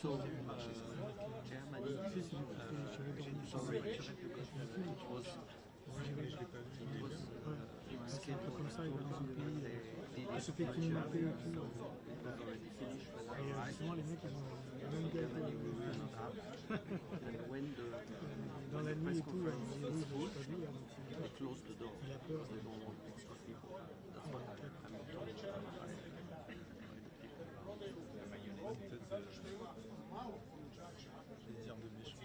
So, Germany, C'est un peu comme ça, il va dans un pays, il se fait kidnapper et tout. Et justement, les mecs, ils ont le même gars dans la nuit et tout, il rouge de lui, il a peur. Plaisir de méchant.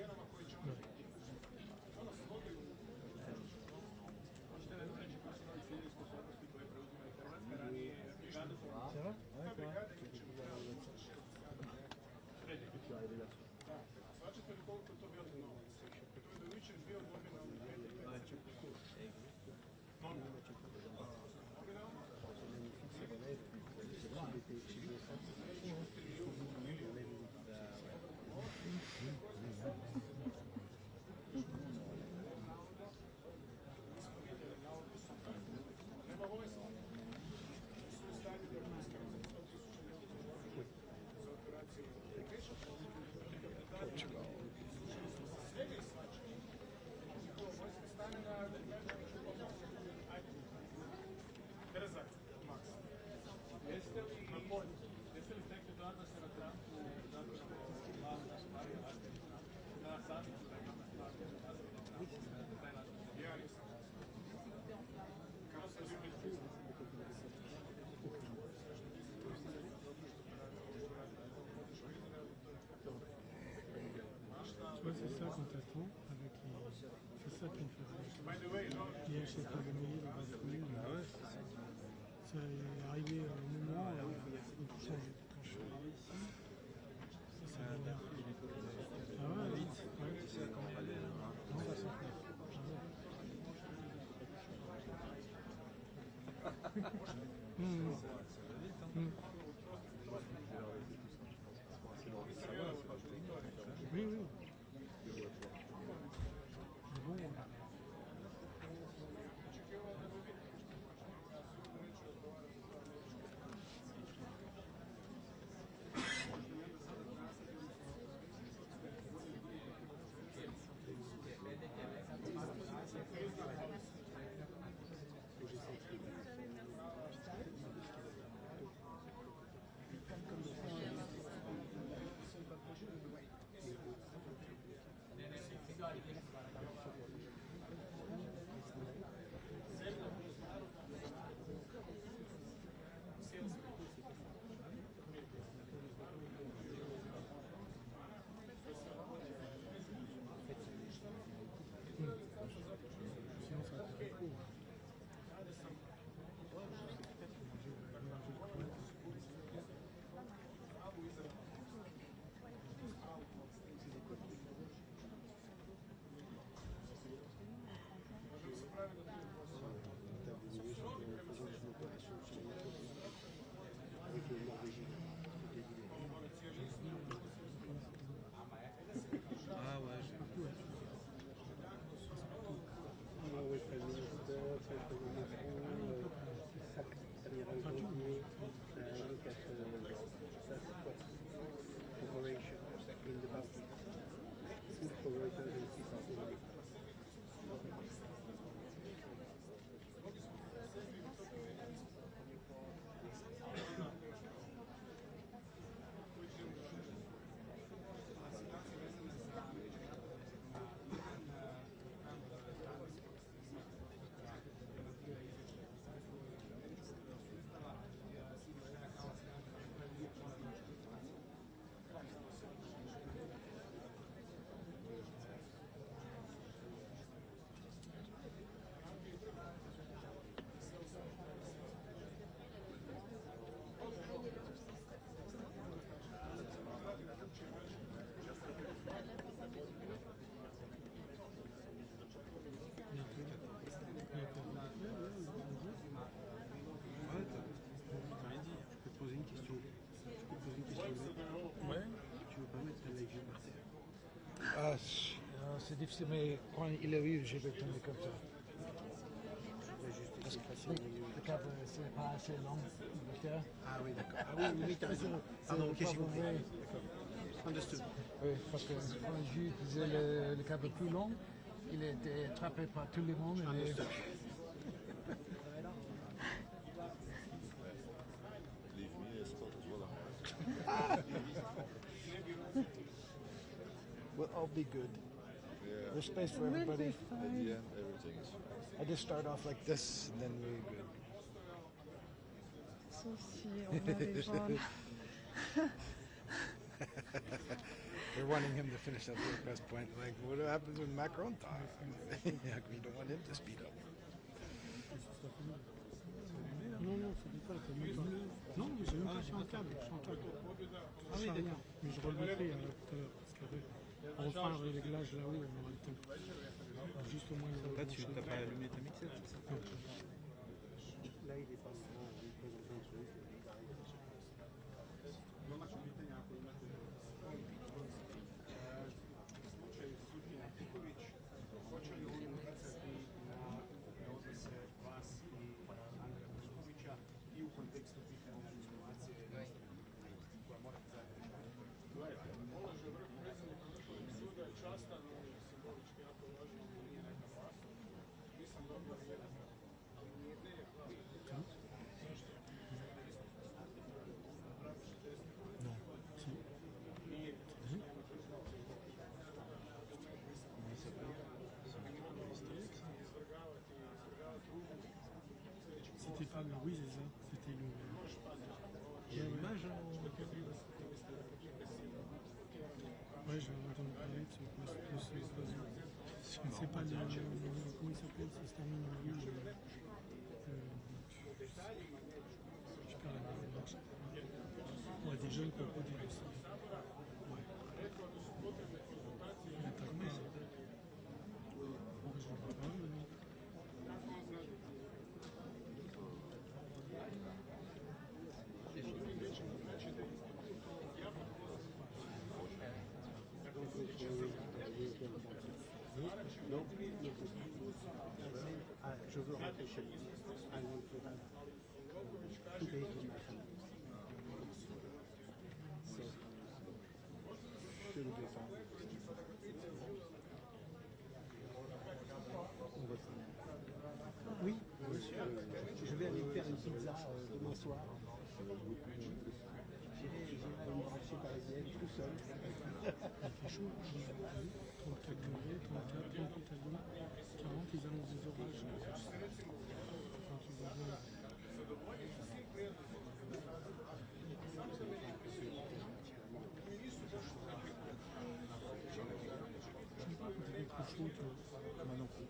Ça va? Ouais, ça va. Tu vois, c'est ça quand t'attends avec les... C'est ça qui me fait rire. Qui achète pas de mail, pas de fruits. Ah ouais, c'est ça. C'est arrivé au moment quand je suis arrivé ici. Ça m'énerve. Ah ouais, vite. Ouais. Tu sais comment aller là? Non, ça s'en fait. Ça va vite, hein? Oui, oui. Mais bon. Sinon, ça va être très court. Ah ouais, j'ai vu. Poser une question. Ouais. Tu veux pas mettre la live par terre? Ah, c'est difficile, mais quand il arrive, je vais tomber comme ça. Parce que le cadre, c'est pas assez long. Ah oui, d'accord. Ah oui, oui, t'as raison. Pardon, ok, j'ai compris. Understood. Oui, parce que quand Jules utilisait le câble plus long, il était attrapé par tout le monde. Understood. Leave me a spot as well. We'll all be good. Yeah. There's space for everybody. At the end, everything is fine. I just start off like this, and then we're good. Sauf si on a des gens. We're wanting him to finish up the press point. Like, what happens when Macron talks? We don't want him to speed up. Non, non, faut pas, t'as mis pas. Non, mais j'ai même pas sur un câble, je suis en câble. Ah oui, d'accord. Mais je relèverai tout à l'heure, parce qu'après, on refera un réglage là-haut, on aura le temps. Juste au moins, Là, tu n'as pas allumé ta mixette, c'est ça? Là, il est pas souvent représenté en Suisse. C'était pas le. Oui, c'est ça. C'était le. Il y a l'image en Ouais, j'ai entendu parler de ce oiseau. C'est pas le. Comment il s'appelle? Ça se termine en rouge. Je perds la marche. Ouais, des jeunes crocodiles aussi. Ouais. Il attaque pas. Je vois pas, mais. Non, je veux rentrer chez lui. Oui, monsieur, je vais aller faire une pizza demain soir. J'irai à une brasserie parisienne tout seul. Il fait chaud, 34 degrés, 34, 38 à Lyon, 40, ils annoncent des orages. Enfin, tu vois bien. Je sais pas quand il fait trop chaud, toi. Moi non plus.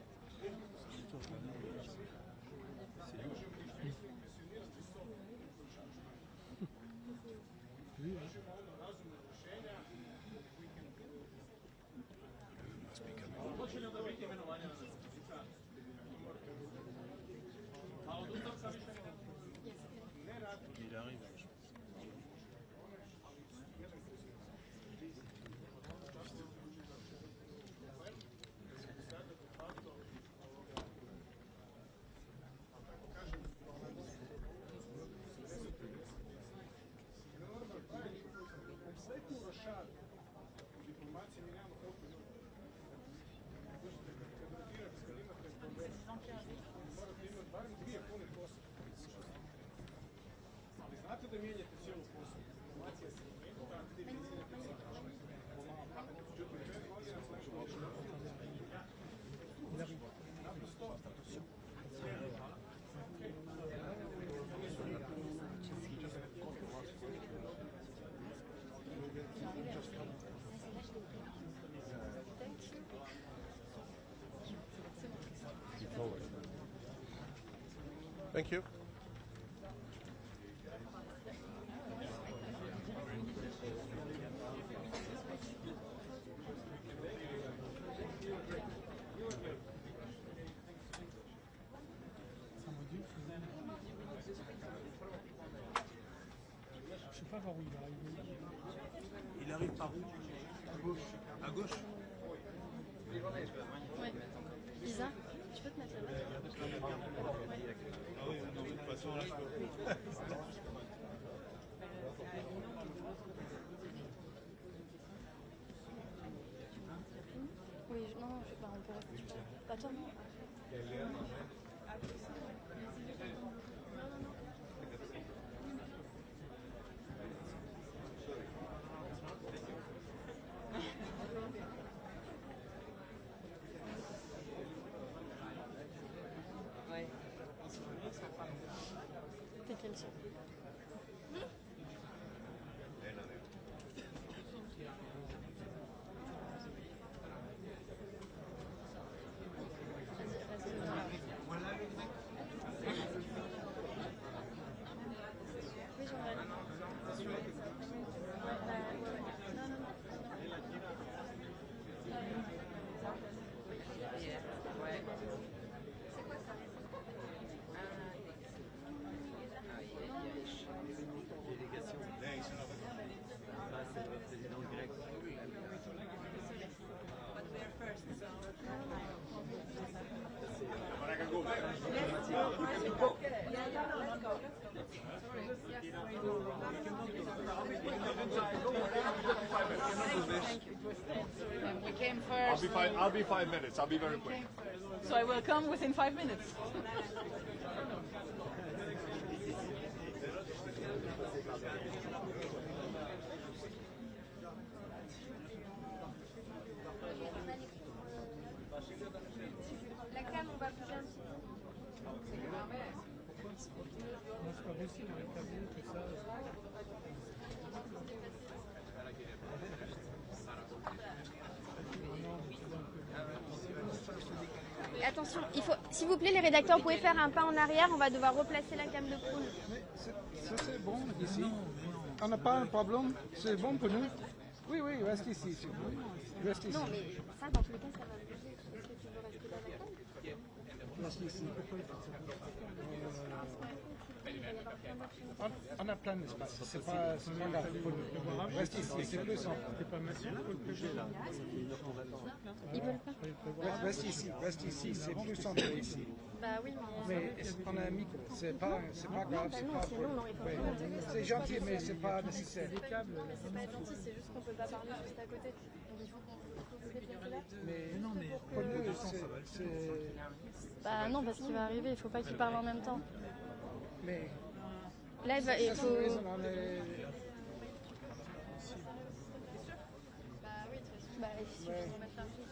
Oui, hein. Il arrive, je pense. Thank you. Ça m'a dit que. Je sais pas par où il va arriver. Il arrive par où? À gauche. À gauche? Ouais. Lisa, tu peux te mettre là-bas? Ah oui, non, de toute façon, là, je peux. Bah, on peut rester. Attends, non. T'es quelle sur? We came first. I'll be 5 minutes. I'll be very quick. So I will come within 5 minutes. La cam, on va bouger un petit peu. Non, c'est pas possible avec la ville que ça. Et attention, il faut, s'il vous plaît, les rédacteurs, vous pouvez faire un pas en arrière, on va devoir replacer la cam de poule. Mais ça c'est bon ici. On n'a pas un problème. C'est bon pour nous. Oui, oui, reste ici. S'il vous plaît. Reste ici. Non, mais ça, dans tous les cas, ça va bouger. Est-ce que tu veux rester dans la cam? Reste ici. On a plein d'espace. C'est pas grave pour nous. Reste ici. C'est plus simple. C'est pas massif pour le PG là. Ils veulent pas. Reste ici. Reste ici. C'est plus simple ici. Bah oui, mais... Mais on a un micro. C'est pas grave. C'est pas sinon, on aurait pas pu monter. C'est gentil, mais c'est pas nécessaire. C'est pas gentil, c'est juste qu'on peut pas parler juste à côté. Donc il faut vous déplacer là. Mais pour nous, c'est... Bah non, parce qu'il va arriver, il faut pas qu'il parle en même temps. Mais... Là, il faut... on est... Bah oui, de toute façon, il suffit de remettre un fil.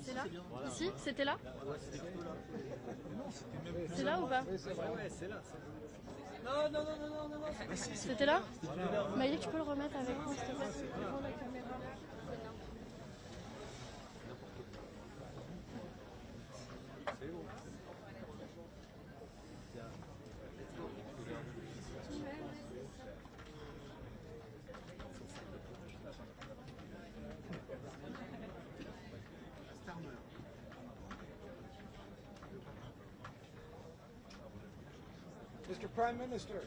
C'est là? Ici? C'était là? C'est là ou pas? C'était là? Maïli, tu peux le remettre avec moi, s'il te plaît? Devant la caméra. Mr. Prime Minister.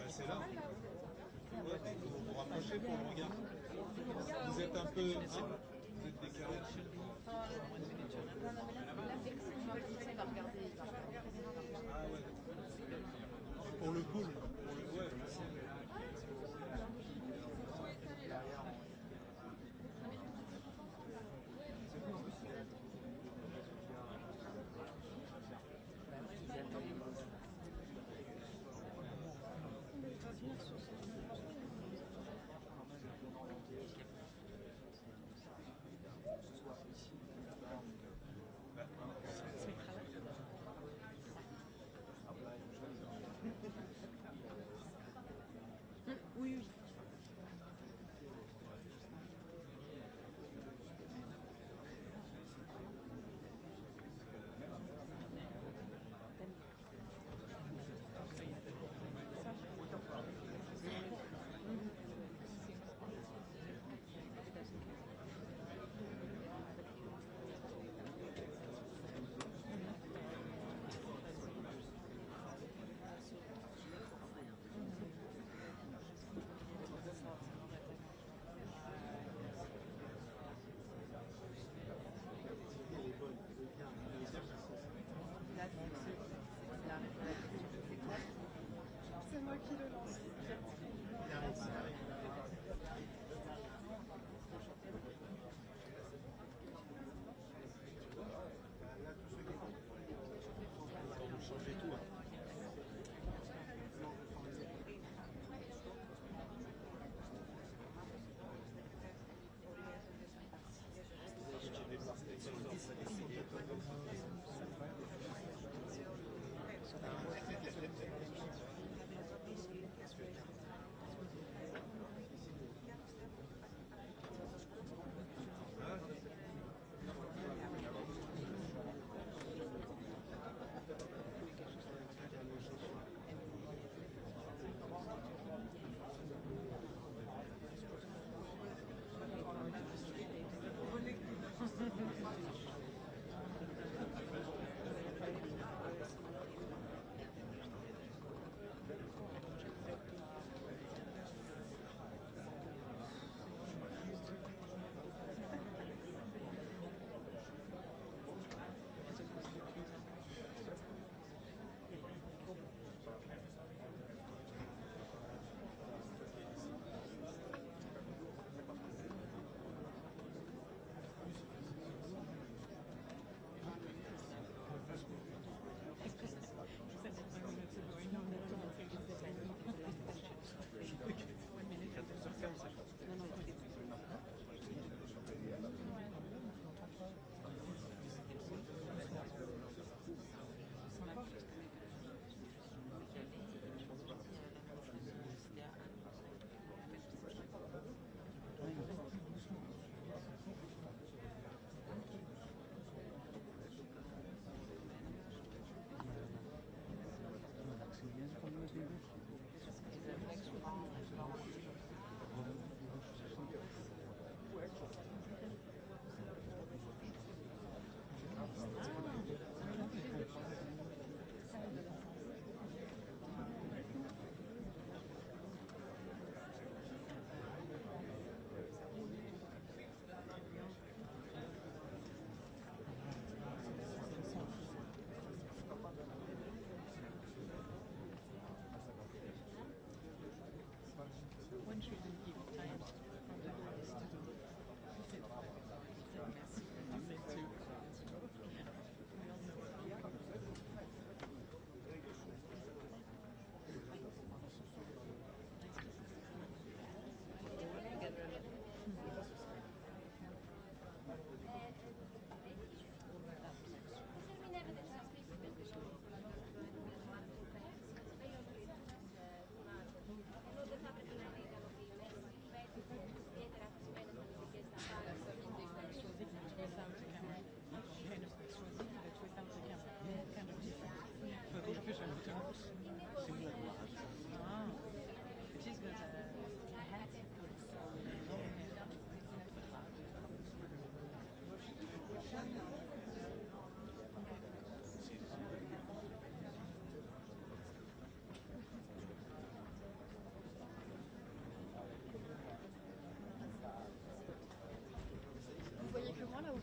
C'est là. Ouais, vous vous rapprochez pour le regard. Vous êtes un peu. Vous êtes décalé. Ah ouais. Pour le pool. Ouais. Oui, oui. C'est moi qui le lance.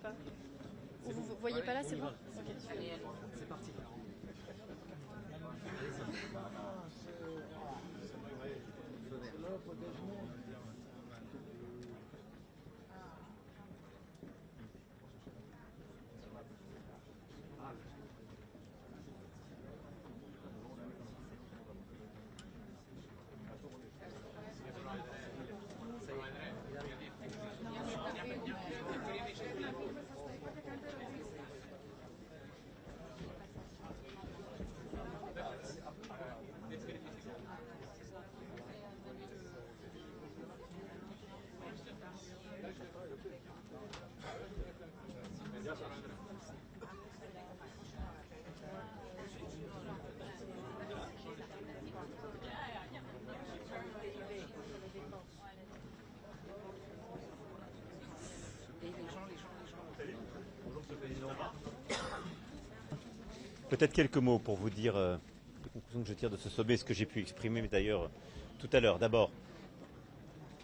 pas. Ou vous voyez pas là, c'est bon? Ok. C'est parti. Peut-être quelques mots pour vous dire les conclusions que je tire de ce sommet, ce que j'ai pu exprimer d'ailleurs tout à l'heure. D'abord,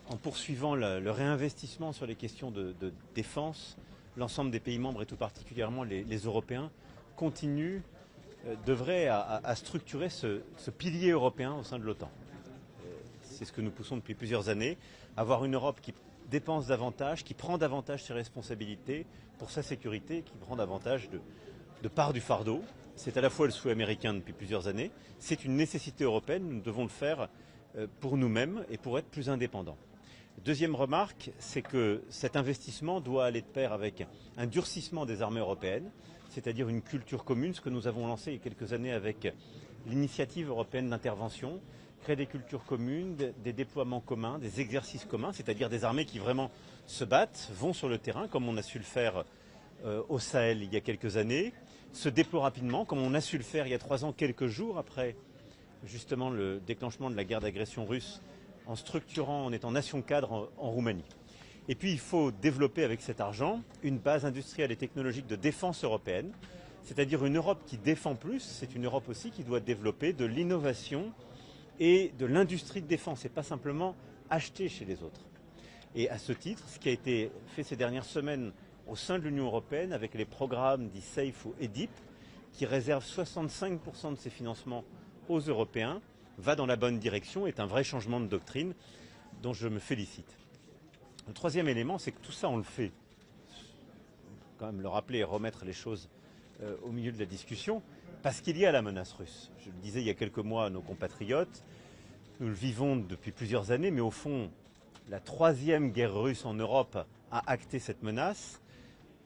en poursuivant le réinvestissement sur les questions de défense, l'ensemble des pays membres et tout particulièrement les Européens continuent d'œuvrer à structurer ce pilier européen au sein de l'OTAN. C'est ce que nous poussons depuis plusieurs années, avoir une Europe qui dépense davantage, qui prend davantage ses responsabilités pour sa sécurité, qui prend davantage de part du fardeau. C'est à la fois le souhait américain depuis plusieurs années, c'est une nécessité européenne, nous devons le faire pour nous-mêmes et pour être plus indépendants. Deuxième remarque, c'est que cet investissement doit aller de pair avec un durcissement des armées européennes, c'est-à-dire une culture commune, ce que nous avons lancé il y a quelques années avec l'initiative européenne d'intervention, créer des cultures communes, des déploiements communs, des exercices communs, c'est-à-dire des armées qui vraiment se battent, vont sur le terrain, comme on a su le faire au Sahel il y a quelques années, se déploient rapidement, comme on a su le faire il y a 3 ans, quelques jours après justement le déclenchement de la guerre d'agression russe, en structurant, en étant nation cadre en Roumanie. Et puis il faut développer avec cet argent une base industrielle et technologique de défense européenne, c'est-à-dire une Europe qui défend plus, c'est une Europe aussi qui doit développer de l'innovation et de l'industrie de défense, et pas simplement acheter chez les autres. Et à ce titre, ce qui a été fait ces dernières semaines au sein de l'Union européenne avec les programmes dits SAFE ou EDIP, qui réservent 65% de ses financements aux Européens, va dans la bonne direction, est un vrai changement de doctrine dont je me félicite. Le troisième élément, c'est que tout ça, on le fait. Quand même le rappeler et remettre les choses au milieu de la discussion, parce qu'il y a la menace russe. Je le disais il y a quelques mois à nos compatriotes, nous le vivons depuis plusieurs années, mais au fond, la 3e guerre russe en Europe a acté cette menace.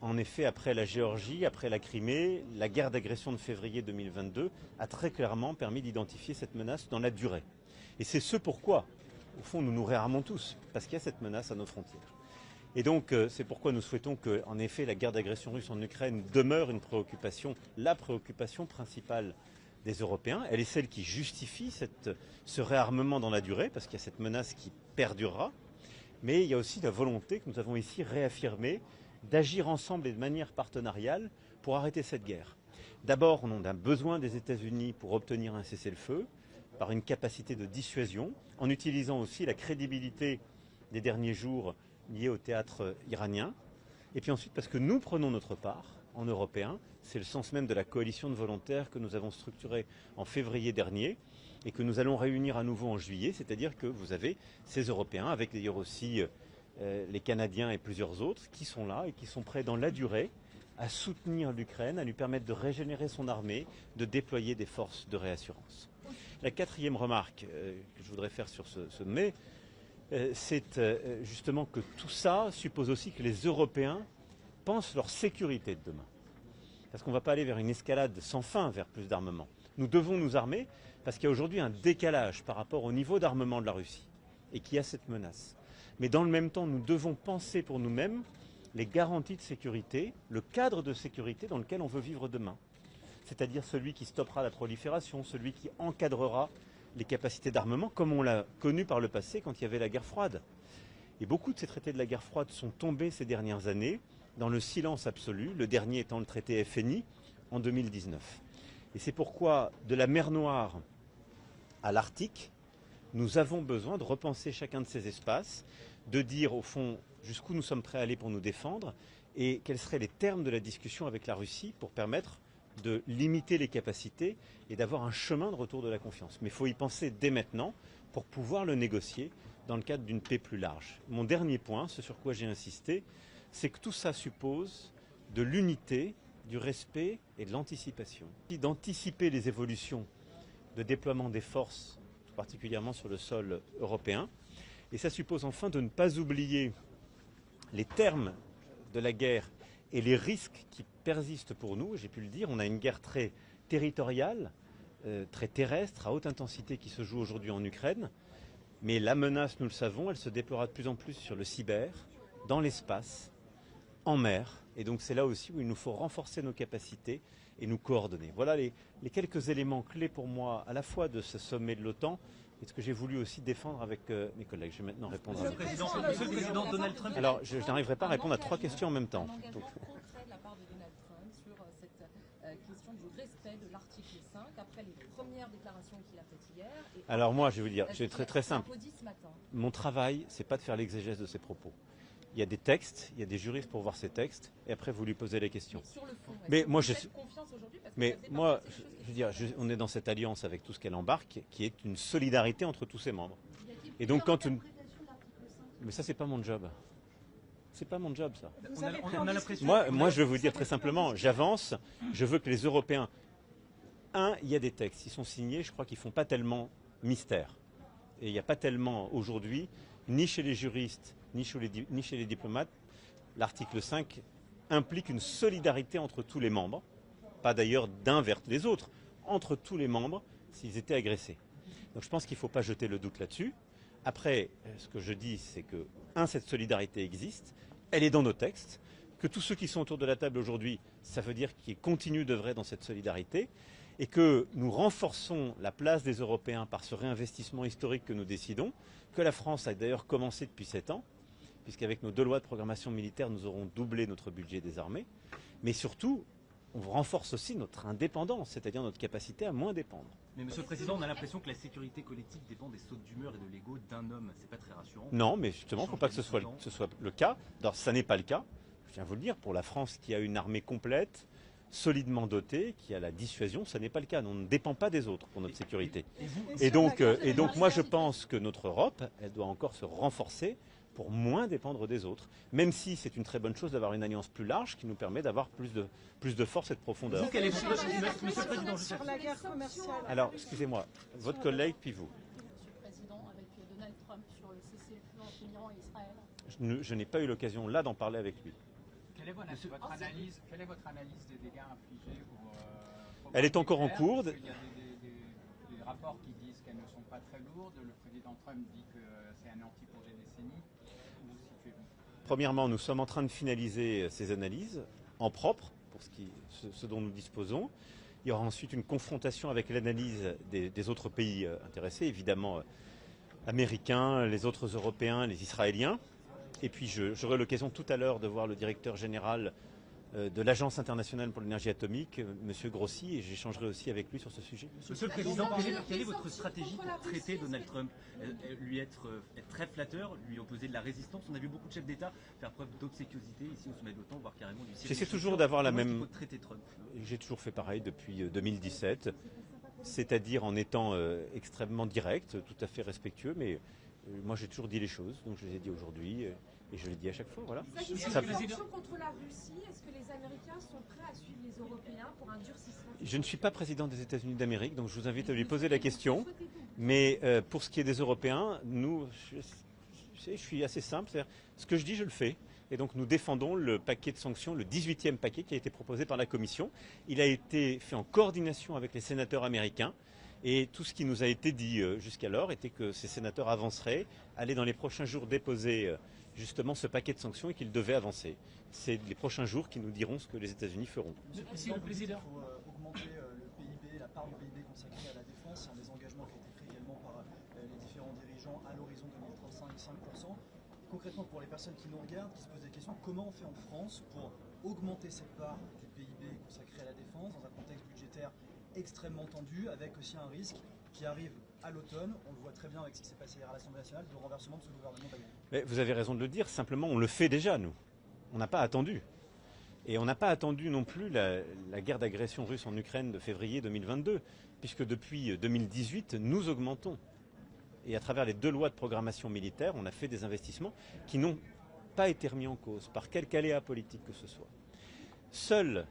En effet, après la Géorgie, après la Crimée, la guerre d'agression de février 2022 a très clairement permis d'identifier cette menace dans la durée. Et c'est ce pourquoi, au fond, nous nous réarmons tous, parce qu'il y a cette menace à nos frontières. Et donc, c'est pourquoi nous souhaitons que, en effet, la guerre d'agression russe en Ukraine demeure une préoccupation, la préoccupation principale des Européens. Elle est celle qui justifie ce réarmement dans la durée, parce qu'il y a cette menace qui perdurera. Mais il y a aussi la volonté que nous avons ici réaffirmée d'agir ensemble et de manière partenariale pour arrêter cette guerre. D'abord, on a besoin des États-Unis pour obtenir un cessez-le-feu, par une capacité de dissuasion, en utilisant aussi la crédibilité des derniers jours liée au théâtre iranien. Et puis ensuite, parce que nous prenons notre part, en Européens, c'est le sens même de la coalition de volontaires que nous avons structurée en février dernier et que nous allons réunir à nouveau en juillet, c'est-à-dire que vous avez ces Européens, avec d'ailleurs aussi les Canadiens et plusieurs autres, qui sont là et qui sont prêts dans la durée à soutenir l'Ukraine, à lui permettre de régénérer son armée, de déployer des forces de réassurance. La 4e remarque que je voudrais faire sur ce sommet, c'est justement que tout ça suppose aussi que les Européens pensent leur sécurité de demain. Parce qu'on ne va pas aller vers une escalade sans fin vers plus d'armement. Nous devons nous armer parce qu'il y a aujourd'hui un décalage par rapport au niveau d'armement de la Russie et qu'il y a cette menace. Mais dans le même temps, nous devons penser pour nous-mêmes les garanties de sécurité, le cadre de sécurité dans lequel on veut vivre demain. C'est-à-dire celui qui stoppera la prolifération, celui qui encadrera les capacités d'armement, comme on l'a connu par le passé quand il y avait la guerre froide. Et beaucoup de ces traités de la guerre froide sont tombés ces dernières années dans le silence absolu, le dernier étant le traité FNI en 2019. Et c'est pourquoi, de la mer Noire à l'Arctique, nous avons besoin de repenser chacun de ces espaces, de dire au fond jusqu'où nous sommes prêts à aller pour nous défendre, et quels seraient les termes de la discussion avec la Russie pour permettre de limiter les capacités et d'avoir un chemin de retour de la confiance. Mais il faut y penser dès maintenant pour pouvoir le négocier dans le cadre d'une paix plus large. Mon dernier point, ce sur quoi j'ai insisté, c'est que tout ça suppose de l'unité, du respect et de l'anticipation. D'anticiper les évolutions de déploiement des forces, particulièrement sur le sol européen. Et ça suppose enfin de ne pas oublier les termes de la guerre et les risques qui persistent pour nous. J'ai pu le dire, on a une guerre très territoriale, très terrestre, à haute intensité qui se joue aujourd'hui en Ukraine. Mais la menace, nous le savons, elle se déploiera de plus en plus sur le cyber, dans l'espace, en mer. Et donc c'est là aussi où il nous faut renforcer nos capacités et nous coordonner. Voilà les quelques éléments clés pour moi, à la fois de ce sommet de l'OTAN et ce que j'ai voulu aussi défendre avec mes collègues. Je vais maintenant répondre à Monsieur le Président Donald Trump. Alors, je n'arriverai pas à répondre à 3 questions en même temps. Un engagement concret de la part de Donald Trump sur cette question du respect de l'article 5, après les premières déclarations qu'il a faites hier. Alors moi, je vais vous dire, c'est très simple. Ce matin. Mon travail, c'est pas de faire l'exégèse de ses propos. Il y a des textes, il y a des juristes pour voir ces textes, et après vous lui posez les questions. Mais sur le fond, mais moi, vous faites confiance aujourd'hui parce que mais ça fait moi, partie des choses je veux dire, on est dans cette alliance avec tout ce qu'elle embarque, qui est une solidarité entre tous ses membres. Et donc quand mais ça, c'est pas mon job. C'est pas mon job, ça. On a l'impression. Moi, je vais vous dire très simplement, j'avance. Je veux que les Européens, il y a des textes, ils sont signés. Je crois qu'ils font pas tellement mystère. Et il n'y a pas tellement aujourd'hui, ni chez les juristes, ni chez les diplomates, l'article 5 implique une solidarité entre tous les membres, pas d'ailleurs d'un vers les autres, entre tous les membres s'ils étaient agressés. Donc je pense qu'il ne faut pas jeter le doute là-dessus. Après, ce que je dis, c'est que, cette solidarité existe, elle est dans nos textes, que tous ceux qui sont autour de la table aujourd'hui, ça veut dire qu'ils continuent d'œuvrer dans cette solidarité, et que nous renforçons la place des Européens par ce réinvestissement historique que nous décidons, que la France a d'ailleurs commencé depuis 7 ans, puisqu'avec nos 2 lois de programmation militaire, nous aurons doublé notre budget des armées. Mais surtout, on renforce aussi notre indépendance, c'est-à-dire notre capacité à moins dépendre. Mais Monsieur le Président, on a l'impression que la sécurité collective dépend des sautes d'humeur et de l'ego d'un homme. C'est pas très rassurant. Non, mais justement, il ne faut pas que ce soit le cas. Alors, ça n'est pas le cas. Je tiens à vous le dire, pour la France qui a une armée complète, solidement dotée, qui a la dissuasion, ça n'est pas le cas. On ne dépend pas des autres pour notre sécurité. Et donc moi, je pense que notre Europe, elle doit encore se renforcer pour moins dépendre des autres, même si c'est une très bonne chose d'avoir une alliance plus large qui nous permet d'avoir plus de force et de profondeur. Monsieur le Président, sur la guerre commerciale. Alors, excusez-moi, votre collègue puis vous. Monsieur le Président, avec Donald Trump sur le cessez-le-feu entre l'Iran et Israël. Je n'ai pas eu l'occasion là d'en parler avec lui. Quelle est votre analyse des dégâts infligés Elle est encore en cours. Il y a des rapports qui disent qu'elles ne sont pas très lourdes. Le président Trump dit que c'est un anti pour des décennies. Où vous situez-vous ? Premièrement, nous sommes en train de finaliser ces analyses en propre pour ce dont nous disposons. Il y aura ensuite une confrontation avec l'analyse des autres pays intéressés, évidemment américains, les autres Européens, les Israéliens. Et puis j'aurai l'occasion tout à l'heure de voir le directeur général de l'Agence internationale pour l'énergie atomique, M. Grossi, et j'échangerai aussi avec lui sur ce sujet. Monsieur le Président, quelle est votre stratégie pour traiter Donald Trump ? Lui être très flatteur, lui opposer de la résistance. On a vu beaucoup de chefs d'État faire preuve d'obséquiosité ici au sommet de l'OTAN, voire carrément du ciel. J'essaie toujours d'avoir la même... traiter Trump. J'ai toujours fait pareil depuis 2017, c'est-à-dire en étant extrêmement direct, tout à fait respectueux, mais moi j'ai toujours dit les choses, donc je les ai dit aujourd'hui. Et je l'ai dit à chaque fois, voilà. S'agissant des sanctions contre la Russie, est-ce que les Américains sont prêts à suivre les Européens pour un durcissement ? Je ne suis pas président des États-Unis d'Amérique, donc je vous invite à lui poser la question. Mais pour ce qui est des Européens, je suis assez simple. Ce que je dis, je le fais. Et donc nous défendons le paquet de sanctions, le 18e paquet qui a été proposé par la Commission. Il a été fait en coordination avec les sénateurs américains. Et tout ce qui nous a été dit jusqu'alors était que ces sénateurs avanceraient, allaient dans les prochains jours déposer justement ce paquet de sanctions et qu'ils devaient avancer. C'est les prochains jours qui nous diront ce que les États-Unis feront. Monsieur le Président, il faut augmenter le PIB, la part du PIB consacrée à la défense. C'est un des engagements qui a été pris également par les différents dirigeants à l'horizon 2035, 5%. Concrètement, pour les personnes qui nous regardent, qui se posent des questions, comment on fait en France pour augmenter cette part du PIB consacrée à la défense dans un contexte budgétaire extrêmement tendu, avec aussi un risque qui arrive à l'automne, on le voit très bien avec ce qui s'est passé hier à l'Assemblée nationale, de renversement de ce gouvernement. Mais vous avez raison de le dire, simplement on le fait déjà nous. On n'a pas attendu. Et on n'a pas attendu non plus la guerre d'agression russe en Ukraine de février 2022, puisque depuis 2018, nous augmentons. Et à travers les 2 lois de programmation militaire, on a fait des investissements qui n'ont pas été remis en cause par quelque aléa politique que ce soit. Seul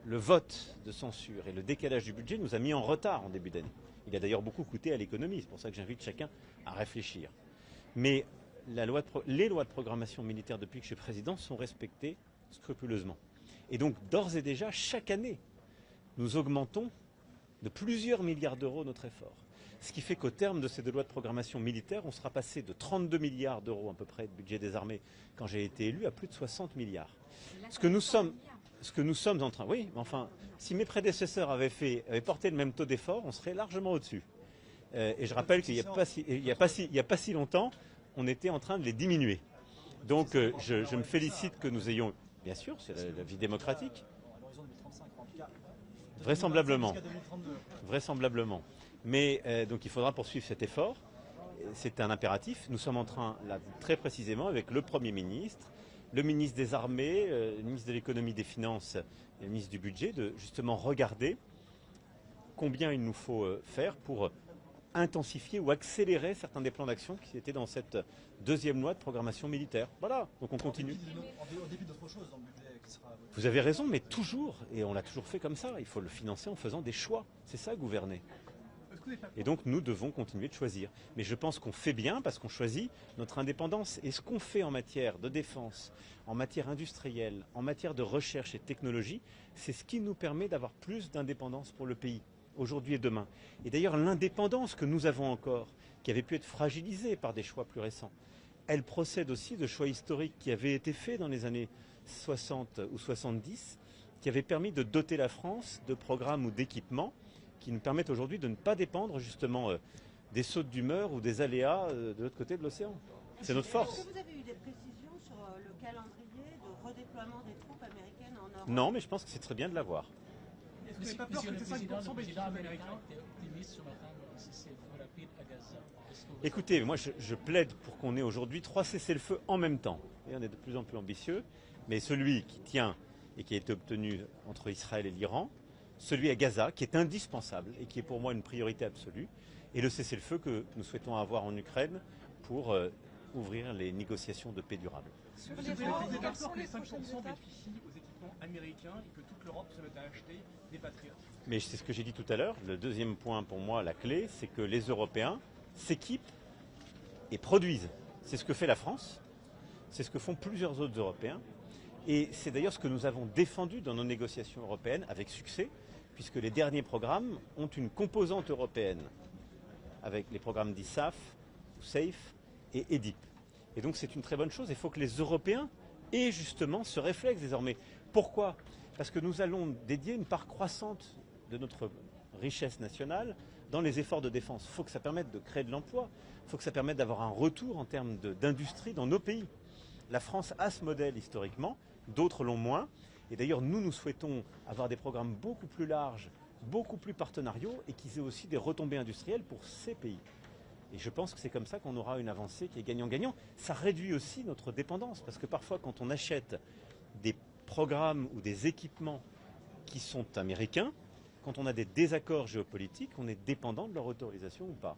le vote de censure et le décalage du budget nous a mis en retard en début d'année. Il a d'ailleurs beaucoup coûté à l'économie, c'est pour ça que j'invite chacun à réfléchir. Mais les lois de programmation militaire depuis que je suis président sont respectées scrupuleusement. Et donc d'ores et déjà, chaque année, nous augmentons de plusieurs milliards d'euros notre effort. Ce qui fait qu'au terme de ces 2 lois de programmation militaire, on sera passé de 32 milliards d'euros à peu près de budget des armées quand j'ai été élu à plus de 60 milliards. Ce que nous sommes en train... Oui, mais enfin, si mes prédécesseurs avaient porté le même taux d'effort, on serait largement au-dessus. Et je rappelle qu'il n'y a pas si longtemps, on était en train de les diminuer. Donc je me félicite que nous ayons... Bien sûr, c'est la vie démocratique. Vraisemblablement. Vraisemblablement. Mais donc il faudra poursuivre cet effort. C'est un impératif. Nous sommes en train, là, très précisément, avec le Premier ministre, le ministre des Armées, le ministre de l'Économie, des Finances et le ministre du Budget, de justement regarder combien il nous faut faire pour intensifier ou accélérer certains des plans d'action qui étaient dans cette 2e loi de programmation militaire. Voilà, donc on continue. En dépit d'autres choses dans le budget qui sera... Vous avez raison, mais toujours, et on l'a toujours fait comme ça, il faut le financer en faisant des choix. C'est ça, gouverner. Et donc nous devons continuer de choisir. Mais je pense qu'on fait bien parce qu'on choisit notre indépendance. Et ce qu'on fait en matière de défense, en matière industrielle, en matière de recherche et de technologie, c'est ce qui nous permet d'avoir plus d'indépendance pour le pays, aujourd'hui et demain. Et d'ailleurs, l'indépendance que nous avons encore, qui avait pu être fragilisée par des choix plus récents, elle procède aussi de choix historiques qui avaient été faits dans les années 60 ou 70, qui avaient permis de doter la France de programmes ou d'équipements qui nous permettent aujourd'hui de ne pas dépendre justement des sautes d'humeur ou des aléas de l'autre côté de l'océan. C'est notre force. Est-ce que vous avez eu des précisions sur le calendrier de redéploiement des troupes américaines en Europe? Non, mais je pense que c'est très bien de l'avoir. Est-ce que vous n'avez pas peur que les 5% bénéficient aux Américains? Écoutez, moi je plaide pour qu'on ait aujourd'hui 3 cessez-le-feu en même temps. Et on est de plus en plus ambitieux, mais celui qui tient et qui a été obtenu entre Israël et l'Iran, celui à Gaza, qui est indispensable et qui est pour moi une priorité absolue, et le cessez-le-feu que nous souhaitons avoir en Ukraine pour ouvrir les négociations de paix durable. Vous avez peur que les 5% bénéficient aux équipements américains et que toute l'Europe se mette à acheter des patriotes? Mais c'est ce que j'ai dit tout à l'heure. Le deuxième point pour moi, la clé, c'est que les Européens s'équipent et produisent. C'est ce que fait la France, c'est ce que font plusieurs autres Européens. Et c'est d'ailleurs ce que nous avons défendu dans nos négociations européennes avec succès, puisque les derniers programmes ont une composante européenne, avec les programmes d'ISAF, SAFE et EDIP. Et donc c'est une très bonne chose. Il faut que les Européens aient justement ce réflexe désormais. Pourquoi? Parce que nous allons dédier une part croissante de notre richesse nationale dans les efforts de défense. Il faut que ça permette de créer de l'emploi, il faut que ça permette d'avoir un retour en termes d'industrie dans nos pays. La France a ce modèle historiquement, d'autres l'ont moins. Et d'ailleurs, nous souhaitons avoir des programmes beaucoup plus larges, beaucoup plus partenariaux et qui aient aussi des retombées industrielles pour ces pays. Et je pense que c'est comme ça qu'on aura une avancée qui est gagnant-gagnant. Ça réduit aussi notre dépendance, parce que parfois, quand on achète des programmes ou des équipements qui sont américains, quand on a des désaccords géopolitiques, on est dépendant de leur autorisation ou pas.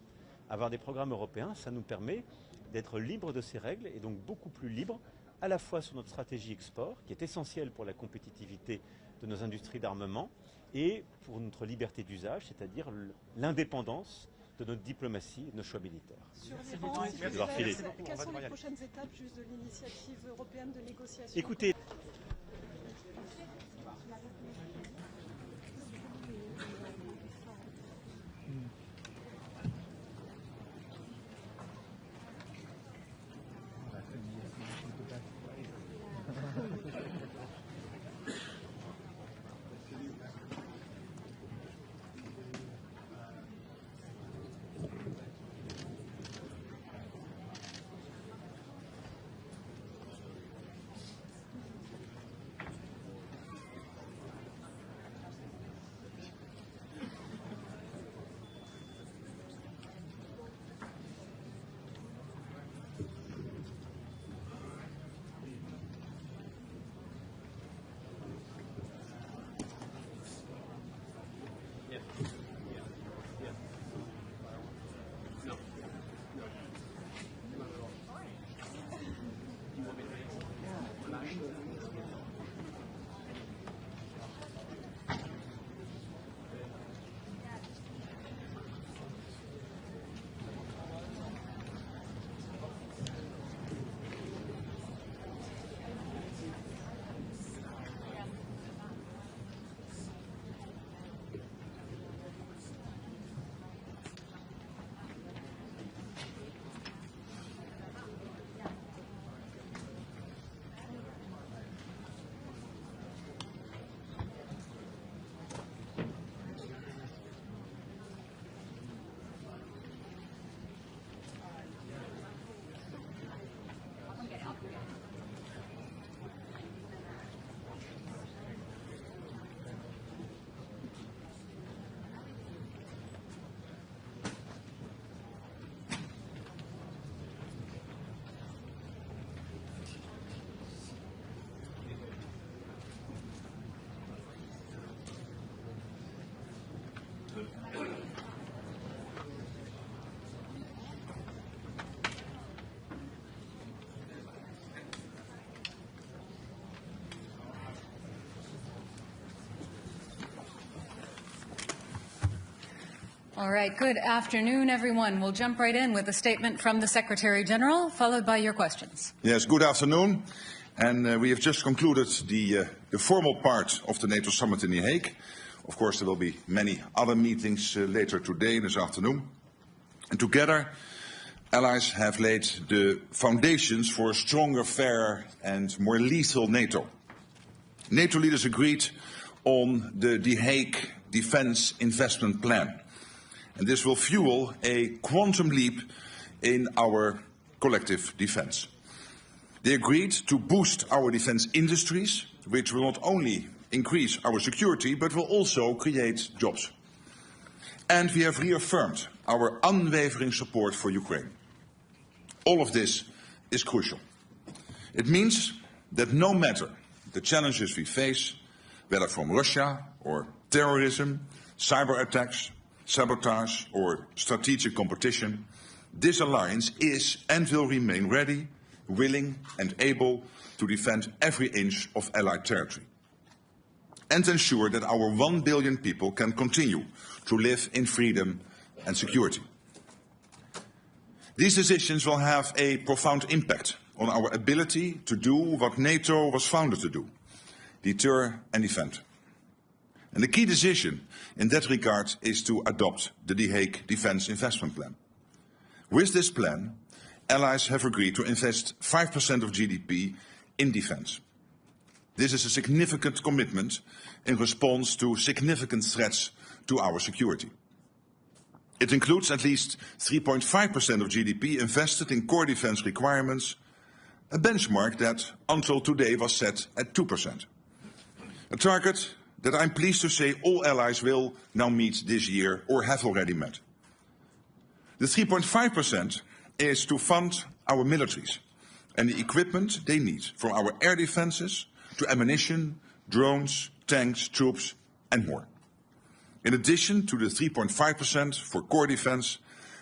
Avoir des programmes européens, ça nous permet d'être libre de ces règles et donc beaucoup plus libre à la fois sur notre stratégie export, qui est essentielle pour la compétitivité de nos industries d'armement, et pour notre liberté d'usage, c'est-à-dire l'indépendance de notre diplomatie et de nos choix militaires. Sur l'Iran, quelles sont les prochaines étapes juste de l'initiative européenne de négociation? Écoutez, All right, good afternoon, everyone. We'll jump right in with a statement from the Secretary General, followed by your questions. Yes, good afternoon. And we have just concluded the formal part of the NATO summit in The Hague. Of course, there will be many other meetings later today, this afternoon. And together, allies have laid the foundations for a stronger, fairer and more lethal NATO. NATO leaders agreed on the The Hague Defence Investment Plan. And this will fuel a quantum leap in our collective defence. They agreed to boost our defence industries, which will not only increase our security, but will also create jobs. And we have reaffirmed our unwavering support for Ukraine. All of this is crucial. It means that no matter the challenges we face, whether from Russia or terrorism, cyber attacks, sabotage or strategic competition, this alliance is and will remain ready, willing and able to defend every inch of Allied territory and ensure that our 1 billion people can continue to live in freedom and security. These decisions will have a profound impact on our ability to do what NATO was founded to do, deter and defend. And the key decision in that regard is to adopt the The Hague Defence Investment Plan. With this plan, allies have agreed to invest 5% of GDP in defence. This is a significant commitment in response to significant threats to our security. It includes at least 3.5% of GDP invested in core defence requirements, a benchmark that until today was set at 2%. A target that I'm pleased to say all allies will now meet this year or have already met. The 3.5% is to fund our militaries and the equipment they need, from our air defences to ammunition, drones, tanks, troops and more. In addition to the 3.5% for core defence,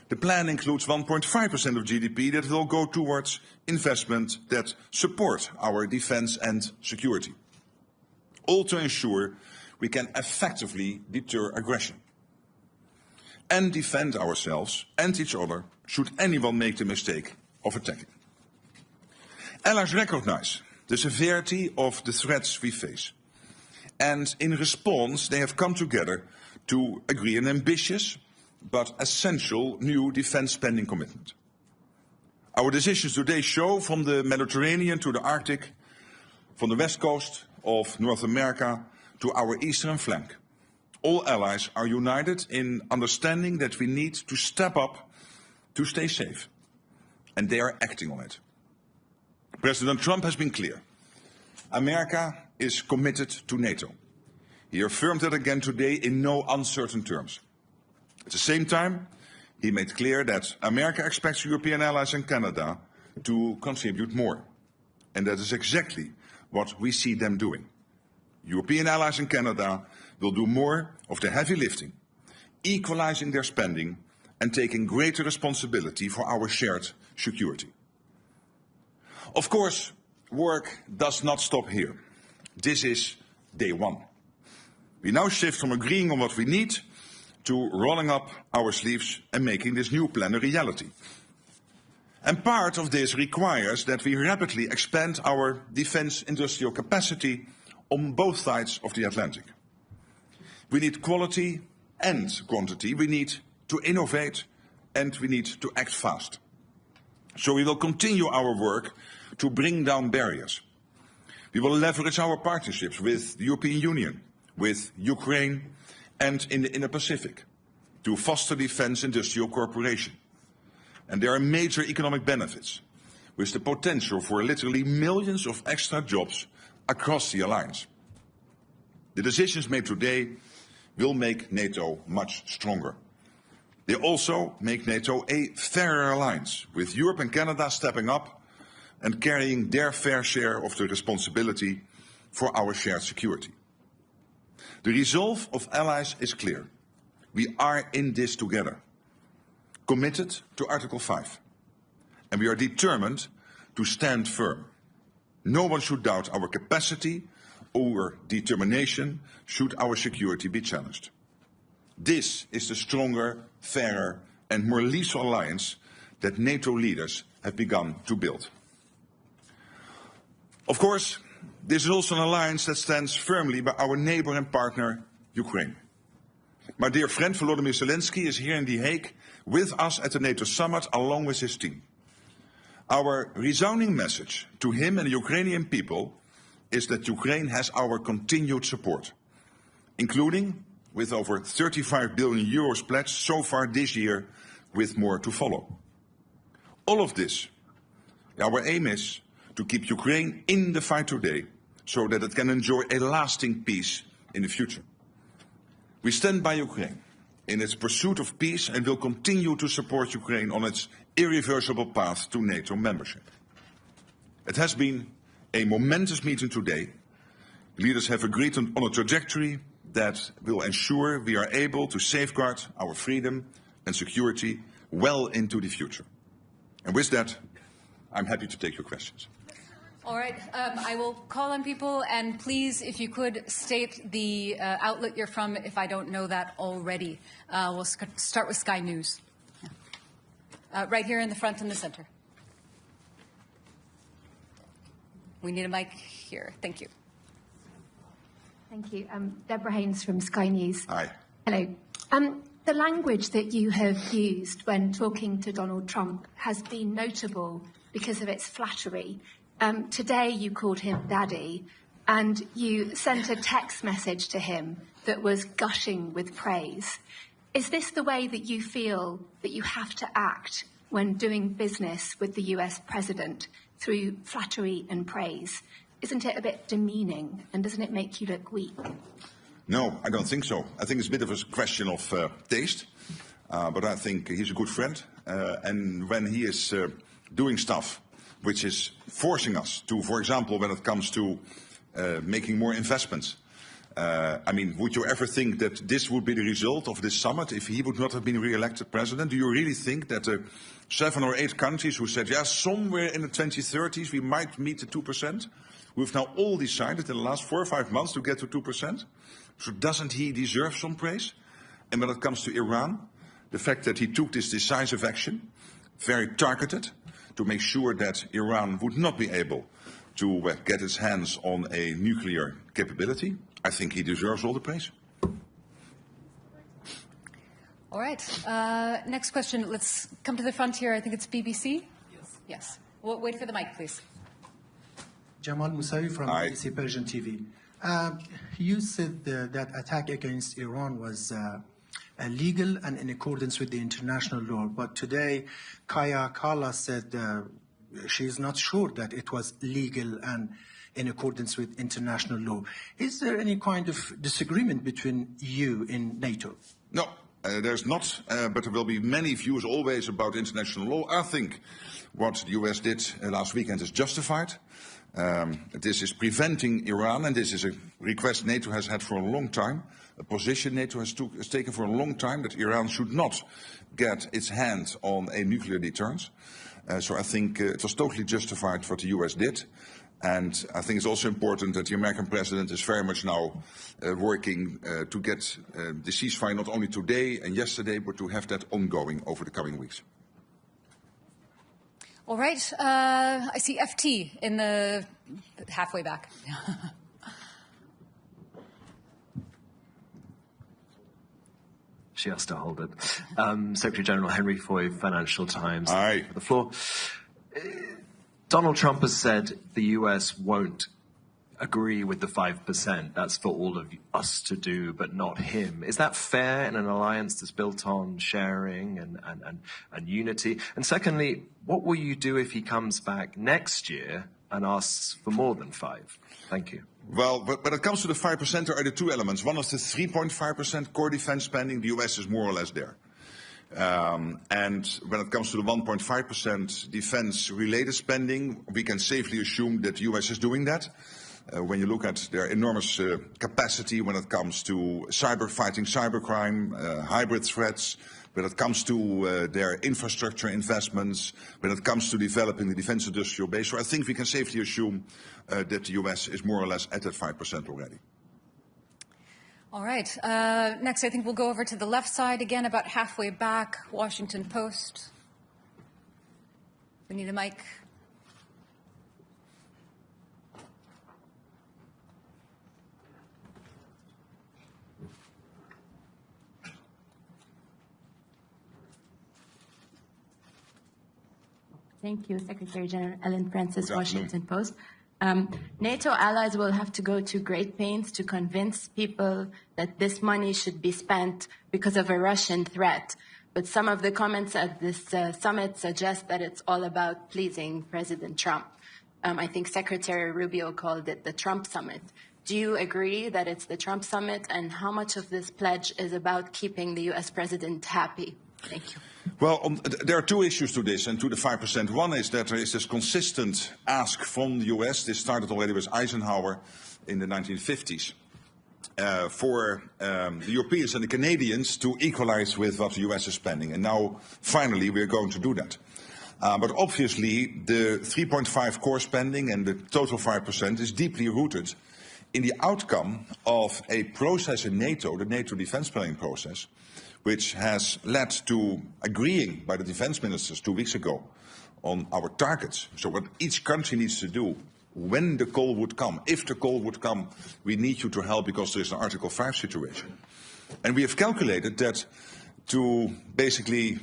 the plan includes 1.5% of GDP that will go towards investment that support our defence and security, all to ensure we can effectively deter aggression and defend ourselves and each other should anyone make the mistake of attacking. Allies recognise the severity of the threats we face, and in response they have come together to agree an ambitious but essential new defence spending commitment. Our decisions today show, from the Mediterranean to the Arctic, from the west coast of North America to our eastern flank, all allies are united in understanding that we need to step up to stay safe, and they are acting on it. President Trump has been clear. America is committed to NATO. He affirmed that again today in no uncertain terms. At the same time, he made clear that America expects European allies and Canada to contribute more. And that is exactly what we see them doing. European allies in Canada will do more of the heavy lifting, equalizing their spending and taking greater responsibility for our shared security. Of course, work does not stop here. This is day one. We now shift from agreeing on what we need to rolling up our sleeves and making this new plan a reality. And part of this requires that we rapidly expand our defence industrial capacity on both sides of the Atlantic. We need quality and quantity. We need to innovate and we need to act fast. So we will continue our work to bring down barriers. We will leverage our partnerships with the European Union, with Ukraine and in the Indo-Pacific to foster defence industrial cooperation. And there are major economic benefits, with the potential for literally millions of extra jobs across the alliance. The decisions made today will make NATO much stronger. They also make NATO a fairer alliance, with Europe and Canada stepping up and carrying their fair share of the responsibility for our shared security. The resolve of allies is clear. We are in this together, committed to Article 5, and we are determined to stand firm. No one should doubt our capacity or determination should our security be challenged. This is the stronger, fairer and more lethal alliance that NATO leaders have begun to build. Of course, this is also an alliance that stands firmly by our neighbor and partner, Ukraine. My dear friend Volodymyr Zelensky is here in The Hague with us at the NATO summit along with his team. Our resounding message to him and the Ukrainian people is that Ukraine has our continued support, including with over 35 billion euros pledged so far this year, with more to follow. All of this, our aim is to keep Ukraine in the fight today so that it can enjoy a lasting peace in the future. We stand by Ukraine in its pursuit of peace and will continue to support Ukraine on its irreversible path to NATO membership. It has been a momentous meeting today. Leaders have agreed on a trajectory that will ensure we are able to safeguard our freedom and security well into the future. And with that, I'm happy to take your questions. All right, I will call on people, and please, if you could state the outlet you're from, if I don't know that already. We'll start with Sky News. Yeah. Right here in the front and the center. We need a mic here. Thank you. Thank you. Deborah Haynes from Sky News. Hi. Hello. The language that you have used when talking to Donald Trump has been notable because of its flattery. Today you called him Daddy, and you sent a text message to him that was gushing with praise. Is this the way that you feel that you have to act when doing business with the US president, through flattery and praise? Isn't it a bit demeaning, and doesn't it make you look weak? No, I don't think so. I think it's a bit of a question of taste, but I think he's a good friend, and when he is doing stuff which is forcing us to, for example, when it comes to making more investments. I mean, would you ever think that this would be the result of this summit if he would not have been re-elected president? Do you really think that 7 or 8 countries who said, yeah, somewhere in the 2030s we might meet the 2%, we've now all decided in the last 4 or 5 months to get to 2%? So doesn't he deserve some praise? And when it comes to Iran, the fact that he took this decisive action, very targeted, to make sure that Iran would not be able to get its hands on a nuclear capability, I think he deserves all the praise. All right. Next question. Let's come to the front here. I think it's BBC. Yes. Yes. Well, wait for the mic, please. Jamal Musawi from BBC Persian TV. You said that attack against Iran was illegal and in accordance with the international law. But today, Kaya Kala said she is not sure that it was legal and in accordance with international law. Is there any kind of disagreement between you in NATO? No, there's not, but there will be many views always about international law. I think what the US did last weekend is justified. This is preventing Iran, and this is a request NATO has had for a long time, a position NATO has taken for a long time, that Iran should not get its hand on a nuclear deterrence. So I think it was totally justified what the US did. And I think it's also important that the American president is very much now working to get the ceasefire not only today and yesterday, but to have that ongoing over the coming weeks. All right. I see FT in the halfway back. She has to hold it. Secretary General Henry Foy, Financial Times. Aye. The floor. Donald Trump has said the US won't agree with the 5%. That's for all of us to do, but not him. Is that fair in an alliance that's built on sharing and unity? And secondly, what will you do if he comes back next year and asks for more than 5? Thank you. Well, when it comes to the 5%, there are the 2 elements. One is the 3.5% core defense spending. The US is more or less there. And when it comes to the 1.5% defense-related spending, we can safely assume that the US is doing that. When you look at their enormous capacity when it comes to fighting cybercrime, hybrid threats, when it comes to their infrastructure investments, when it comes to developing the defense industrial base. So I think we can safely assume that the US is more or less at that 5% already. All right. Next, I think we'll go over to the left side again, about halfway back, Washington Post. We need a mic. Thank you, Secretary General Ellen Francis, Washington Post. NATO allies will have to go to great pains to convince people that this money should be spent because of a Russian threat. But some of the comments at this summit suggest that it's all about pleasing President Trump. I think Secretary Rubio called it the Trump summit. Do you agree that it's the Trump summit? And how much of this pledge is about keeping the U.S. president happy? Thank you. Well, there are two issues to this and to the 5%. One is that there is this consistent ask from the US. This started already with Eisenhower in the 1950s for the Europeans and the Canadians to equalize with what the US is spending. And now, finally, we are going to do that. But obviously, the 3.5 core spending and the total 5% is deeply rooted in the outcome of a process in NATO, the NATO defense planning process, which has led to agreeing by the defense ministers 2 weeks ago on our targets. So what each country needs to do when the call would come, if the call would come, we need you to help because there is an Article 5 situation. And we have calculated that to basically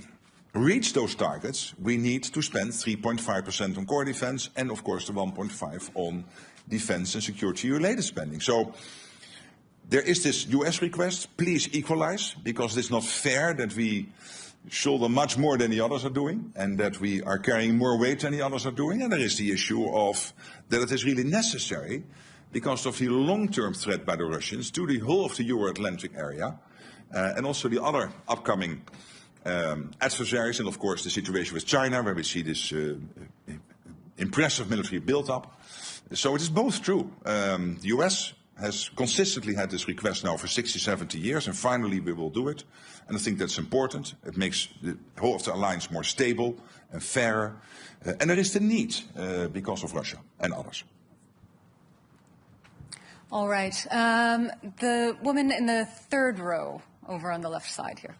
reach those targets, we need to spend 3.5% on core defense and, of course, the 1.5% on defense and security-related spending. So there is this US request, please equalize, because it's not fair that we shoulder much more than the others are doing and that we are carrying more weight than the others are doing. And there is the issue of that it is really necessary because of the long-term threat by the Russians to the whole of the Euro-Atlantic area and also the other upcoming adversaries, and of course the situation with China, where we see this impressive military build-up. So it is both true. The US has consistently had this request now for 60, 70 years, and finally we will do it. And I think that's important. It makes the whole of the alliance more stable and fairer. And there is the need because of Russia and others. All right. The woman in the third row over on the left side here.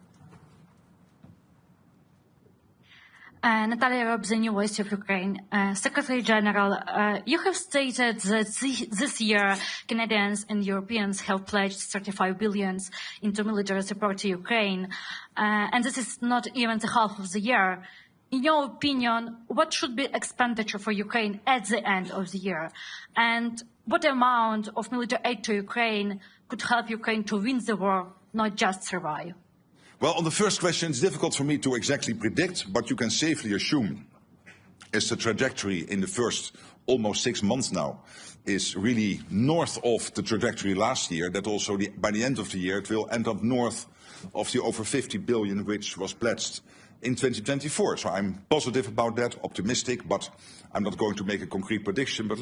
Natalia Robs, the new voice of Ukraine. Secretary General, you have stated that this year Canadians and Europeans have pledged 35 billion into military support to Ukraine, and this is not even the half of the year. In your opinion, what should be expenditure for Ukraine at the end of the year? And what amount of military aid to Ukraine could help Ukraine to win the war, not just survive? Well, on the first question, it's difficult for me to exactly predict, but you can safely assume as the trajectory in the first almost 6 months now is really north of the trajectory last year, that also by the end of the year it will end up north of the over 50 billion which was pledged in 2024. So I'm positive about that, optimistic, but I'm not going to make a concrete prediction. But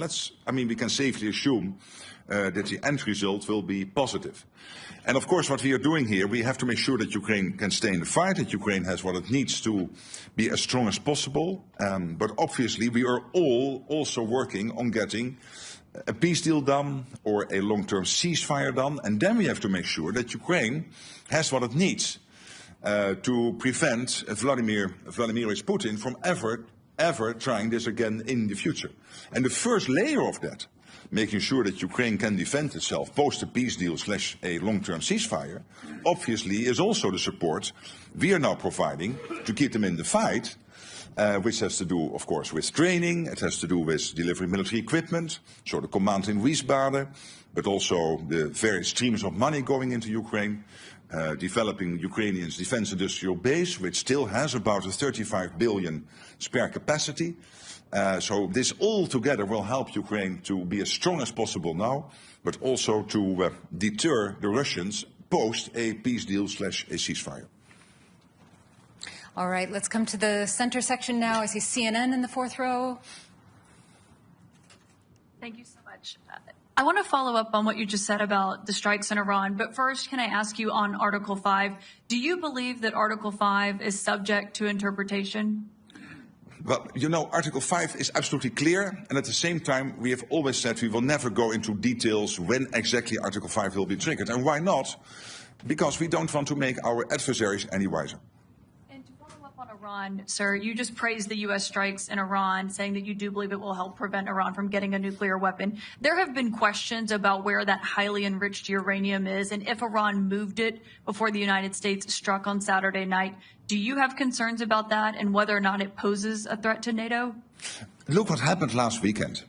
we can safely assume that the end result will be positive. And of course, what we are doing here, we have to make sure that Ukraine can stay in the fight, that Ukraine has what it needs to be as strong as possible. But obviously, we are all also working on getting a peace deal done or a long-term ceasefire done. And then we have to make sure that Ukraine has what it needs to prevent Vladimir Putin from ever trying this again in the future. And the first layer of that, making sure that Ukraine can defend itself post a peace deal / a long-term ceasefire, obviously is also the support we are now providing to keep them in the fight, which has to do, of course, with training. It has to do with delivering military equipment, so the command in Wiesbaden, but also the various streams of money going into Ukraine, developing Ukrainians' defense industrial base, which still has about a 35 billion spare capacity. So this all together will help Ukraine to be as strong as possible now, but also to deter the Russians post a peace deal / a ceasefire. All right, let's come to the center section now. I see CNN in the fourth row. Thank you so much. I want to follow up on what you just said about the strikes in Iran, but first, can I ask you on Article 5, do you believe that Article 5 is subject to interpretation? Well, you know, Article 5 is absolutely clear, and at the same time, we have always said we will never go into details when exactly Article 5 will be triggered. And why not? Because we don't want to make our adversaries any wiser. And to follow up on Iran, sir, you just praised the U.S. strikes in Iran, saying that you do believe it will help prevent Iran from getting a nuclear weapon. There have been questions about where that highly enriched uranium is, and if Iran moved it before the United States struck on Saturday night. Do you have concerns about that and whether or not it poses a threat to NATO? Look what happened last weekend.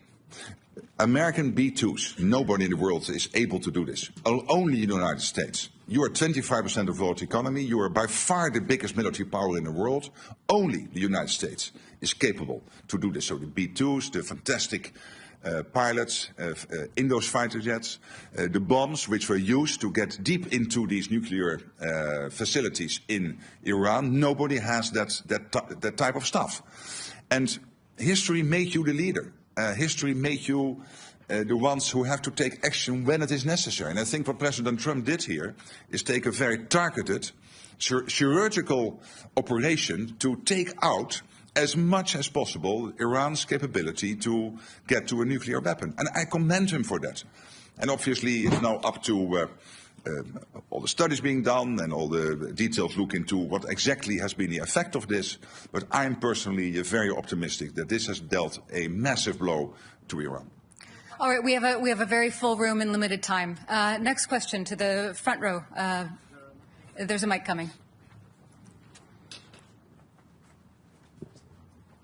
American B-2s, nobody in the world is able to do this. Only the United States. You are 25% of the world economy. You are by far the biggest military power in the world. Only the United States is capable to do this. So the B-2s, the fantastic pilots in those fighter jets, the bombs which were used to get deep into these nuclear facilities in Iran. Nobody has that type of stuff. And history made you the leader. History made you the ones who have to take action when it is necessary. And I think what President Trump did here is take a very targeted, chirurgical operation to take out as much as possible Iran's capability to get to a nuclear weapon. And I commend him for that. And obviously it's now up to all the studies being done and all the details look into what exactly has been the effect of this. But I'm personally very optimistic that this has dealt a massive blow to Iran. All right, we have a very full room in limited time. Next question to the front row. There's a mic coming.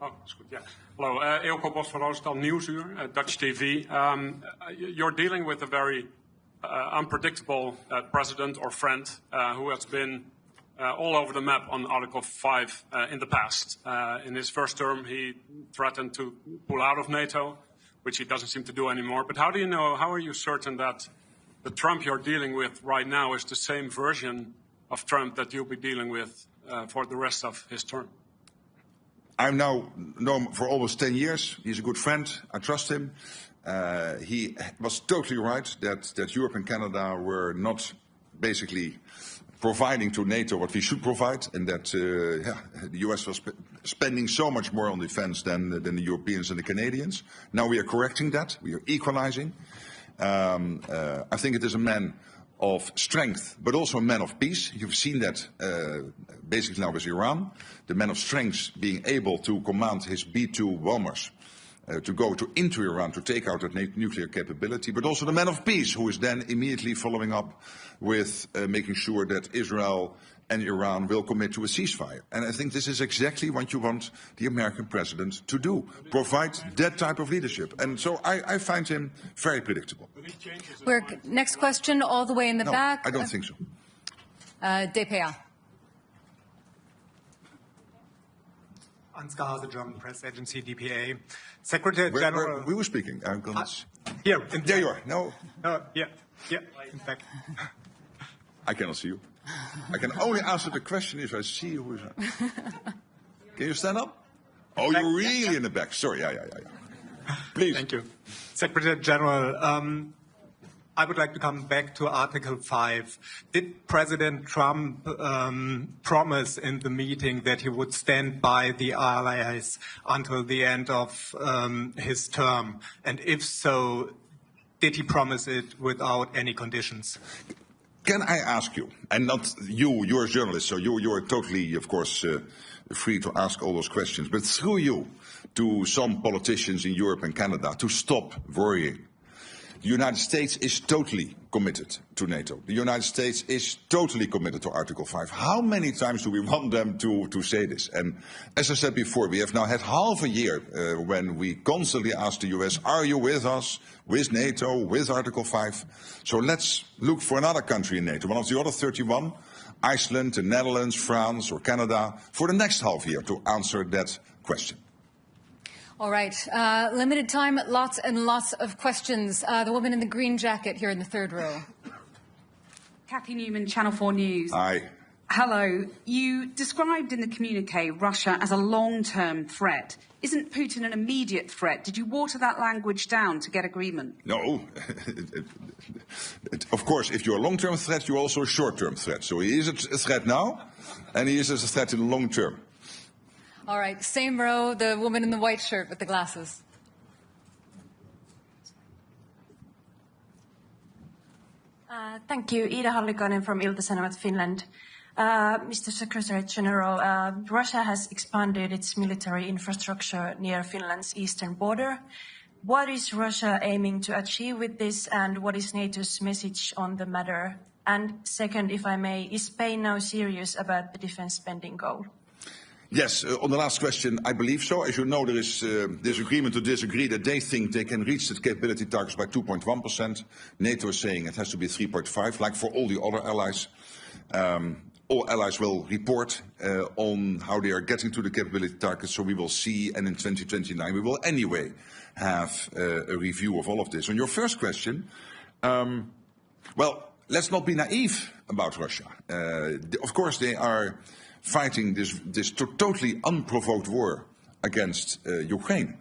Oh, that's good, yeah. Hello, Eelco Bos van Roostal, Nieuwsuur, Dutch TV. You're dealing with a very unpredictable president or friend who has been all over the map on Article 5 in the past. In his first term, he threatened to pull out of NATO, which he doesn't seem to do anymore. But how are you certain that the Trump you're dealing with right now is the same version of Trump that you'll be dealing with for the rest of his term? I've now known him for almost 10 years. He's a good friend. I trust him. He was totally right that Europe and Canada were not basically providing to NATO what we should provide, and that the US was spending so much more on defense than the Europeans and the Canadians. Now we are correcting that. We are equalizing. I think it is a man of strength, but also a man of peace. You've seen that basically now with Iran. The man of strength being able to command his B-2 bombers to go into Iran to take out that nuclear capability, but also the man of peace who is then immediately following up with making sure that Israel and Iran will commit to a ceasefire. And I think this is exactly what you want the American president to do, provide that type of leadership. And so I find him very predictable. Next question, all the way in the back. I don't think so. DPA. Ansgar, the German press agency, DPA. Secretary General... We were speaking. Here. There you are. No. Yeah, in fact. I cannot see you. I can only answer the question if I see you. Can you stand up? Oh, you're really in the back. Sorry, yeah. Please. Thank you. Secretary General, I would like to come back to Article 5. Did President Trump promise in the meeting that he would stand by the allies until the end of his term? And if so, did he promise it without any conditions? Can I ask you, and not you, you're a journalist, so you're totally, of course, free to ask all those questions, but through you to some politicians in Europe and Canada to stop worrying. The United States is totally committed to NATO. The United States is totally committed to Article 5. How many times do we want them to say this? And as I said before, we have now had half a year when we constantly ask the US, are you with us, with NATO, with Article 5? So let's look for another country in NATO, one of the other 31, Iceland, the Netherlands, France or Canada, for the next half year to answer that question. All right. Limited time, lots and lots of questions. The woman in the green jacket here in the third row. Kathy Newman, Channel 4 News. Hi. Hello. You described in the communique Russia as a long-term threat. Isn't Putin an immediate threat? Did you water that language down to get agreement? No. Of course, if you're a long-term threat, you're also a short-term threat. So he is a threat now, and he is a threat in the long term. All right, same row, the woman in the white shirt with the glasses. Thank you. Ida Hallikainen from Ilta-Sanomat, Finland. Mr. Secretary General, Russia has expanded its military infrastructure near Finland's eastern border. What is Russia aiming to achieve with this, and what is NATO's message on the matter? And second, if I may, is Spain now serious about the defense spending goal? Yes, on the last question, I believe so. As you know, there is disagreement to disagree that they think they can reach the capability targets by 2.1%. NATO is saying it has to be 3.5%, like for all the other allies. All allies will report on how they are getting to the capability targets, so we will see, and in 2029 we will anyway have a review of all of this. On your first question, well, let's not be naive about Russia. Of course, they are fighting this totally unprovoked war against Ukraine.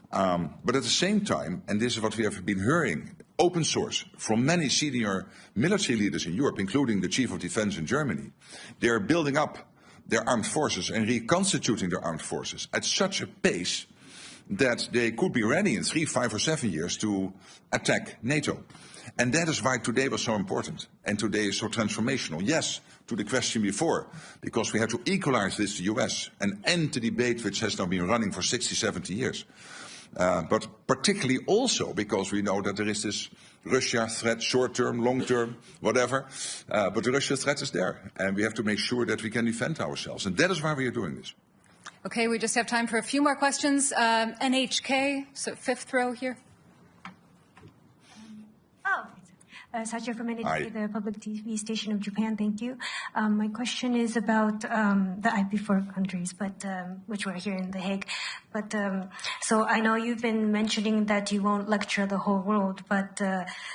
But at the same time, and this is what we have been hearing, open source from many senior military leaders in Europe, including the Chief of Defense in Germany, they are building up their armed forces and reconstituting their armed forces at such a pace that they could be ready in 3, 5 or 7 years to attack NATO. And that is why today was so important, and today is so transformational. Yes, to the question before, because we had to equalize with the US and end the debate which has now been running for 60, 70 years. But particularly also because we know that there is this Russia threat, short-term, long-term, whatever. But the Russia threat is there, and we have to make sure that we can defend ourselves. And that is why we are doing this. Okay, we just have time for a few more questions. NHK, so fifth row here. Sacha from NHK, the public TV station of Japan. Thank you. My question is about the IP4 countries, but which were here in The Hague. But so I know you've been mentioning that you won't lecture the whole world, but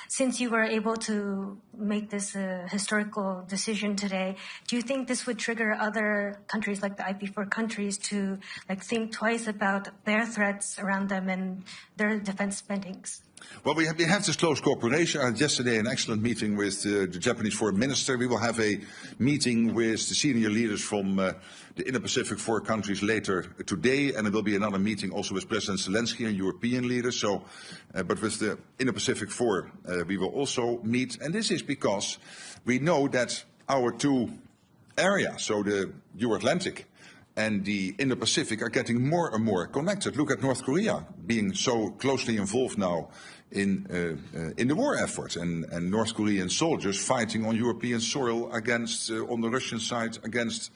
since you were able to make this historical decision today, do you think this would trigger other countries like the IP4 countries to think twice about their threats around them and their defense spendings? Well, we have this close cooperation. I had yesterday an excellent meeting with the Japanese foreign minister. We will have a meeting with the senior leaders from the Indo-Pacific 4 countries later today, and there will be another meeting also with President Zelensky and European leaders. So, but with the Indo-Pacific 4, we will also meet. And this is because we know that our two areas, so the Euro-Atlantic and the Indo-Pacific, are getting more and more connected. Look at North Korea being so closely involved now in the war effort, and North Korean soldiers fighting on European soil against, on the Russian side, against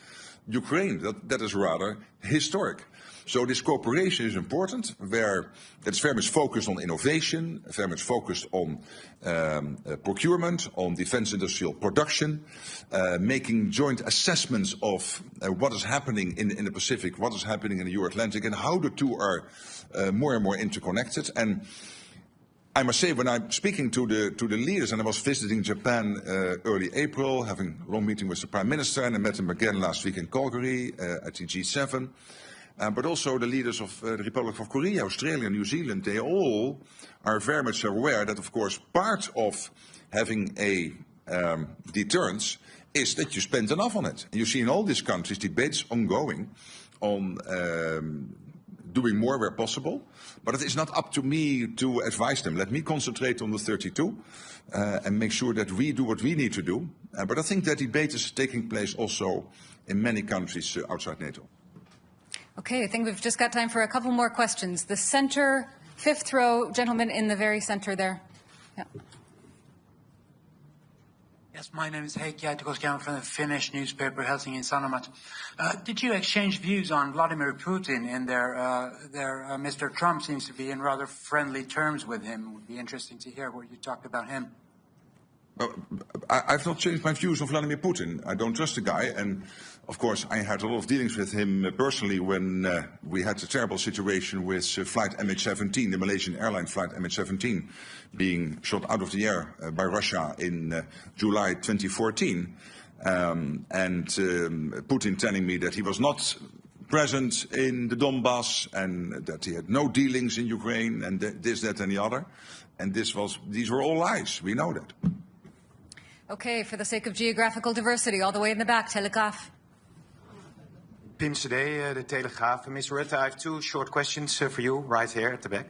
Ukraine. That is rather historic. So this cooperation is important, where it's very much focused on innovation, very much focused on procurement, on defense industrial production, making joint assessments of what is happening in the Pacific, what is happening in the Euro-Atlantic, and how the two are more and more interconnected. And I must say, when I'm speaking to the leaders, and I was visiting Japan early April, having a long meeting with the Prime Minister, and I met him again last week in Calgary at the G7, but also the leaders of the Republic of Korea, Australia, New Zealand, they all are very much aware that, of course, part of having a deterrence is that you spend enough on it. And you see in all these countries debates ongoing on doing more where possible, but it is not up to me to advise them. Let me concentrate on the 32 and make sure that we do what we need to do. But I think that debate is taking place also in many countries outside NATO. Okay, I think we've just got time for a couple more questions. The center, fifth row, gentleman in the very center there. Yeah. Yes, my name is Haya, I'm from the Finnish newspaper Helsingin Sanomat. Did you exchange views on Vladimir Putin and Mr. Trump seems to be in rather friendly terms with him? It would be interesting to hear what you talked about him. I've not changed my views on Vladimir Putin. I don't trust the guy, and of course I had a lot of dealings with him personally when we had a terrible situation with flight MH17, the Malaysian airline flight MH17, being shot out of the air by Russia in July 2014, and Putin telling me that he was not present in the Donbass and that he had no dealings in Ukraine and this, that and the other, and these were all lies. We know that. Okay, for the sake of geographical diversity, all the way in the back, Telegraph. Pim Cedee, De Telegraaf. Mr. Rutte, I have two short questions for you right here at the back.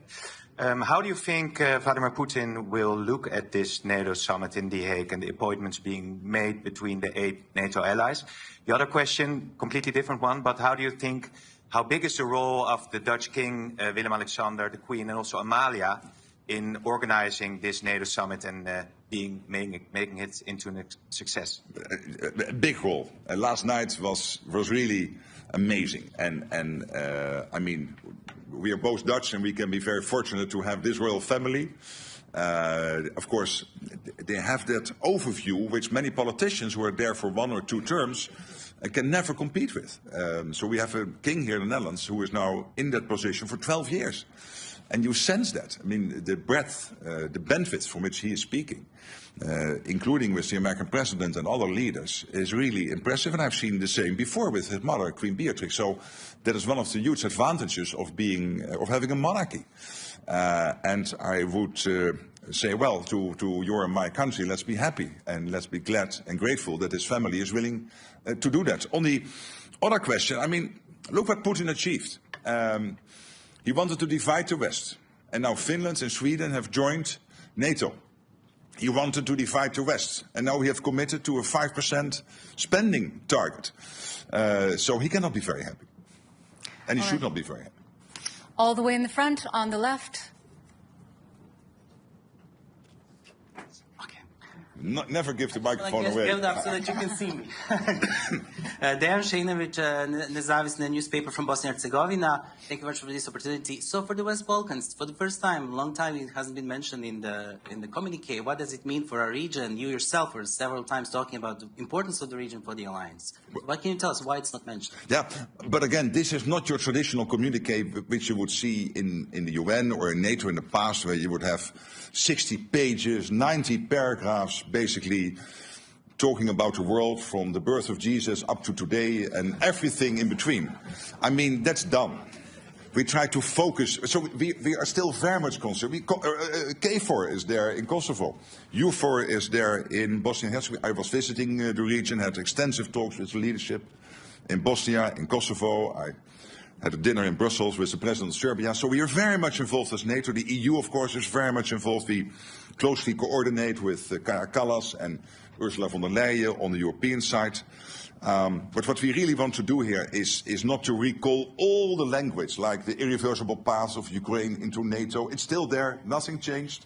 How do you think Vladimir Putin will look at this NATO summit in The Hague and the appointments being made between the 8 NATO allies? The other question, completely different one, but how big is the role of the Dutch King, Willem-Alexander, the Queen, and also Amalia in organizing this NATO summit and making it into a success? A big role. Last night was really amazing. And I mean, we are both Dutch and we can be very fortunate to have this royal family. Of course, they have that overview which many politicians who are there for 1 or 2 terms can never compete with. So we have a king here in the Netherlands who is now in that position for 12 years. And you sense that. I mean, the breadth, the benefits from which he is speaking, including with the American president and other leaders, is really impressive. And I've seen the same before with his mother, Queen Beatrix. So that is one of the huge advantages of having a monarchy. And I would say, well, to your and my country, let's be happy and let's be glad and grateful that his family is willing to do that. On the other question, I mean, look what Putin achieved. He wanted to divide the West, and now Finland and Sweden have joined NATO. He wanted to divide the West, and now we have committed to a 5% spending target. So he cannot be very happy, and he should not be very happy. All the way in the front, on the left. Never give the microphone away. Give it up so that you can see me. Dejan Šejnović, Nezavisne newspaper from Bosnia and Herzegovina. Thank you very much for this opportunity. So for the West Balkans, for the first time, long time, it hasn't been mentioned in the communique. What does it mean for our region? You yourself were several times talking about the importance of the region for the alliance. So what can you tell us why it's not mentioned? Yeah, but again, this is not your traditional communique which you would see in the UN or in NATO in the past, where you would have 60 pages, 90 paragraphs, basically talking about the world from the birth of Jesus up to today and everything in between. I mean, that's done. We try to focus. So we are still very much concerned. KFOR is there in Kosovo. EUFOR is there in Bosnia and Herzegovina. I was visiting the region, had extensive talks with the leadership in Bosnia, in Kosovo. I had a dinner in Brussels with the president of Serbia. So we are very much involved as NATO. The EU, of course, is very much involved. We closely coordinate with Kaja Kallas and Ursula von der Leyen on the European side. But what we really want to do here is not to recall all the language, like the irreversible path of Ukraine into NATO. It's still there, nothing changed.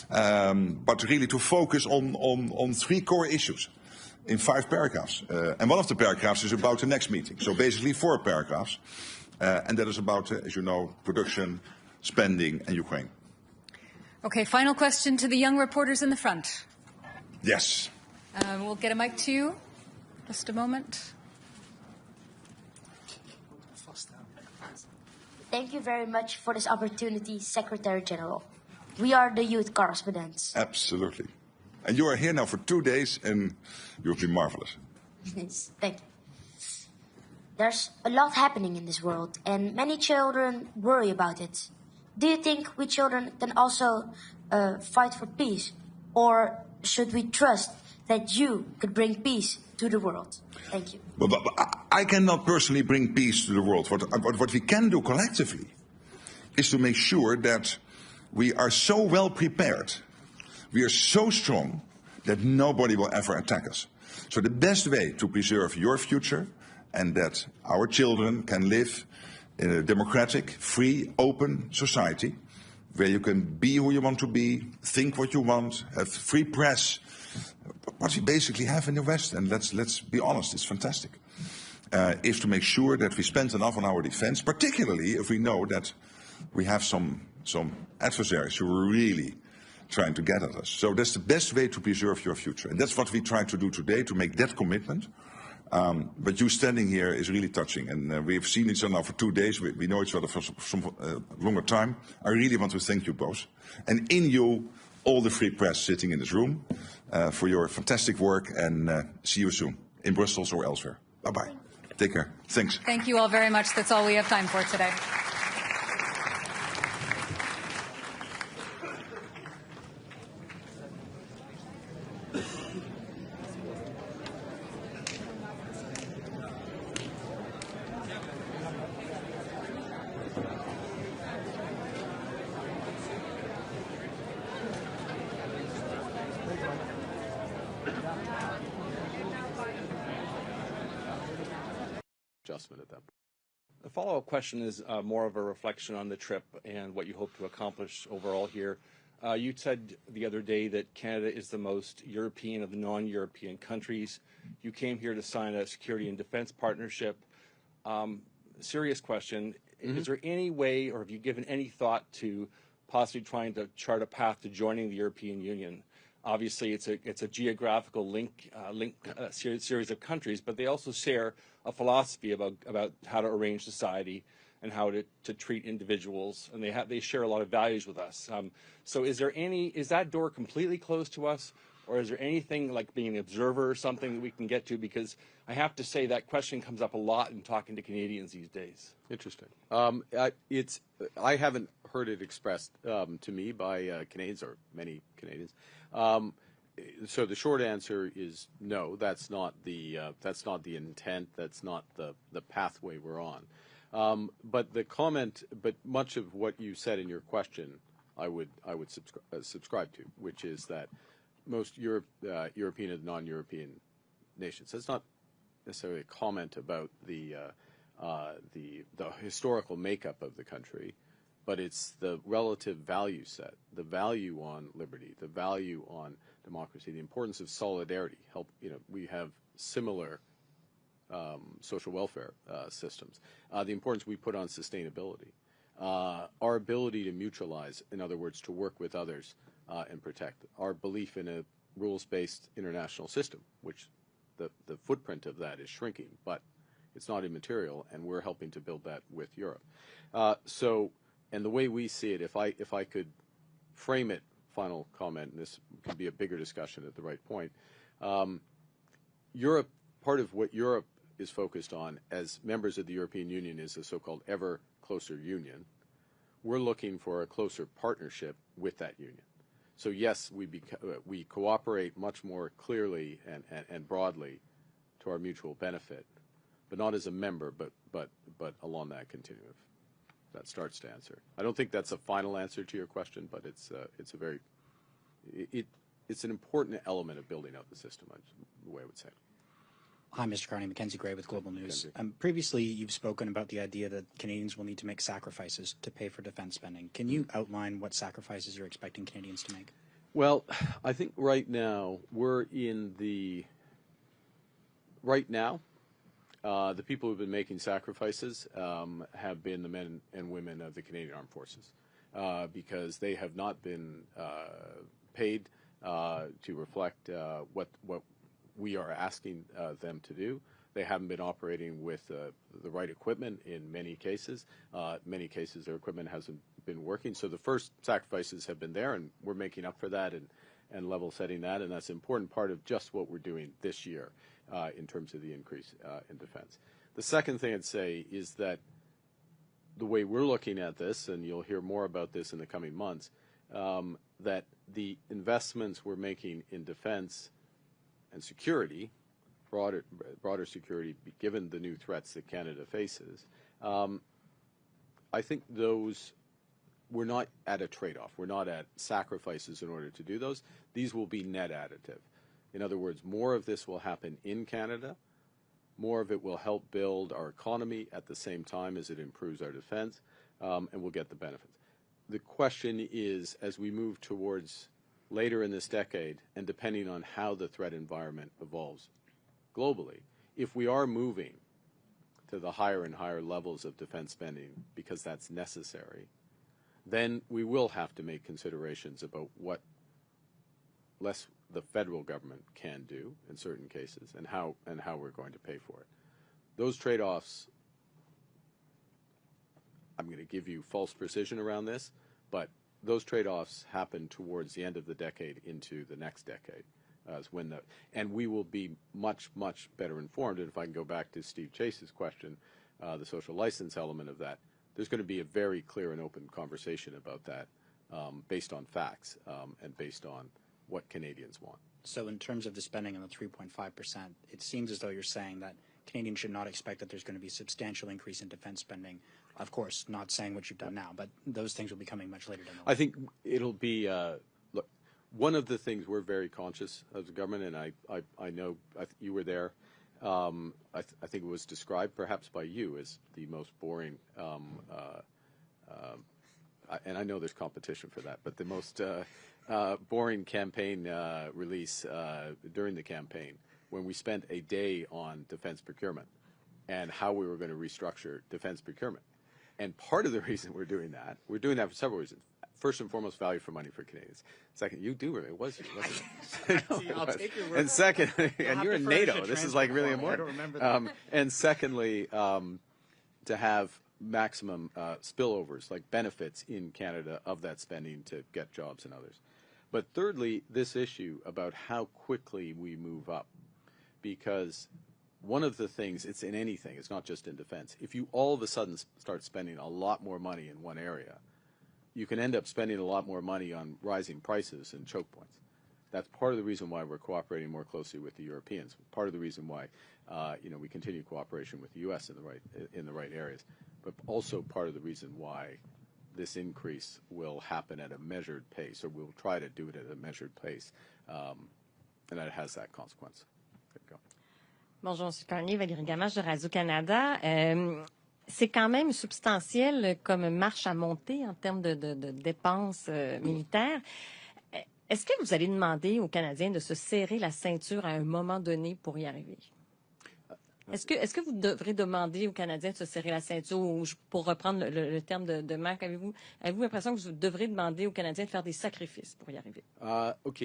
But really to focus on 3 core issues in 5 paragraphs. And one of the paragraphs is about the next meeting. So basically 4 paragraphs. And that is about, as you know, production, spending, and Ukraine. Okay, final question to the young reporters in the front. Yes. We'll get a mic to you. Just a moment. Thank you very much for this opportunity, Secretary General. We are the youth correspondents. Absolutely. And you are here now for 2 days, and you've been marvelous. Yes, thank you. There's a lot happening in this world, and many children worry about it. Do you think we children can also fight for peace? Or should we trust that you could bring peace to the world? Thank you. But I cannot personally bring peace to the world. What we can do collectively is to make sure that we are so well prepared, we are so strong, that nobody will ever attack us. So the best way to preserve your future and that our children can live in a democratic, free, open society where you can be who you want to be, think what you want, have free press, what we basically have in the West, and let's be honest, it's fantastic, is to make sure that we spend enough on our defense, particularly if we know that we have some adversaries who are really trying to get at us. So that's the best way to preserve your future. And that's what we try to do today, to make that commitment. But you standing here is really touching, and we've seen each other now for 2 days. We know each other for some longer time. I really want to thank you both, and in you, all the free press sitting in this room, for your fantastic work, and see you soon in Brussels or elsewhere. Bye-bye. Take care. Thanks. Thank you all very much. That's all we have time for today. Adjustment at that point. The follow-up question is more of a reflection on the trip and what you hope to accomplish overall here. You said the other day that Canada is the most European of the non-European countries. You came here to sign a security and defense partnership. Serious question. Mm-hmm. Is there any way, or have you given any thought to possibly trying to chart a path to joining the European Union? Obviously, it's a geographical series of countries, but they also share a philosophy about how to arrange society and how to treat individuals, and they share a lot of values with us. So is that door completely closed to us, or is there anything like being an observer or something that we can get to? Because I have to say that question comes up a lot in talking to Canadians these days. Interesting. I haven't heard it expressed to me by Canadians, or many Canadians. So the short answer is no. That's not the intent. That's not the pathway we're on. But much of what you said in your question, I would subscribe to, which is that most European and non-European nations. That's not necessarily a comment about the historical makeup of the country, but it's the relative value set, the value on liberty, the value on democracy, the importance of solidarity. We have similar social welfare systems. The importance we put on sustainability, our ability to mutualize, in other words, to work with others and protect, our belief in a rules-based international system, which the footprint of that is shrinking, but it's not immaterial, and we're helping to build that with Europe. And the way we see it, if I could frame it, final comment, and this could be a bigger discussion at the right point, Europe, part of what Europe is focused on as members of the European Union is a so-called ever closer union. We're looking for a closer partnership with that union. So yes, we cooperate much more clearly and broadly to our mutual benefit, but not as a member, but along that continuum. That starts to answer. I don't think that's a final answer to your question, but it's an important element of building out the system, the way I would say. Hi, Mr. Carney. Mackenzie Gray with Global News. Previously, you've spoken about the idea that Canadians will need to make sacrifices to pay for defense spending. Can you outline what sacrifices you're expecting Canadians to make? Well, I think right now the people who've been making sacrifices have been the men and women of the Canadian Armed Forces because they have not been paid to reflect what we are asking them to do. They haven't been operating with the right equipment in many cases. Many cases their equipment hasn't been working. So the first sacrifices have been there, and we're making up for that and level setting that, and that's an important part of just what we're doing this year in terms of the increase in defense. The second thing I'd say is that the way we're looking at this, and you'll hear more about this in the coming months, that the investments we're making in defense and security, broader security, given the new threats that Canada faces, I think those, we're not at a trade-off. We're not at sacrifices in order to do those. These will be net additive. In other words, more of this will happen in Canada. More of it will help build our economy at the same time as it improves our defense, and we'll get the benefits. The question is, as we move towards later in this decade, and depending on how the threat environment evolves globally, if we are moving to the higher and higher levels of defense spending because that's necessary, then we will have to make considerations about what less the federal government can do in certain cases and how we're going to pay for it. Those trade-offs, I'm going to give you false precision around this, but those trade-offs happen towards the end of the decade into the next decade, and we will be much, much better informed. And if I can go back to Steve Chase's question, the social license element of that, there's going to be a very clear and open conversation about that based on facts and based on what Canadians want. So in terms of the spending on the 3.5%, it seems as though you're saying that Canadians should not expect that there's going to be a substantial increase in defense spending. Of course, not saying what you've done now, but those things will be coming much later down the line. I think it'll be, look, one of the things we're very conscious of the government, and I know you were there. I think it was described perhaps by you as the most boring, and I know there's competition for that, but the most boring campaign release during the campaign, when we spent a day on defense procurement and how we were going to restructure defense procurement. And part of the reason we're doing that for several reasons. First and foremost, value for money for Canadians. Second, you do it. It was you, wasn't it? I'll take your word. And second, and you're in NATO. This is like really important. I don't remember that. And secondly, to have maximum spillovers, like benefits in Canada of that spending to get jobs and others. But thirdly, this issue about how quickly we move up, because one of the things, it's in anything, it's not just in defense. If you all of a sudden start spending a lot more money in one area, you can end up spending a lot more money on rising prices and choke points. That's part of the reason why we're cooperating more closely with the Europeans. Part of the reason why, we continue cooperation with the U.S. in the right areas, but also part of the reason why this increase will happen at a measured pace, or we'll try to do it at a measured pace, and that has that consequence. Go. Bonjour, M. Carney, Valérie Gamache de Radio-Canada. C'est quand même substantiel comme marche à monter en termes de dépenses militaires. Est-ce que vous allez demander aux Canadiens de se serrer la ceinture à un moment donné pour y arriver? Est-ce que vous devrez demander aux Canadiens de se serrer la ceinture, ou pour reprendre le terme de Marc, avez-vous l'impression que vous devrez demander aux Canadiens de faire des sacrifices pour y arriver? OK.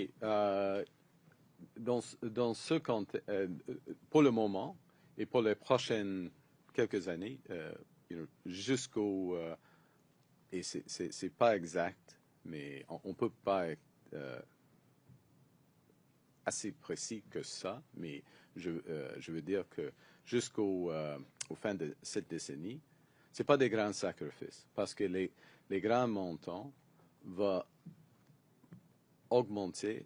Dans ce contexte, pour le moment et pour les prochaines quelques années, jusqu'au et c'est pas exact, mais on peut pas être assez précis que ça, mais je veux dire que jusqu'au fin de cette décennie, c'est pas des grands sacrifices, parce que les grands montants vont augmenter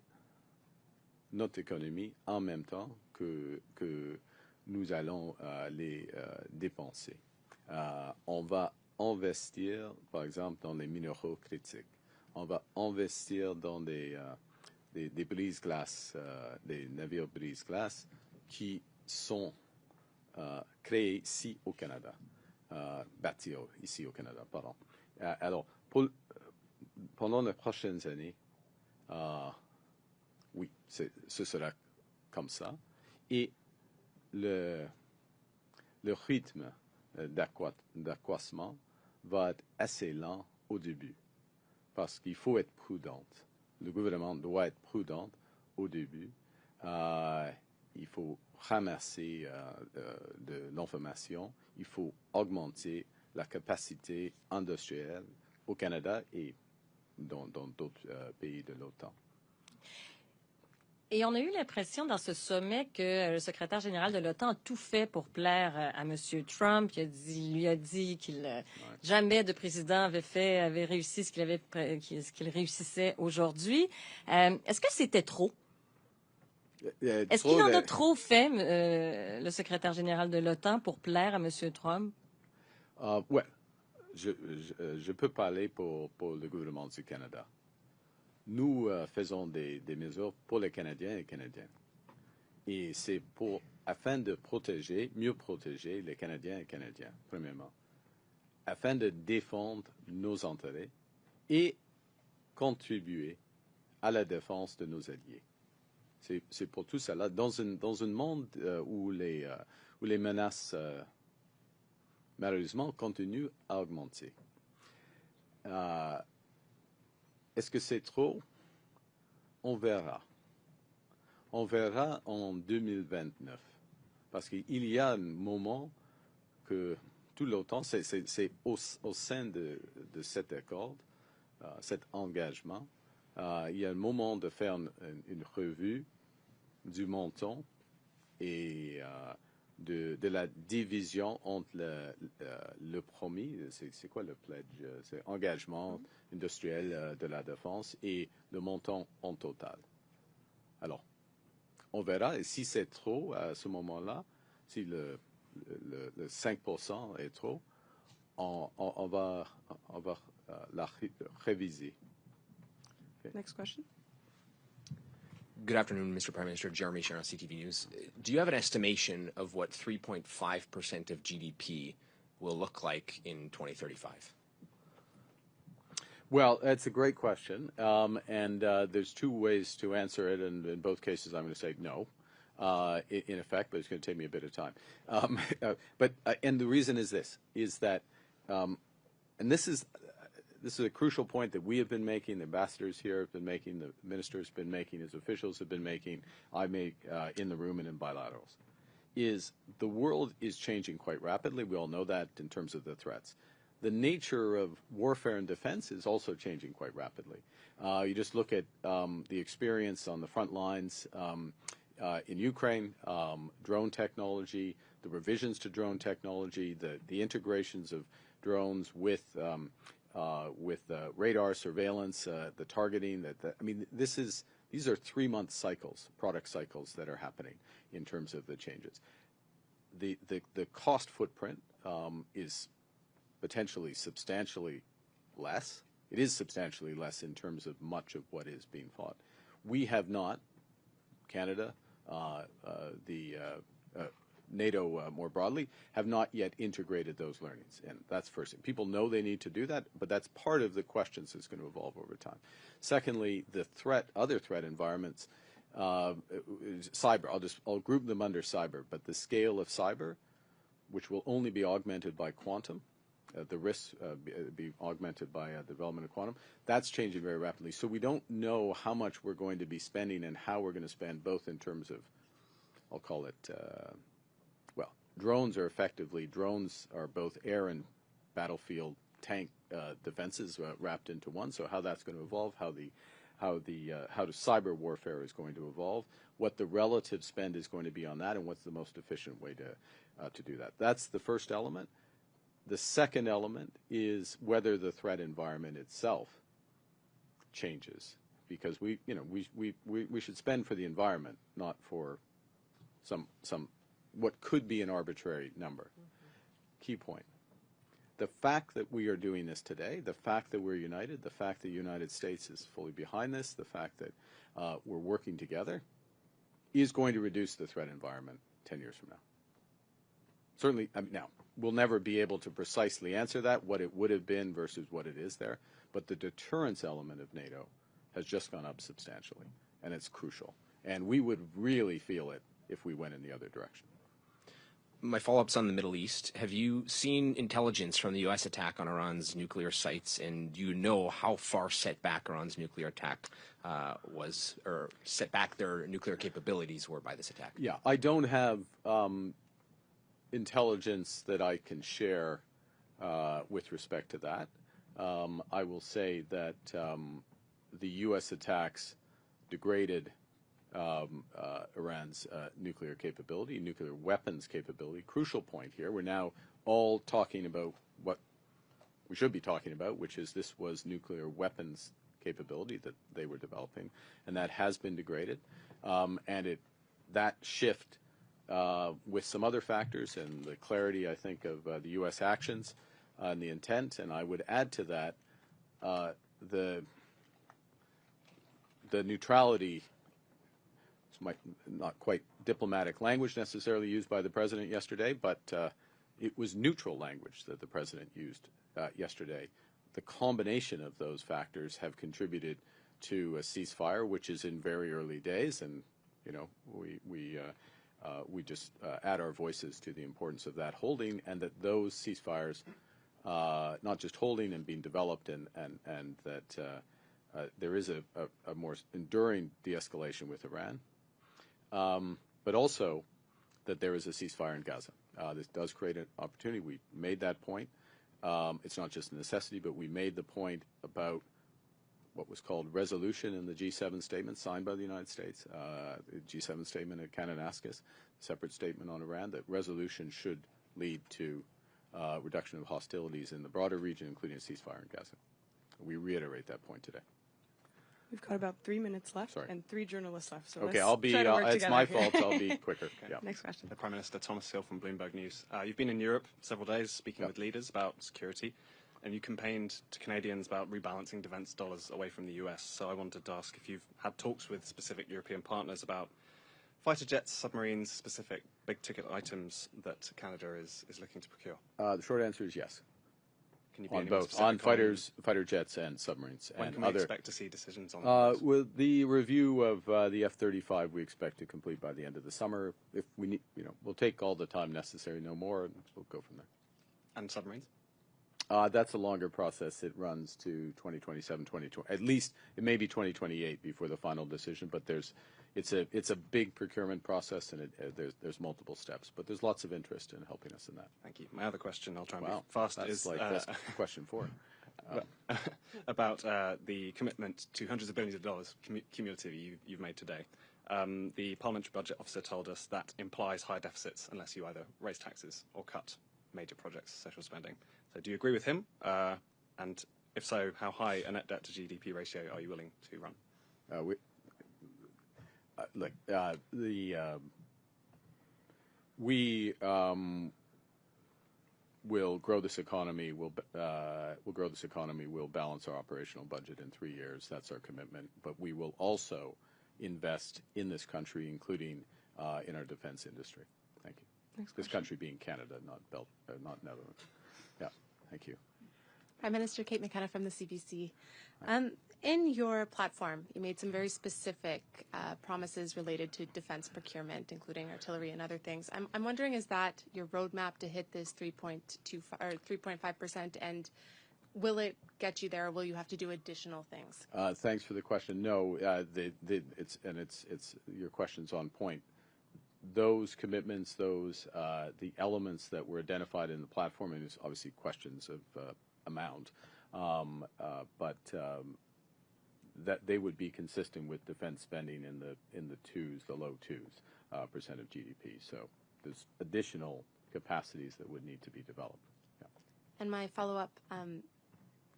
notre économie en même temps que nous allons les dépenser. On va investir, par exemple, dans les minéraux critiques. On va investir dans des brise-glaces, des navires brise-glaces qui sont créés ici au Canada, bâtis ici au Canada, pardon. Alors, pendant les prochaines années, oui, ce sera comme ça. Et le rythme d'accroissement va être assez lent au début, parce qu'il faut être prudent. Le gouvernement doit être prudent au début. Il faut ramasser de l'information. Il faut augmenter la capacité industrielle au Canada et dans d'autres pays de l'OTAN. Et on a eu l'impression dans ce sommet que le secrétaire général de l'OTAN a tout fait pour plaire à M. Trump. Il lui a dit qu'il jamais de président avait réussi ce qu'il réussissait aujourd'hui. Est-ce que c'était trop? Est-ce qu'il en a trop fait, le secrétaire général de l'OTAN, pour plaire à M. Trump? Ouais, je peux parler pour le gouvernement du Canada. Nous faisons des mesures pour les Canadiens et Canadiennes. Et c'est afin de mieux protéger les Canadiens et Canadiennes, premièrement, afin de défendre nos intérêts et contribuer à la défense de nos alliés. C'est pour tout cela. Dans un monde où les menaces, malheureusement, continuent à augmenter. Est-ce que c'est trop? On verra. On verra en 2029. Parce qu'il y a un moment que tout l'OTAN, c'est au sein de cet accord, cet engagement, il y a un moment de faire une revue du montant et de la division entre le promis, c'est quoi le pledge? C'est engagement industriel de la défense et le montant en total. Alors, on verra, et si c'est trop à ce moment-là, si le 5% est trop, on va la réviser. Okay. Next question. Good afternoon, Mr. Prime Minister. Jeremy Sharon, CTV News. Do you have an estimation of what 3.5% of GDP will look like in 2035? Well, that's a great question, and there's two ways to answer it, and in both cases I'm going to say no, in effect, but it's going to take me a bit of time. And the reason is this, is that, and this is a crucial point that we have been making, the ambassadors here have been making, the ministers have been making, his officials have been making, I make in the room and in bilaterals, is the world is changing quite rapidly. We all know that in terms of the threats. The nature of warfare and defense is also changing quite rapidly. You just look at the experience on the front lines in Ukraine, drone technology, the revisions to drone technology, the integrations of drones with radar surveillance, the targeting. I mean, these are 3-month cycles, product cycles that are happening in terms of the changes. The cost footprint is potentially substantially less. It is substantially less in terms of much of what is being fought. We have not, Canada, NATO more broadly, have not yet integrated those learnings. And that's first thing. People know they need to do that, but that's part of the questions that's going to evolve over time. Secondly, the other threat environments, cyber, I'll group them under cyber, but the scale of cyber, which will only be augmented by quantum, the risks be augmented by the development of quantum, that's changing very rapidly. So we don't know how much we're going to be spending and how we're going to spend, both in terms of, I'll call it, drones are both air and battlefield tank defenses wrapped into one. So how that's going to evolve, how the cyber warfare is going to evolve, what the relative spend is going to be on that, and what's the most efficient way to do that. That's the first element. The second element is whether the threat environment itself changes, because we should spend for the environment, not for some what could be an arbitrary number. Key point. The fact that we are doing this today, the fact that we're united, the fact that the United States is fully behind this, the fact that we're working together, is going to reduce the threat environment 10 years from now. Certainly, now, we'll never be able to precisely answer that, what it would have been versus what it is there, but the deterrence element of NATO has just gone up substantially, and it's crucial. And we would really feel it if we went in the other direction. My follow-up's on the Middle East. Have you seen intelligence from the U.S. attack on Iran's nuclear sites, and do you know how far set back Iran's nuclear attack was, or set back their nuclear capabilities were by this attack? Yeah, I don't have intelligence that I can share with respect to that. I will say that the U.S. attacks degraded Iran's nuclear capability, nuclear weapons capability. Crucial point here. We're now all talking about what we should be talking about, which is this was nuclear weapons capability that they were developing, and that has been degraded. And that shift with some other factors and the clarity, I think, of the U.S. actions and the intent, and I would add to that the neutrality, not quite diplomatic language necessarily used by the president yesterday, but it was neutral language that the president used yesterday. The combination of those factors have contributed to a ceasefire, which is in very early days, and we just add our voices to the importance of that holding, and that those ceasefires, not just holding and being developed, and that there is a more enduring de-escalation with Iran. But also that there is a ceasefire in Gaza. This does create an opportunity. We made that point. It's not just a necessity, but we made the point about what was called resolution in the G7 statement signed by the United States, the G7 statement at Kananaskis, separate statement on Iran, that resolution should lead to reduction of hostilities in the broader region, including a ceasefire in Gaza. We reiterate that point today. We've got about 3 minutes left and 3 journalists left. So okay, I'll be. It's my fault. I'll be quicker. Okay. Yeah. Next question. Prime Minister Thomas Hill from Bloomberg News. You've been in Europe several days speaking with leaders about security. and you campaigned to Canadians about rebalancing defence dollars away from the US. So I wanted to ask if you've had talks with specific European partners about fighter jets, submarines, specific big-ticket items that Canada is looking to procure. The short answer is yes. Can you be On any more both, specific on fighter jets and submarines. When and can we other, expect to see decisions on those? With the review of the F-35, we expect to complete by the end of the summer. If we need, we'll take all the time necessary, no more, and we'll go from there. And submarines? That's a longer process. It runs to 2027, 2020. At least it may be 2028 before the final decision. But it's a big procurement process, and there's multiple steps. But there's lots of interest in helping us in that. Thank you. My other question, I'll try and Wow, be fast, that's is that's question 4. about the commitment to hundreds of billions of dollars cumulatively you've made today. The Parliamentary Budget Officer told us that implies high deficits unless you either raise taxes or cut major projects, social spending. So do you agree with him? And if so, how high a net debt to GDP ratio are you willing to run? We will grow this economy. We'll grow this economy. We'll balance our operational budget in 3 years. That's our commitment. But we will also invest in this country, including in our defense industry. Thank you. This country being Canada, not Netherlands. Yeah, thank you. Prime Minister Kate McKenna from the CBC. In your platform, you made some very specific promises related to defense procurement, including artillery and other things. I'm wondering, is that your roadmap to hit this 3.5%, and will it get you there, or will you have to do additional things? Thanks for the question. No, it's your question's on point. Those commitments, the elements that were identified in the platform, and it's obviously questions of amount, but that they would be consistent with defense spending in the low twos percent of GDP. So there's additional capacities that would need to be developed. Yeah. And my follow-up: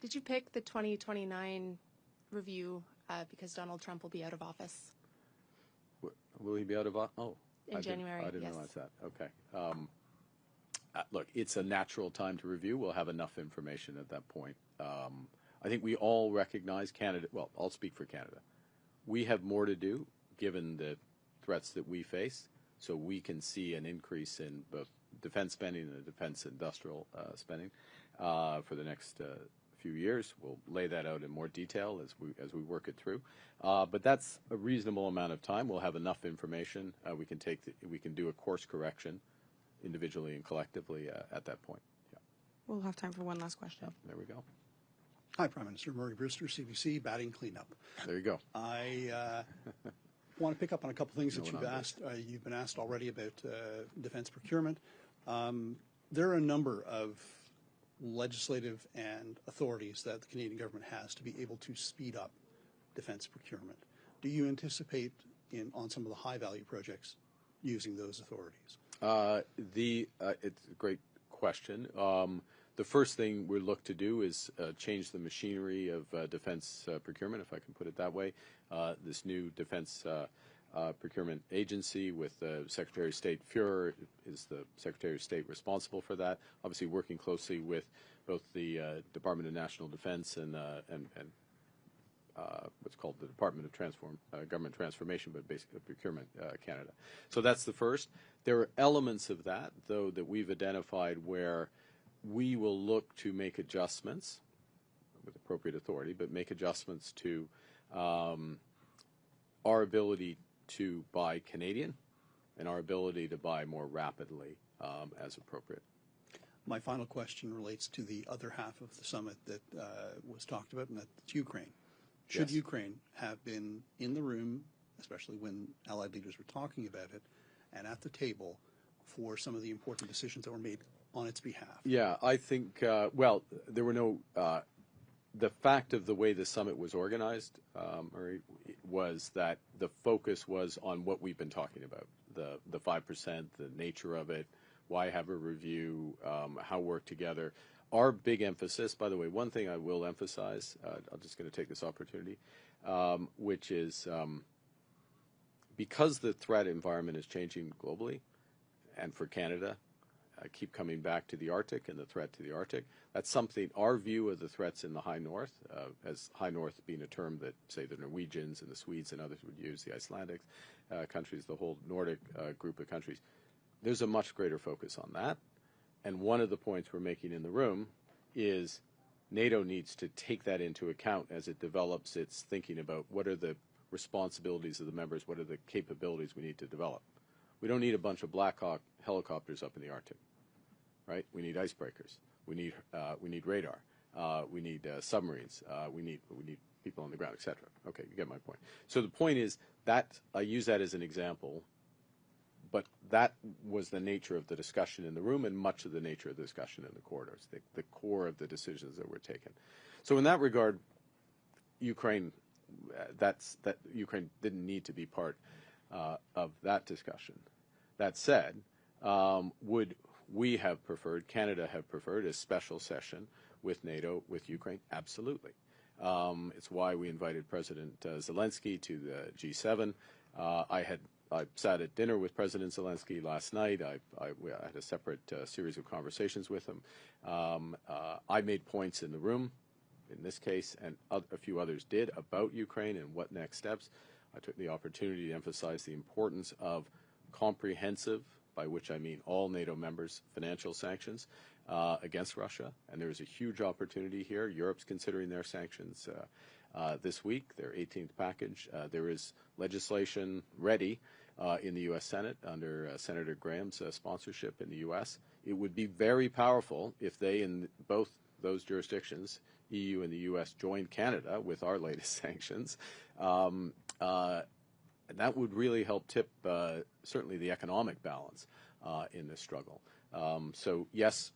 did you pick the 2029 review because Donald Trump will be out of office? Will he be out of office? Oh. In January, I didn't yes. realize that. Okay. Look, it's a natural time to review. We'll have enough information at that point. I think we all recognize Canada. Well, I'll speak for Canada. We have more to do given the threats that we face, so we can see an increase in both defense spending and defense industrial spending for the next few years. We'll lay that out in more detail as we work it through. But that's a reasonable amount of time. We'll have enough information. We can do a course correction individually and collectively at that point. Yeah. We'll have time for one last question. There we go. Hi, Prime Minister. Murray Brewster, CBC, batting cleanup. There you go. I want to pick up on a couple things that you've been asked already about defense procurement. There are a number of legislative and authorities that the Canadian government has to be able to speed up defense procurement. Do you anticipate on some of the high-value projects using those authorities? It's a great question. The first thing we look to do is change the machinery of defense procurement, if I can put it that way. This new defense procurement agency with Secretary of State Fuhrer is the Secretary of State responsible for that. Obviously, working closely with both the Department of National Defense and what's called the Department of Government Transformation, but basically Procurement Canada. So that's the first. There are elements of that, though, that we've identified where we will look to make adjustments with appropriate authority, but make adjustments to our ability to buy Canadian and our ability to buy more rapidly as appropriate. My final question relates to the other half of the summit that was talked about, and that's Ukraine. Should Ukraine have been in the room, especially when Allied leaders were talking about it, and at the table for some of the important decisions that were made on its behalf? Yeah, I think, there were no, the fact of the way the summit was organized, Murray, was that the focus was on what we've been talking about, the 5%, the nature of it, why have a review, how work together. Our big emphasis, by the way, one thing I will emphasize, I'm just going to take this opportunity, which is because the threat environment is changing globally and for Canada, I keep coming back to the Arctic and the threat to the Arctic. That's something, our view of the threats in the High North, as High North being a term that, say, the Norwegians and the Swedes and others would use, the Icelandic countries, the whole Nordic group of countries. There's a much greater focus on that. And one of the points we're making in the room is NATO needs to take that into account as it develops its thinking about what are the responsibilities of the members, what are the capabilities we need to develop. We don't need a bunch of Black Hawk helicopters up in the Arctic, right? We need icebreakers. We need radar. We need submarines. We need people on the ground, etc. Okay, you get my point. So the point is that I use that as an example, but that was the nature of the discussion in the room and much of the nature of the discussion in the corridors, the core of the decisions that were taken. So in that regard, Ukraine, Ukraine didn't need to be part of that discussion. That said, would we have preferred, Canada have preferred, a special session with NATO, with Ukraine? Absolutely. It's why we invited President Zelensky to the G7. I sat at dinner with President Zelensky last night. I had a separate series of conversations with him. I made points in the room, in this case, and a few others did, about Ukraine and what next steps. I took the opportunity to emphasize the importance of comprehensive, by which I mean all NATO members, financial sanctions against Russia. And there is a huge opportunity here. Europe's considering their sanctions this week, their 18th package. There is legislation ready in the U.S. Senate under Senator Graham's sponsorship in the U.S. It would be very powerful if they, in both those jurisdictions, EU and the U.S., joined Canada with our latest sanctions. And that would really help tip certainly the economic balance in this struggle. So yes,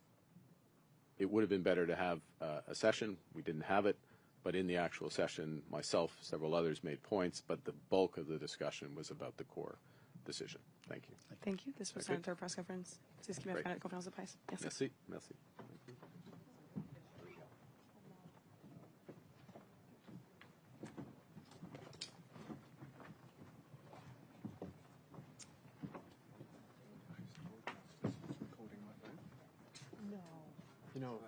it would have been better to have a session. We didn't have it, but in the actual session, myself, several others made points, but the bulk of the discussion was about the core decision. Thank you. Thank you. This was our third press conference. C'est ce qui va faire la conférence de presse. Merci. Merci. You know,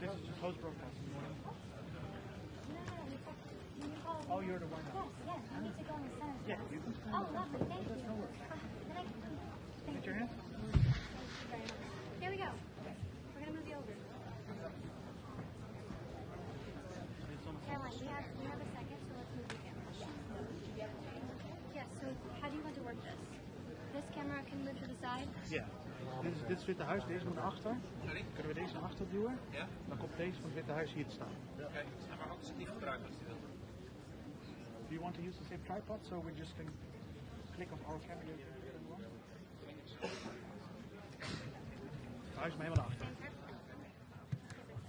This is a closed broadcast in the morning. Oh, you're the one. Yes, I need to go in the Senate. Yeah, you can stand. Oh, lovely, thank you. No worries. Get your hands. Here we go. We're going to move you over. Caroline, we have a second, so let's move the camera. Yes, so how do you want to work this? This camera can move to the side? Ja. Dit is het Witte Huis, deze moet naar achter. Sorry? Kunnen we deze naar achter duwen? Ja. Dan komt deze van het Witte Huis hier te staan. Oké, maar anders het niet gebruiken als je wil. Do you want to use the same tripod so we just can click on our camera? Huis maar helemaal naar achter.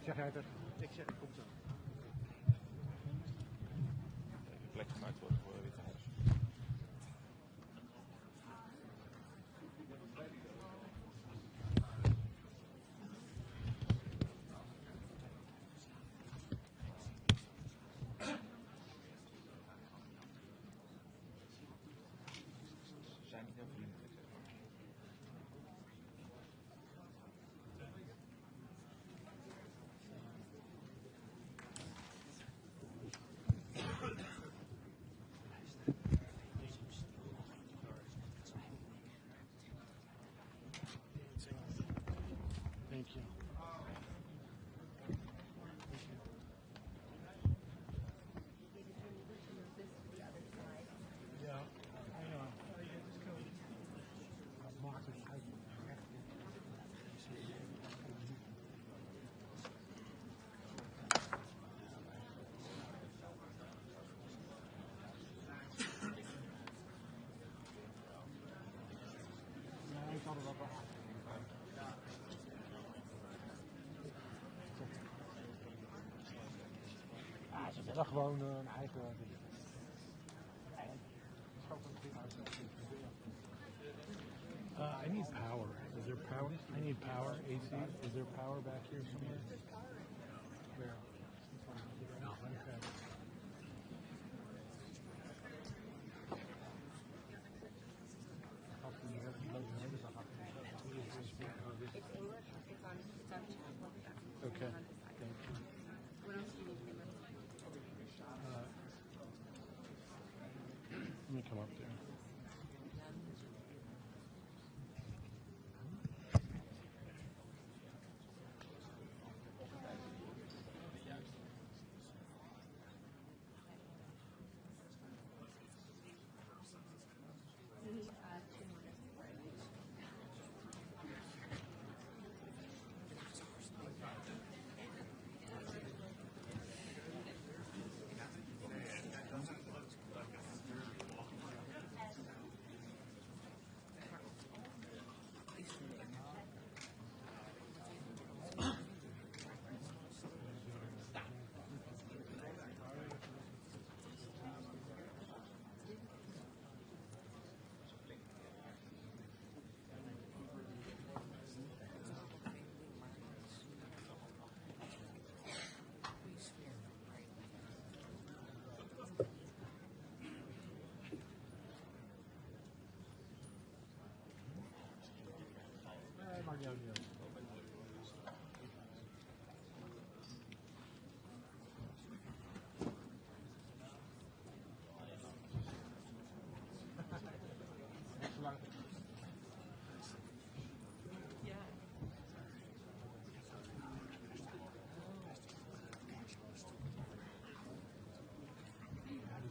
Zeg jij het er? Ik zeg het komt zo. Plek gemaakt worden voor het Witte Huis. Zijn niet heel vriendelijk. dan gewoon een eigen ding. I need power. Is there power? I need power. AC. Is there power back here somewhere? Where? No. Okay. It's English. It's on chat. Okay. Thank you. What else do you need? Let me come up there.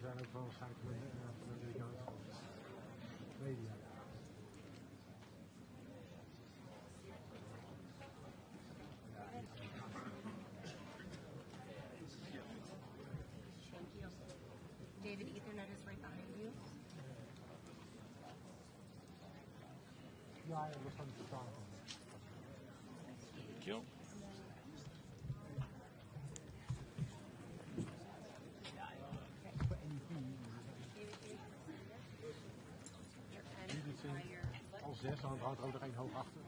zijn ook wel waarschijnlijk van de Amerikaanse media. David, Ethernet is right behind you. Ja, dat kan ik verstaan. Thank you. Al 6, dan hangt er ook nog één hoog achter.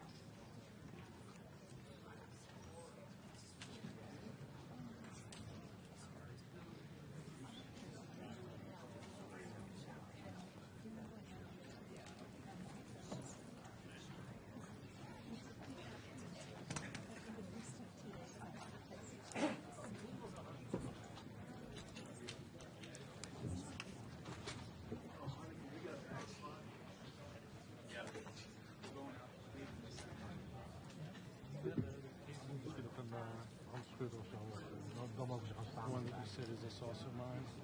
Of zo, dan mogen ze gaan staan. One that you said is this also mine?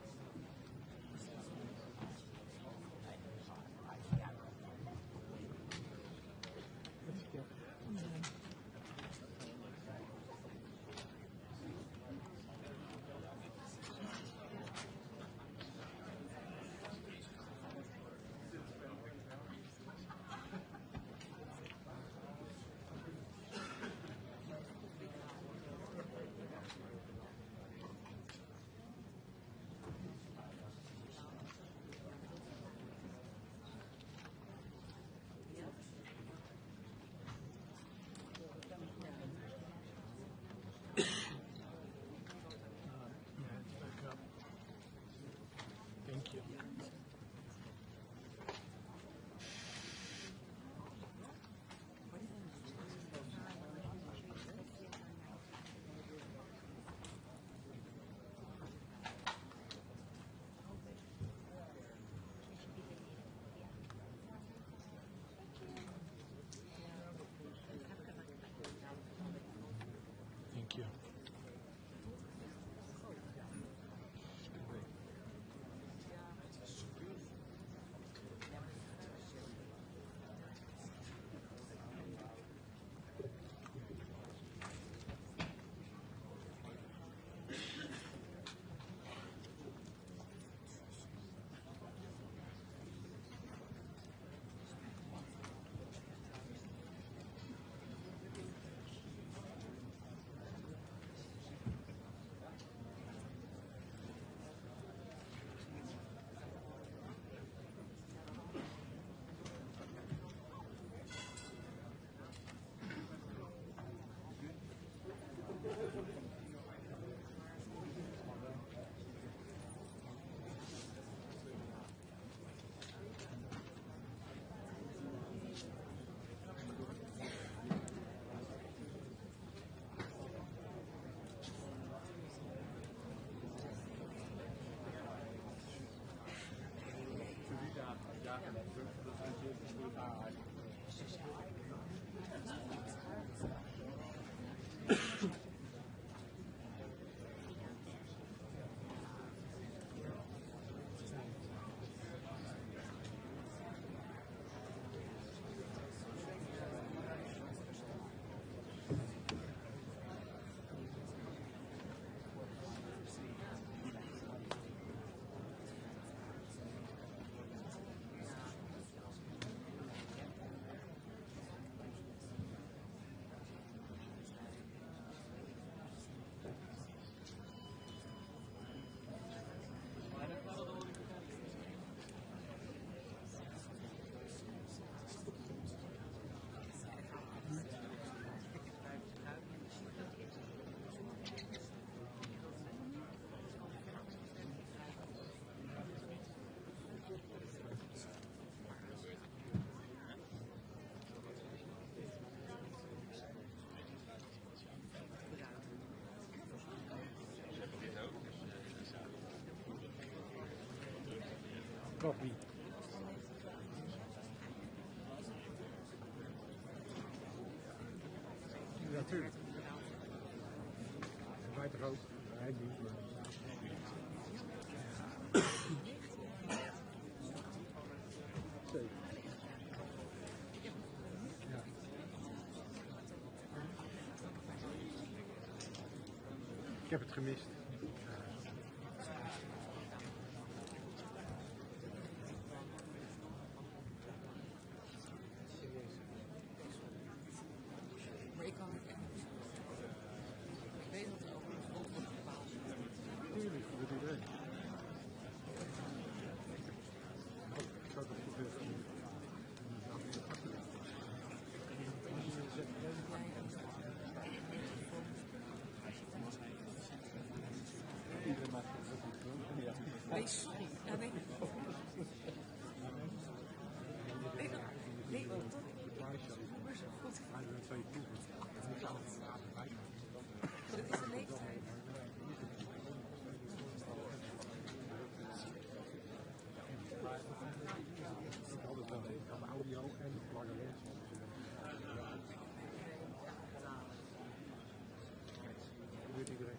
Copy. Natuurlijk. Weiter ook. Hij niet. Zeker. Ja. Ik heb het gemist. Tuurlijk, voor iedereen. Ik zou dat proberen. Iedereen maakt het ook goed. Ja. Sorry. Nee, toch? Maar zo goed. Dat is de leeftijd. Altijd wel aan audio en lange lens. Gebeurt iedereen.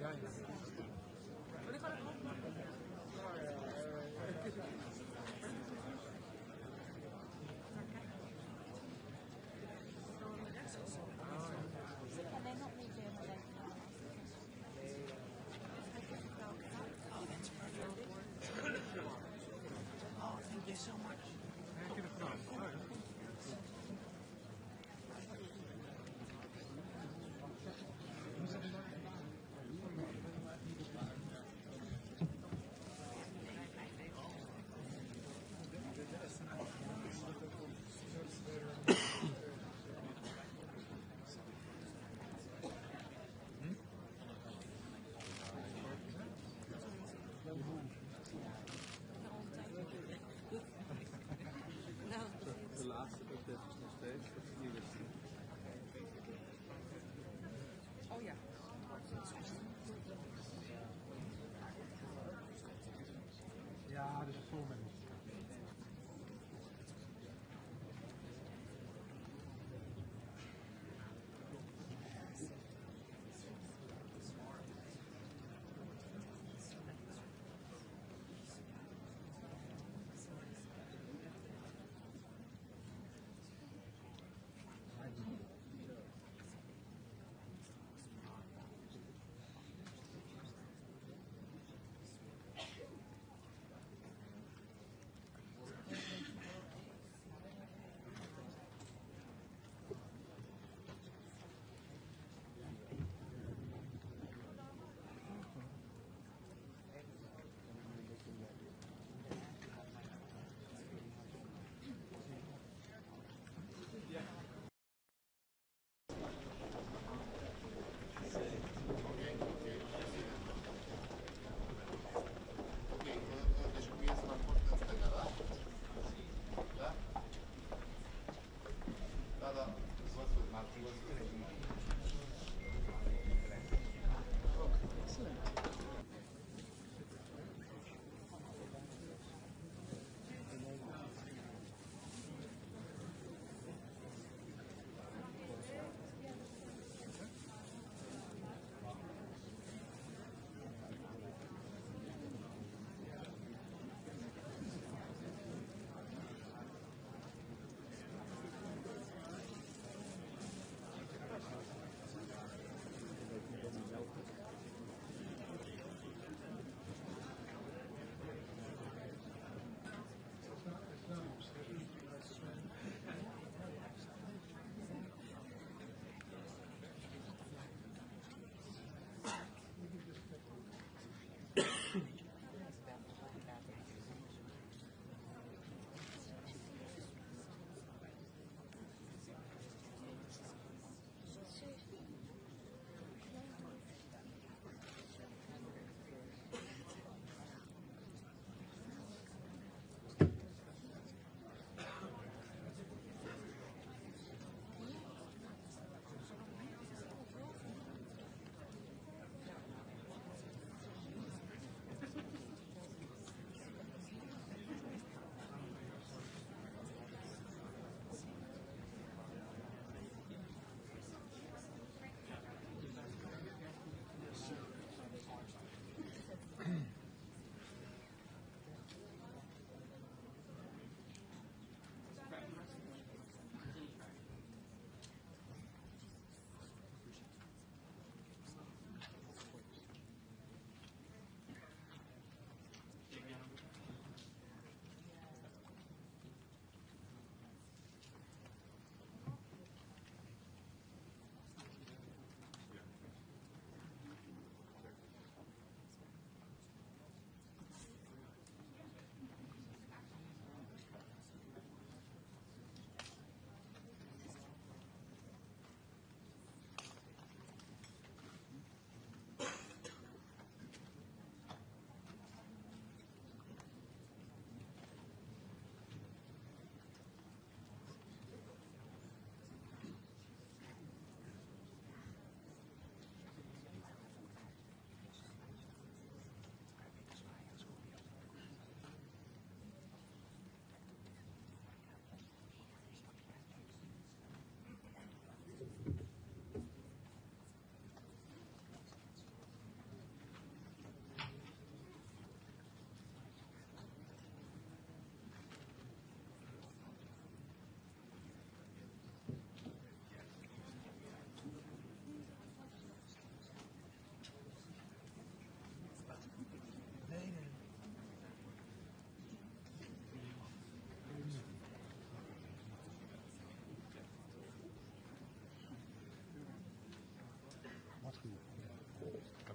Ja, ja. Oh, thank you so much. De laatste update is nog steeds dat het nieuwe is. Oh ja. Ja, dus vol mensen.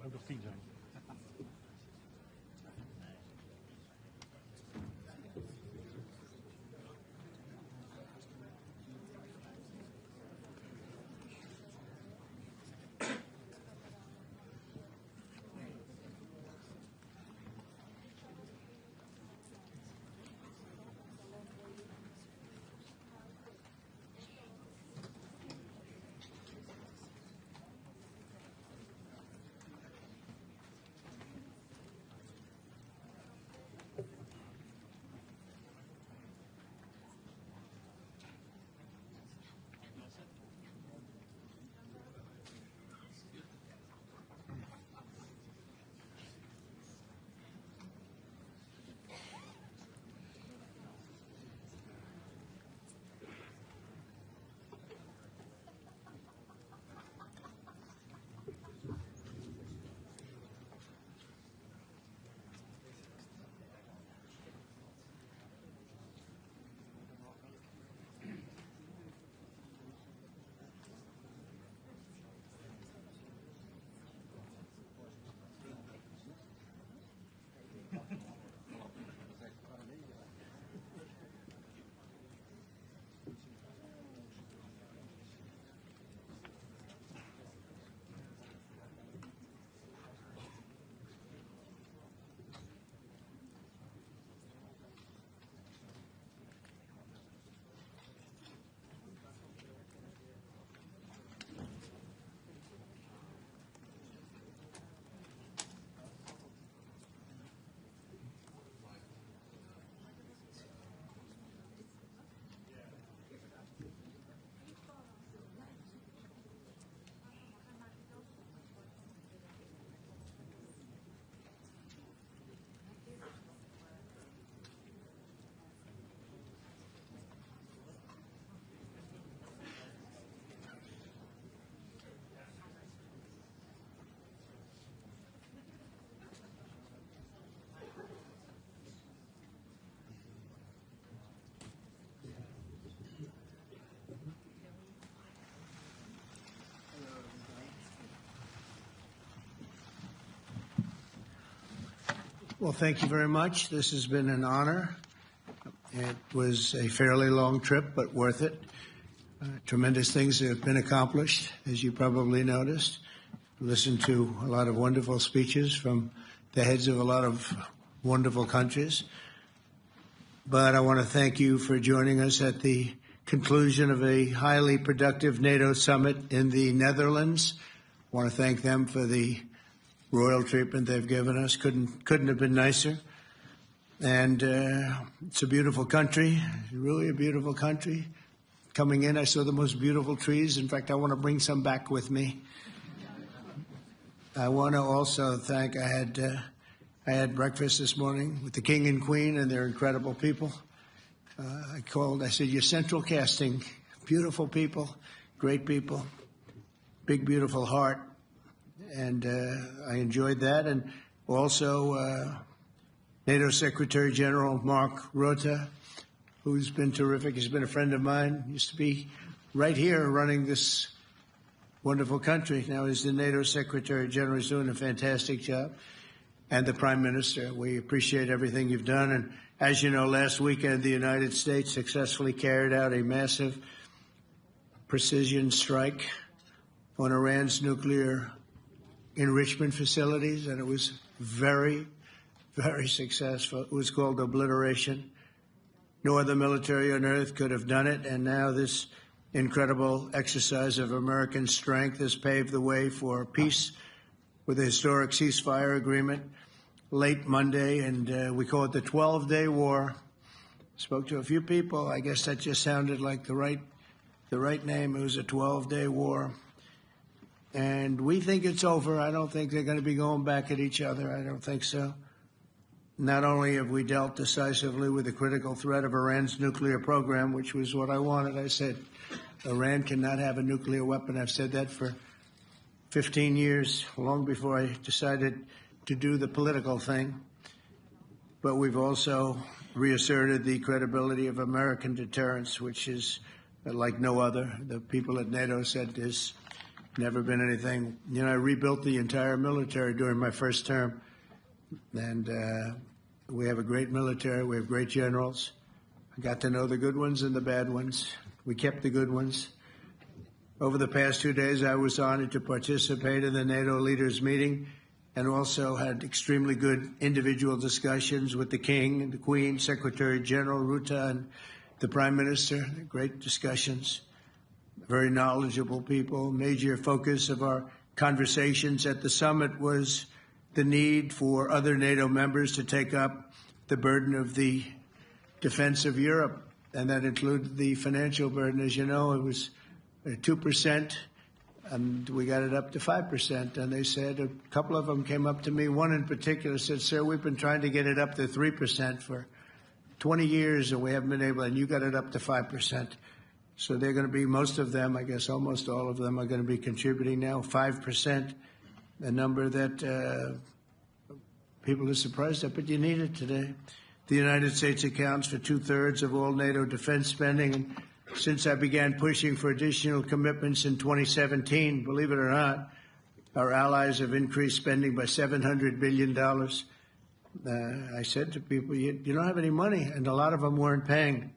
ook nog 10 zijn. Well, thank you very much. This has been an honor. It was a fairly long trip, but worth it. Tremendous things have been accomplished, as you probably noticed. Listened to a lot of wonderful speeches from the heads of a lot of wonderful countries. But I want to thank you for joining us at the conclusion of a highly productive NATO summit in the Netherlands. I want to thank them for the royal treatment they've given us. Couldn't have been nicer. And it's a beautiful country, really a beautiful country. Coming in, I saw the most beautiful trees. In fact, I want to bring some back with me. I want to also thank, I had breakfast this morning with the King and Queen, and they're incredible people. I said, you're central casting, beautiful people, great people, big, beautiful heart. And I enjoyed that. And also NATO Secretary General Mark Rutte, who's been terrific. He's been a friend of mine. Used to be right here running this wonderful country. Now he's the NATO Secretary General. He's doing a fantastic job. And the Prime Minister. We appreciate everything you've done. And as you know, last weekend, the United States successfully carried out a massive precision strike on Iran's nuclear enrichment facilities, and it was very, very successful. It was called obliteration. No other military on earth could have done it, and now this incredible exercise of American strength has paved the way for peace with a historic ceasefire agreement late Monday, and we call it the 12-day war. Spoke to a few people. I guess that just sounded like the right name. It was a 12-day war. And we think it's over. I don't think they're going to be going back at each other. I don't think so. Not only have we dealt decisively with the critical threat of Iran's nuclear program, which was what I wanted. I said, Iran cannot have a nuclear weapon. I've said that for 15 years, long before I decided to do the political thing. But we've also reasserted the credibility of American deterrence, which is like no other. The people at NATO said this Never been anything. You know, I rebuilt the entire military during my first term. And we have a great military. We have great generals. I got to know the good ones and the bad ones. We kept the good ones. Over the past 2 days, I was honored to participate in the NATO leaders meeting and also had extremely good individual discussions with the King and the Queen, Secretary General Rutte, and the Prime Minister. Great discussions. Very knowledgeable people. Major focus of our conversations at the summit was the need for other NATO members to take up the burden of the defense of Europe, and that included the financial burden. As you know, it was 2%, and we got it up to 5%. And they said, a couple of them came up to me. One in particular said, "Sir, we've been trying to get it up to 3% for 20 years, and we haven't been able, and you got it up to 5%. So they're going to be, most of them, I guess almost all of them, are going to be contributing now, 5%, a number that people are surprised at, but you need it today. The United States accounts for 2/3 of all NATO defense spending. And since I began pushing for additional commitments in 2017, believe it or not, our allies have increased spending by $700 billion. I said to people, you don't have any money, and a lot of them weren't paying.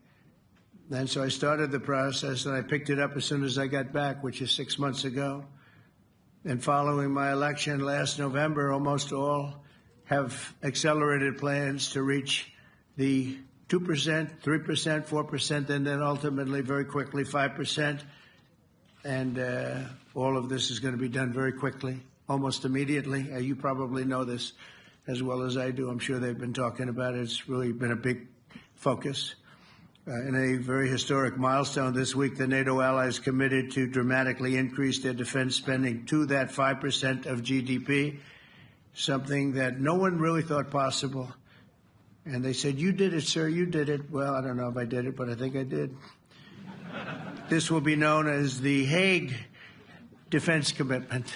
And so I started the process, and I picked it up as soon as I got back, which is 6 months ago. And following my election last November, almost all have accelerated plans to reach the 2%, 3%, 4%, and then ultimately, very quickly, 5%. And all of this is going to be done very quickly, almost immediately. You probably know this as well as I do. I'm sure they've been talking about it. It's really been a big focus. In a very historic milestone this week, the NATO allies committed to dramatically increase their defense spending to that 5% of GDP, something that no one really thought possible. And they said, "You did it, sir, you did it." Well, I don't know if I did it, but I think I did. This will be known as the Hague Defense Commitment,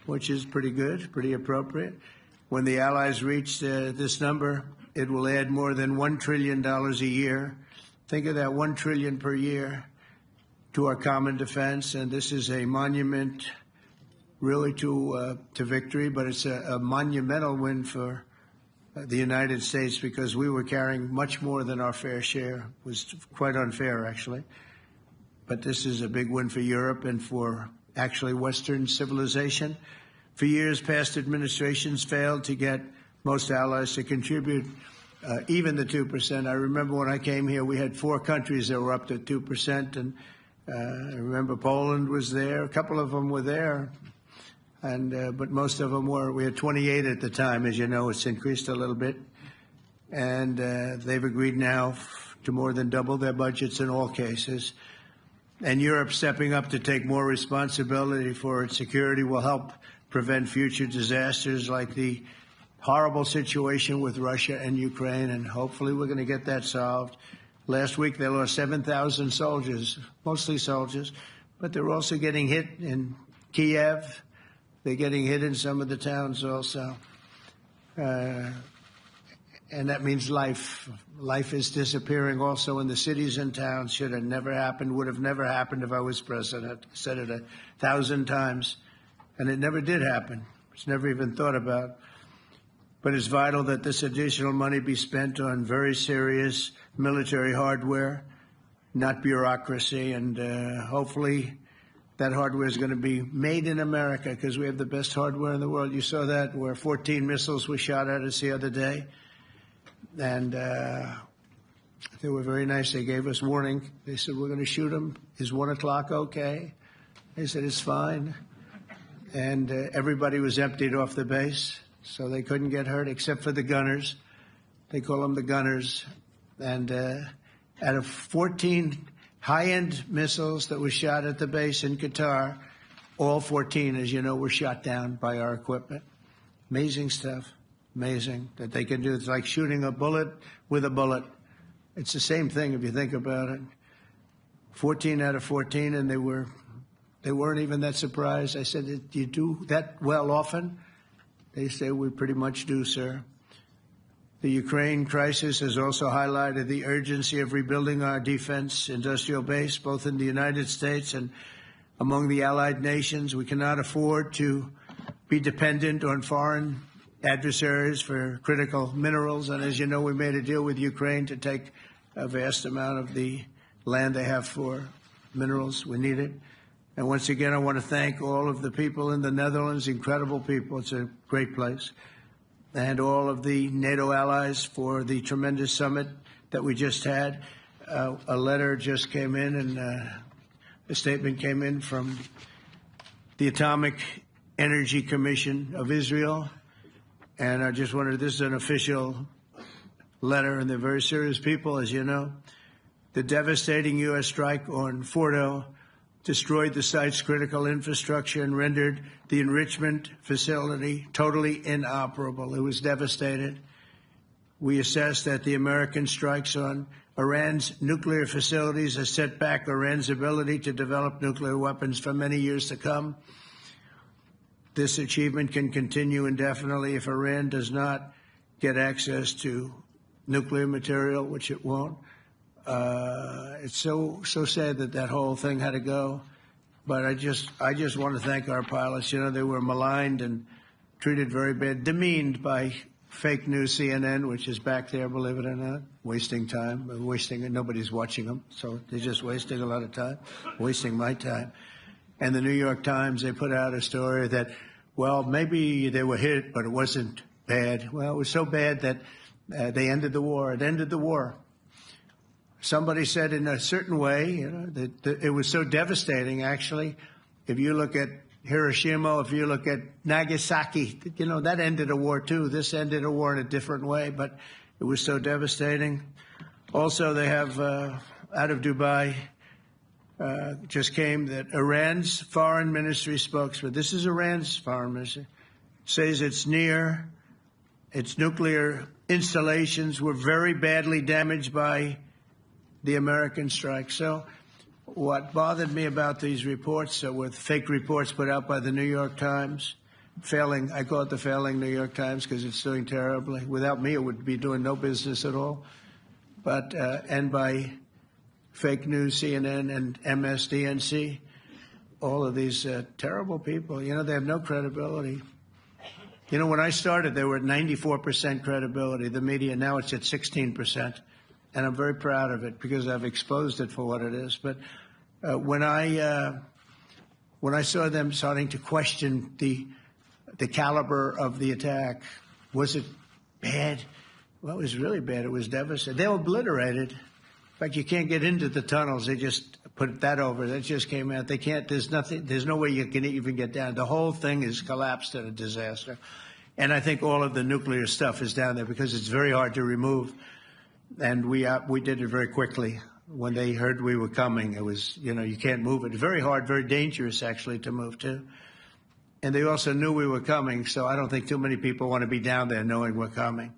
which is pretty good, pretty appropriate. When the allies reach this number, it will add more than $1 trillion a year. Think of that, $1 trillion per year to our common defense. And this is a monument really to victory, but it's a monumental win for the United States because we were carrying much more than our fair share. It was quite unfair, actually. But this is a big win for Europe and for actually Western civilization. For years, past administrations failed to get most allies to contribute even the 2%. I remember when I came here, we had 4 countries that were up to 2%, and I remember Poland was there. A couple of them were there, and but most of them were. We had 28 at the time. As you know, it's increased a little bit, and they've agreed now to more than double their budgets in all cases. And Europe stepping up to take more responsibility for its security will help prevent future disasters like the horrible situation with Russia and Ukraine, and hopefully we're going to get that solved. Last week they lost 7,000 soldiers, mostly soldiers, but they're also getting hit in Kiev. They're getting hit in some of the towns also. And that means life. Life is disappearing also in the cities and towns. Should have never happened, would have never happened if I was president. I said it 1,000 times, and it never did happen. It's never even thought about. But it's vital that this additional money be spent on very serious military hardware, not bureaucracy. And hopefully that hardware is going to be made in America because we have the best hardware in the world. You saw that where 14 missiles were shot at us the other day. And they were very nice. They gave us warning. They said, "We're going to shoot them. Is 1 o'clock okay?" They said, "It's fine." And everybody was emptied off the base. So they couldn't get hurt except for the gunners. They call them the gunners. And out of 14 high-end missiles that were shot at the base in Qatar, all 14, as you know, were shot down by our equipment. Amazing stuff. Amazing that they can do. It's like shooting a bullet with a bullet. It's the same thing if you think about it. 14 out of 14, and they weren't even that surprised. I said, "Do you do that well often?" They say, "We pretty much do, sir." The Ukraine crisis has also highlighted the urgency of rebuilding our defense industrial base, both in the United States and among the allied nations. We cannot afford to be dependent on foreign adversaries for critical minerals. And as you know, we made a deal with Ukraine to take a vast amount of the land they have for minerals. We need it. And once again, I want to thank all of the people in the Netherlands, incredible people. It's a great place. And all of the NATO allies for the tremendous summit that we just had. A letter just came in, and a statement came in from the Atomic Energy Commission of Israel. And I just wanted, this is an official letter, and they're very serious people, as you know. The devastating U.S. strike on Fordo destroyed the site's critical infrastructure and rendered the enrichment facility totally inoperable. It was devastated. We assess that the American strikes on Iran's nuclear facilities has set back Iran's ability to develop nuclear weapons for many years to come. This achievement can continue indefinitely if Iran does not get access to nuclear material, which it won't. It's so sad that that whole thing had to go. But I just want to thank our pilots. You know, they were maligned and treated very bad, demeaned by fake news CNN, which is back there, believe it or not, wasting time, nobody's watching them, so they're just wasting a lot of time, wasting my time. And the New York Times, they put out a story that, well, maybe they were hit, but it wasn't bad. Well, it was so bad that they ended the war. It ended the war. Somebody said in a certain way, you know, that it was so devastating, actually. If you look at Hiroshima, if you look at Nagasaki, you know, that ended a war too. This ended a war in a different way, but it was so devastating. Also, they have, out of Dubai, just came that Iran's foreign ministry spokesman, this is Iran's foreign ministry, says its nuclear installations were very badly damaged by the American strike. So what bothered me about these reports with fake reports put out by the New York Times, I call it the failing New York Times because it's doing terribly. Without me, it would be doing no business at all. But, and by fake news, CNN and MSDNC, all of these terrible people, you know, they have no credibility. You know, when I started, they were at 94% credibility, the media. Now it's at 16%. And I'm very proud of it because I've exposed it for what it is. But when I saw them starting to question the caliber of the attack, was it bad? Well, it was really bad. It was devastating. They were obliterated. In fact, you can't get into the tunnels. They just put that over. That just came out. They can't. There's nothing. There's no way you can even get down. The whole thing is collapsed in a disaster. And I think all of the nuclear stuff is down there because it's very hard to remove. And we did it very quickly. When they heard we were coming, it was, you know, you can't move it. Very hard, very dangerous, actually, to move to. And they also knew we were coming, so I don't think too many people want to be down there knowing we're coming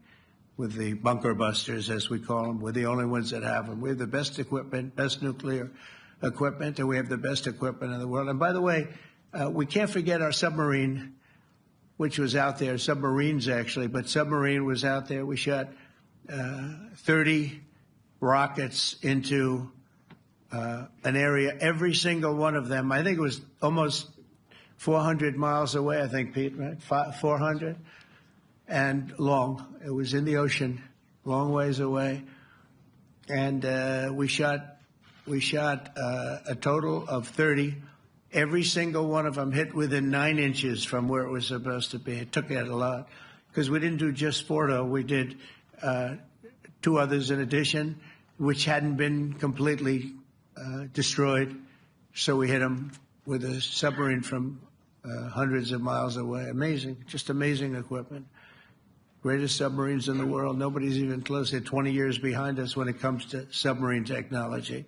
with the bunker busters, as we call them. We're the only ones that have them. We have the best equipment, best nuclear equipment, and we have the best equipment in the world. And by the way, we can't forget our submarine, which was out there, submarines actually, but submarine was out there. We shot 30 rockets into an area, every single one of them. I think it was almost 400 miles away, I think, Pete, right? 400? And long. It was in the ocean, long ways away. And we shot a total of 30. Every single one of them hit within 9 inches from where it was supposed to be. It took that a lot because we didn't do just Fordo. We did 2 others in addition, which hadn't been completely destroyed. So we hit them with a submarine from hundreds of miles away. Amazing, just amazing equipment. Greatest submarines in the world. Nobody's even close. They're 20 years behind us when it comes to submarine technology.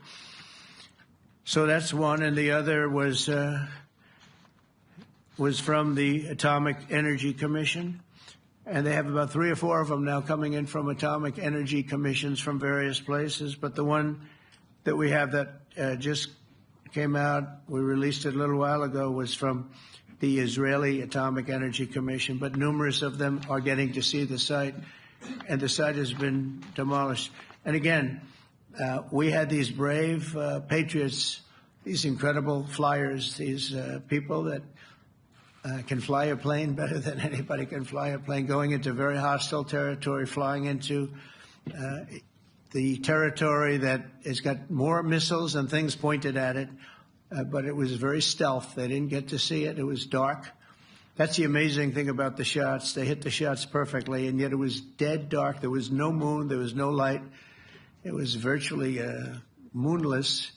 So that's one, and the other was from the Atomic Energy Commission. And they have about 3 or 4 of them now coming in from atomic energy commissions from various places. But the one that we have that just came out, we released it a little while ago, was from the Israeli Atomic Energy Commission. But numerous of them are getting to see the site, and the site has been demolished. And again, we had these brave patriots these incredible flyers, these people that can fly a plane better than anybody can fly a plane, going into very hostile territory, flying into the territory that has got more missiles and things pointed at it, but it was very stealth. They didn't get to see it. It was dark. That's the amazing thing about the shots. They hit the shots perfectly, and yet it was dead dark. There was no moon. There was no light. It was virtually moonless.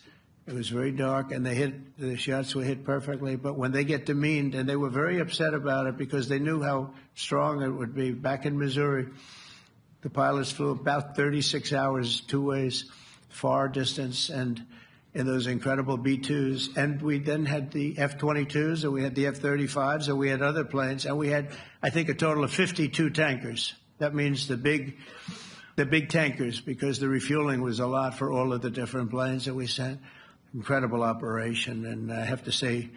It was very dark, and the shots were hit perfectly. But when they get demeaned, and they were very upset about it because they knew how strong it would be. Back in Missouri, the pilots flew about 36 hours, two ways, far distance, and in those incredible B-2s. And we then had the F-22s, and we had the F-35s, and we had other planes, and we had, I think, a total of 52 tankers. That means the big tankers, because the refueling was a lot for all of the different planes that we sent. Incredible operation, and I have to say,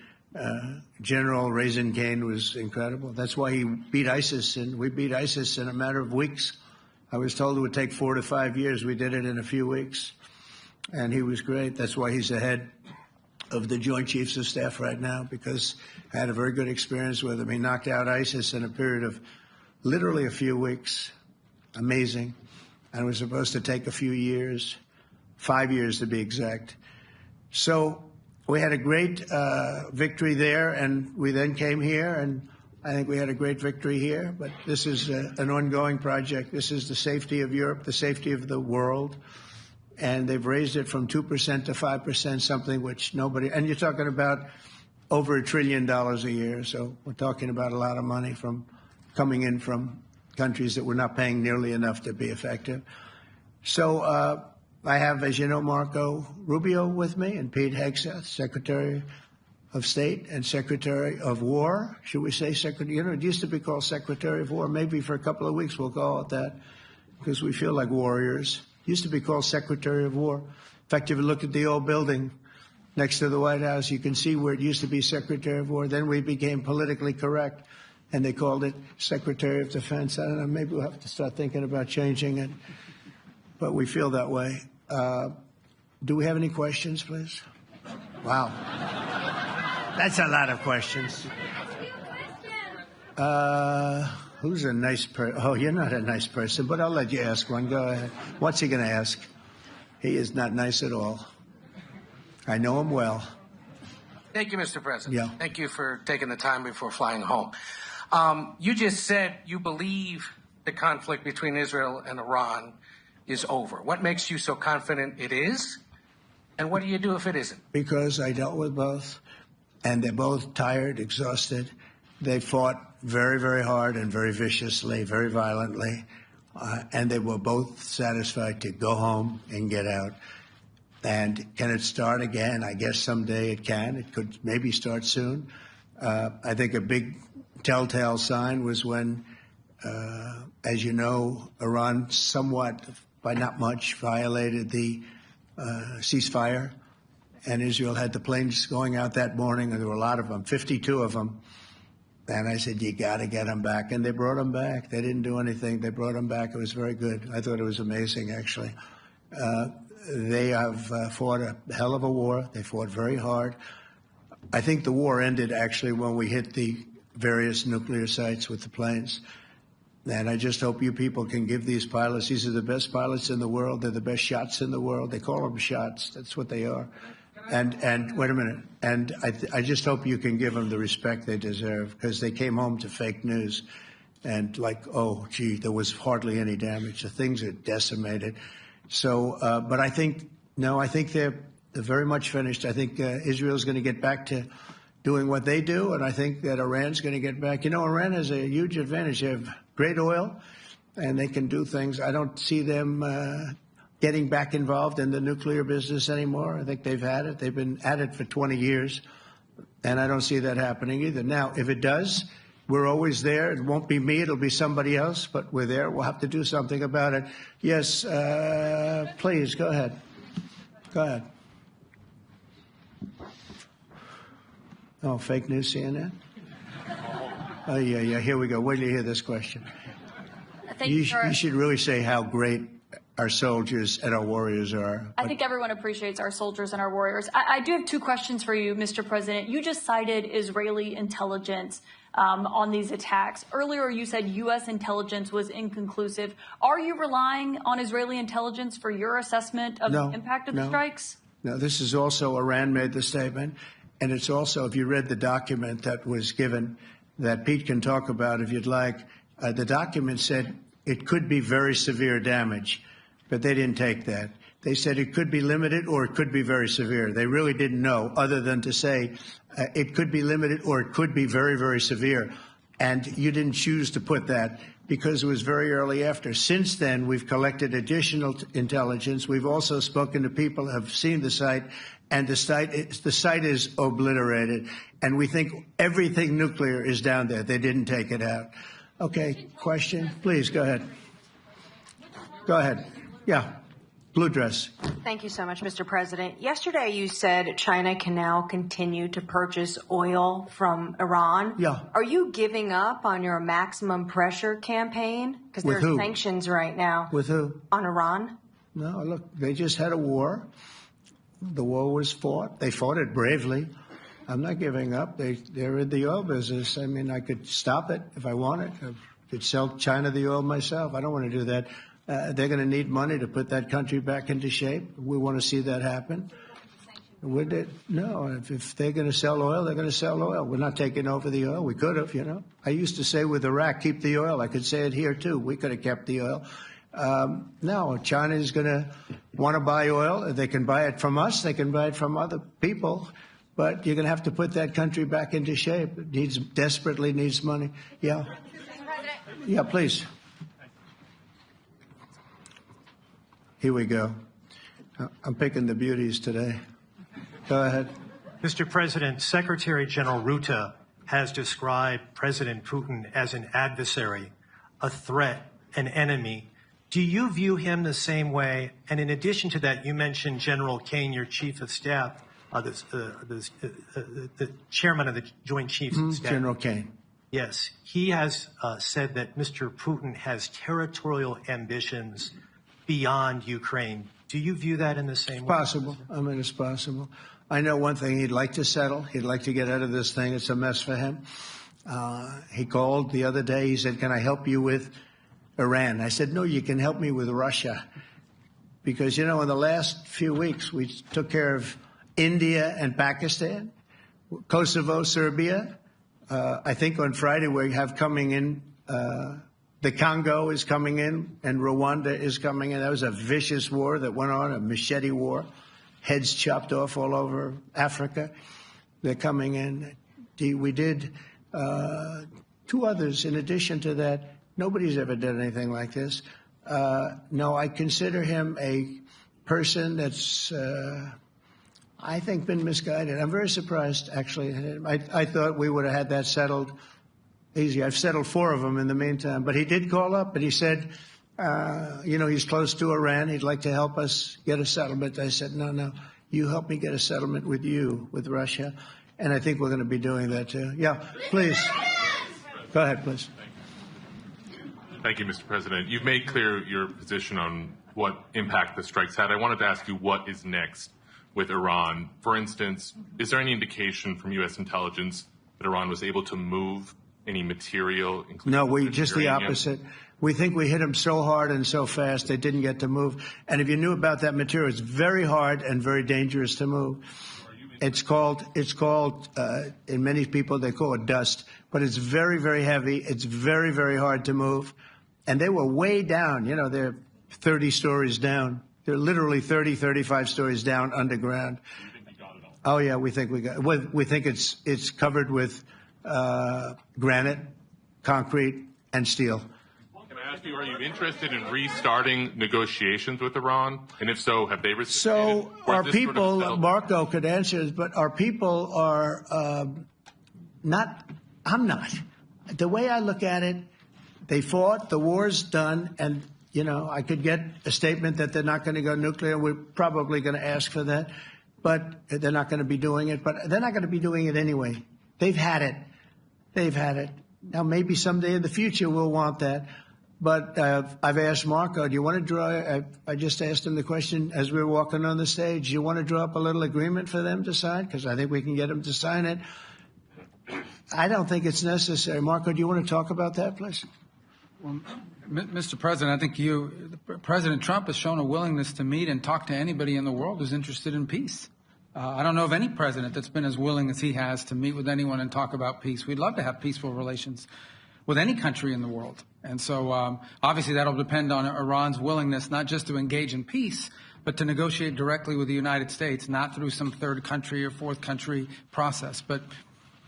General Raisin Kane was incredible. That's why he beat ISIS, and we beat ISIS in a matter of weeks. I was told it would take 4 to 5 years. We did it in a few weeks, and he was great. That's why he's the head of the Joint Chiefs of Staff right now, because I had a very good experience with him. He knocked out ISIS in a period of literally a few weeks. Amazing. And it was supposed to take a few years, 5 years to be exact. So we had a great victory there, and we then came here, and I think we had a great victory here. But this is an ongoing project. This is the safety of Europe, the safety of the world. And they've raised it from 2% to 5%, something which nobody, and you're talking about over $1 trillion a year. So we're talking about a lot of money coming in from countries that were not paying nearly enough to be effective. So I have, as you know, Marco Rubio with me, and Pete Hegseth, Secretary of State and Secretary of War. Should we say Secretary? You know, it used to be called Secretary of War. Maybe for a couple of weeks we'll call it that, because we feel like warriors. It used to be called Secretary of War. In fact, if you look at the old building next to the White House, you can see where it used to be Secretary of War. Then we became politically correct, and they called it Secretary of Defense. I don't know, maybe we'll have to start thinking about changing it, but we feel that way. Do we have any questions, please? Wow. That's a lot of questions. Who's a nice person? Oh, you're not a nice person, but I'll let you ask one. Go ahead. What's he going to ask? He is not nice at all. I know him well. Thank you, Mr. President. Yeah. Thank you for taking the time before flying home. You just said you believe the conflict between Israel and Iran is over. What makes you so confident it is? And what do you do if it isn't? Because I dealt with both, and they're both tired, exhausted. They fought very, very hard and very viciously, very violently, and they were both satisfied to go home and get out. And can it start again? I guess someday it can. It could maybe start soon. I think a big telltale sign was when, as you know, Iran somewhat, by not much, violated the ceasefire, and Israel had the planes going out that morning, and there were a lot of them, 52 of them. And I said, you got to get them back. And they brought them back. They didn't do anything. They brought them back. It was very good. I thought it was amazing, actually. They have fought a hell of a war. They fought very hard. I think the war ended, actually, when we hit the various nuclear sites with the planes. And I just hope you people can give these pilots, these are the best pilots in the world. They're the best shots in the world. They call them shots. That's what they are. And wait a minute. And I just hope you can give them the respect they deserve, because they came home to fake news. And like, oh, gee, there was hardly any damage. The things are decimated. So, but I think, no, I think they're very much finished. I think Israel's going to get back to doing what they do. And I think that Iran's going to get back. You know, Iran has a huge advantage. They have great oil, and they can do things. I don't see them getting back involved in the nuclear business anymore. I think they've had it. They've been at it for 20 years, and I don't see that happening either. Now, if it does, we're always there. It won't be me. It'll be somebody else, but we're there. We'll have to do something about it. Yes, please, go ahead. Go ahead. Oh, fake news, CNN? Oh, yeah, here we go. Wait till you hear this question. You should really say how great our soldiers and our warriors are. I think everyone appreciates our soldiers and our warriors. I do have two questions for you, Mr. President. You just cited Israeli intelligence on these attacks. Earlier, you said U.S. intelligence was inconclusive. Are you relying on Israeli intelligence for your assessment of the impact of the strikes? No, this is also Iran made the statement. And it's also, if you read the document that was given, that Pete can talk about if you'd like, the document said it could be very severe damage, but they didn't take that. They said it could be limited or it could be very severe. They really didn't know, other than to say it could be limited or it could be very, very severe. And you didn't choose to put that because it was very early after. Since then, we've collected additional intelligence. We've also spoken to people who have seen the site, and the site is obliterated. And we think everything nuclear is down there. They didn't take it out. Okay, question? Please, go ahead. Go ahead. Yeah. Blue dress. Thank you so much, Mr. President. Yesterday, you said China can now continue to purchase oil from Iran. Yeah. Are you giving up on your maximum pressure campaign? Because there are sanctions right now. With who? On Iran. No, look, they just had a war. The war was fought. They fought it bravely. I'm not giving up. They're in the oil business. I mean, I could stop it if I wanted. I could sell China the oil myself. I don't want to do that. They're going to need money to put that country back into shape. We want to see that happen. No, if they're going to sell oil, they're going to sell oil. We're not taking over the oil. We could have, you know. I used to say with Iraq, keep the oil. I could say it here, too. We could have kept the oil. No, China is going to want to buy oil. They can buy it from us. They can buy it from other people. But you're going to have to put that country back into shape. It desperately needs money. Yeah. Yeah, please. Here we go. I'm picking the beauties today. Go ahead. Mr. President, Secretary General Rutte has described President Putin as an adversary, a threat, an enemy. Do you view him the same way? And in addition to that, you mentioned General Kane, your chief of staff, the chairman of the Joint Chiefs of Staff. General Kane. Yes. He has said that Mr. Putin has territorial ambitions beyond Ukraine. Do you view that in the same way? It's possible. I mean, it's possible. I know one thing. He'd like to settle. He'd like to get out of this thing. It's a mess for him. He called the other day. He said, can I help you with Iran? I said, no, you can help me with Russia. Because, you know, in the last few weeks, we took care of India and Pakistan, Kosovo, Serbia. I think on Friday we have coming in the Congo is coming in, and Rwanda is coming in. That was a vicious war that went on, a machete war, heads chopped off all over Africa. They're coming in. We did two others in addition to that. Nobody's ever done anything like this. No, I consider him a person that's, I think, been misguided. I'm very surprised, actually. I thought we would have had that settled easy. I've settled 4 of them in the meantime. But he did call up, and he said, you know, he's close to Iran. He'd like to help us get a settlement. I said, no, you help me get a settlement with you, with Russia. And I think we're going to be doing that, too. Yeah, please. Go ahead, please. Thank you, Mr. President. You've made clear your position on what impact the strikes had. I wanted to ask you what is next with Iran. For instance, is there any indication from U.S. intelligence that Iran was able to move any material? No, we just the opposite. We think we hit them so hard and so fast they didn't get to move. And if you knew about that material, it's very hard and very dangerous to move. It's called in many people they call it dust, but it's very, very heavy. It's very, very hard to move. And they were way down. You know, they're 30 stories down. They're literally 30, 35 stories down underground. Oh yeah, we think we got. We think it's covered with granite, concrete, and steel. Can I ask you, are you interested in restarting negotiations with Iran? And if so, have they reciprocated? So our people, Marco could answer this, but our people are not. I'm not. The way I look at it, they fought. The war's done, and you know I could get a statement that they're not going to go nuclear. We're probably going to ask for that, but they're not going to be doing it. But they're not going to be doing it anyway. They've had it. They've had it. Now maybe someday in the future we'll want that. But I've asked Marco, do you want to draw, I just asked him the question as we were walking on the stage, do you want to draw up a little agreement for them to sign? Because I think we can get them to sign it. I don't think it's necessary. Marco, do you want to talk about that, please? Well, Mr. President, I think President Trump has shown a willingness to meet and talk to anybody in the world who's interested in peace. I don't know of any president that's been as willing as he has to meet with anyone and talk about peace. We'd love to have peaceful relations with any country in the world. And so obviously that'll depend on Iran's willingness not just to engage in peace, but to negotiate directly with the United States, not through some third country or fourth country process. But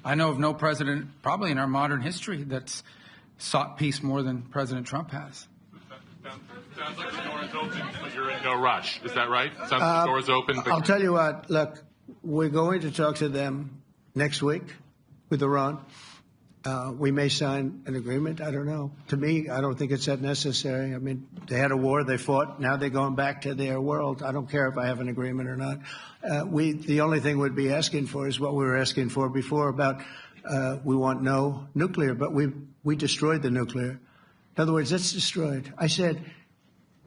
I know of no president, probably in our modern history, that's sought peace more than President Trump has. Sounds like the door is open, but you're in no rush. Is that right? Sounds like the door is open. I'll tell you what, look, we're going to talk to them next week with Iran. We may sign an agreement. I don't know. To me, I don't think it's that necessary. I mean, they had a war, they fought. Now they're going back to their world. I don't care if I have an agreement or not. The only thing we'd be asking for is what we were asking for before about we want no nuclear, but we destroyed the nuclear. In other words, it's destroyed. I said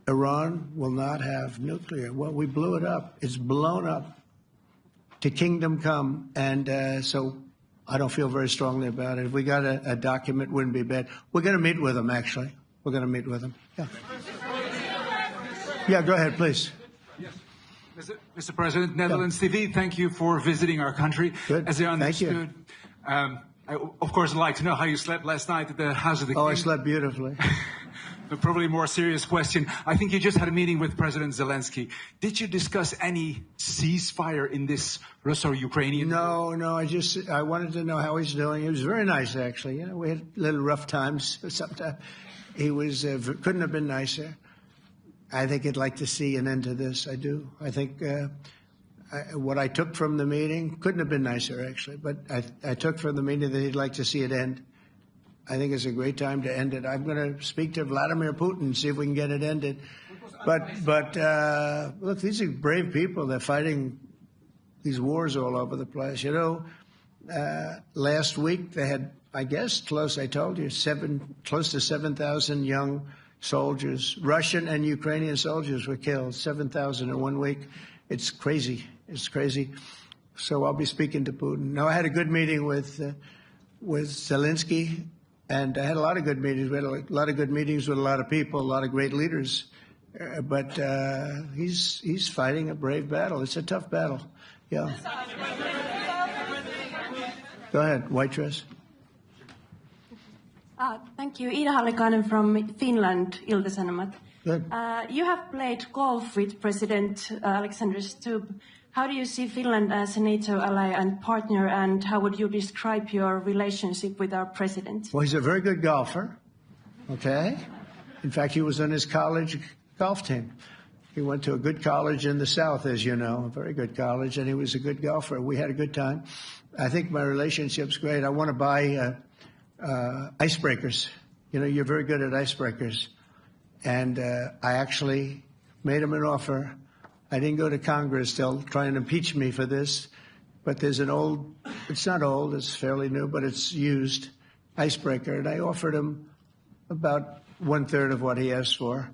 Iran will not have nuclear. Well, we blew it up. It's blown up to kingdom come. And so I don't feel very strongly about it. If we got a document, wouldn't be bad. We're going to meet with them, actually. We're going to meet with them. Yeah. Yeah, go ahead, please. Yes. Mr. President, Netherlands TV, thank you for visiting our country. Good. As I understood, Thank you. I, of course, I'd like to know how you slept last night at the House of the King. Oh, I slept beautifully. But probably a more serious question. I think you just had a meeting with President Zelensky. Did you discuss any ceasefire in this Russo-Ukrainian? No. I wanted to know how he's doing. He was very nice, actually. You know, we had little rough times sometimes. He was couldn't have been nicer. I think he'd like to see an end to this. I do. I think what I took from the meeting couldn't have been nicer, actually. But I took from the meeting that he'd like to see it end. I think it's a great time to end it. I'm going to speak to Vladimir Putin and see if we can get it ended. But look, these are brave people. They're fighting these wars all over the place. You know, last week they had, I guess, I told you, close to 7,000 young soldiers, Russian and Ukrainian soldiers were killed, 7,000 in 1 week. It's crazy. It's crazy. So I'll be speaking to Putin. No, I had a good meeting with Zelensky. And I had a lot of good meetings. We had a lot of good meetings with a lot of people, a lot of great leaders. But he's fighting a brave battle. It's a tough battle. Yeah. Go ahead, white dress. Thank you. Ida Hallikainen from Finland, Ilta-Sanomat. Good. You have played golf with President Alexander Stubb. How do you see Finland as a NATO ally and partner, and how would you describe your relationship with our president? Well, he's a very good golfer, okay? In fact, he was on his college golf team. He went to a good college in the South, as you know, a very good college, and he was a good golfer. We had a good time. I think my relationship's great. I want to buy icebreakers. You know, you're very good at icebreakers. And I actually made him an offer. I didn't go to Congress. They'll try and impeach me for this. But there's an old, it's not old, it's fairly new, but it's used icebreaker. And I offered him about 1/3 of what he asked for.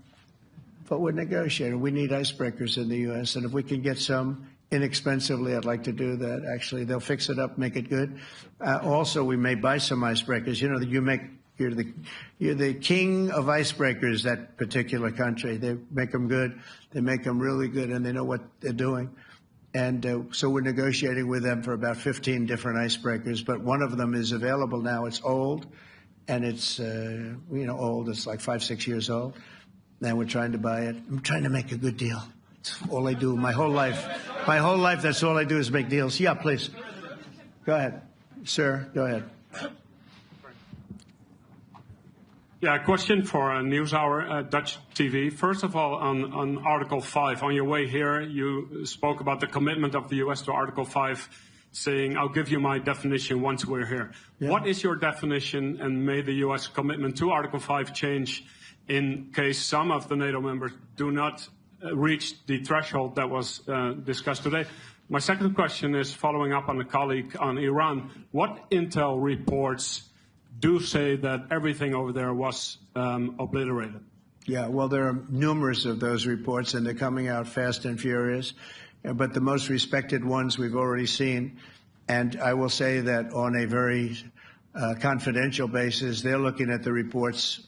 But we're negotiating. We need icebreakers in the U.S. And if we can get some inexpensively, I'd like to do that. Actually, they'll fix it up, make it good. Also, we may buy some icebreakers. You know, you're the king of icebreakers, that particular country. They make them good. They make them really good, and they know what they're doing. And so we're negotiating with them for about 15 different icebreakers. But one of them is available now. It's old, and it's, old. It's like 5-6 years old. And we're trying to buy it. I'm trying to make a good deal. It's all I do my whole life. My whole life, that's all I do is make deals. Yeah, please. Go ahead. Sir, go ahead. Yeah, a question for NewsHour, Dutch TV. First of all, on Article 5, on your way here, you spoke about the commitment of the U.S. to Article 5, saying, I'll give you my definition once we're here. Yeah. What is your definition, and may the U.S. commitment to Article 5 change in case some of the NATO members do not reach the threshold that was discussed today? My second question is following up on a colleague on Iran. What intel reports do say that everything over there was obliterated. Yeah, well, there are numerous of those reports, and they're coming out fast and furious. But the most respected ones we've already seen. And I will say that on a very confidential basis, they're looking at the reports,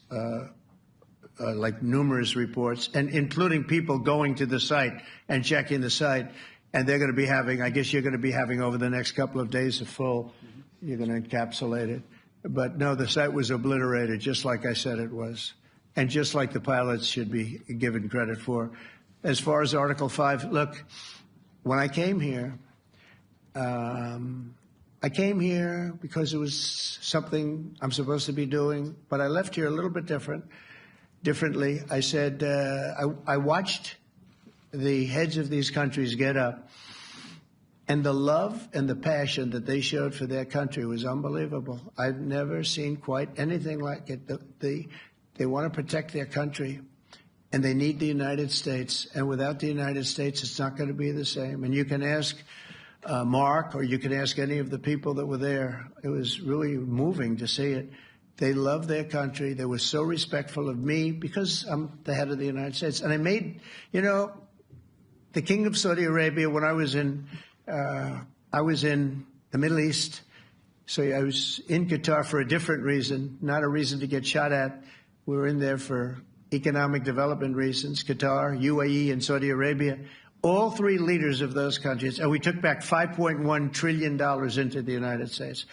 like numerous reports, and including people going to the site and checking the site. And they're going to be having, I guess you're going to be having over the next couple of days a full, you're going to encapsulate it. But no, the site was obliterated, just like I said it was. And just like the pilots should be given credit for. As far as Article 5, look, when I came here because it was something I'm supposed to be doing, but I left here a little bit differently. I said, I watched the heads of these countries get up, and the love and the passion that they showed for their country was unbelievable. I've never seen quite anything like it. They want to protect their country, and they need the United States. And without the United States, it's not going to be the same. And you can ask Mark, or you can ask any of the people that were there. It was really moving to see it. They love their country. They were so respectful of me because I'm the head of the United States. And I made, the King of Saudi Arabia, when I was in the Middle East. So I was in Qatar for a different reason, not a reason to get shot at. We were in there for economic development reasons, Qatar, UAE, and Saudi Arabia. All three leaders of those countries, and we took back $5.1 trillion into the United States.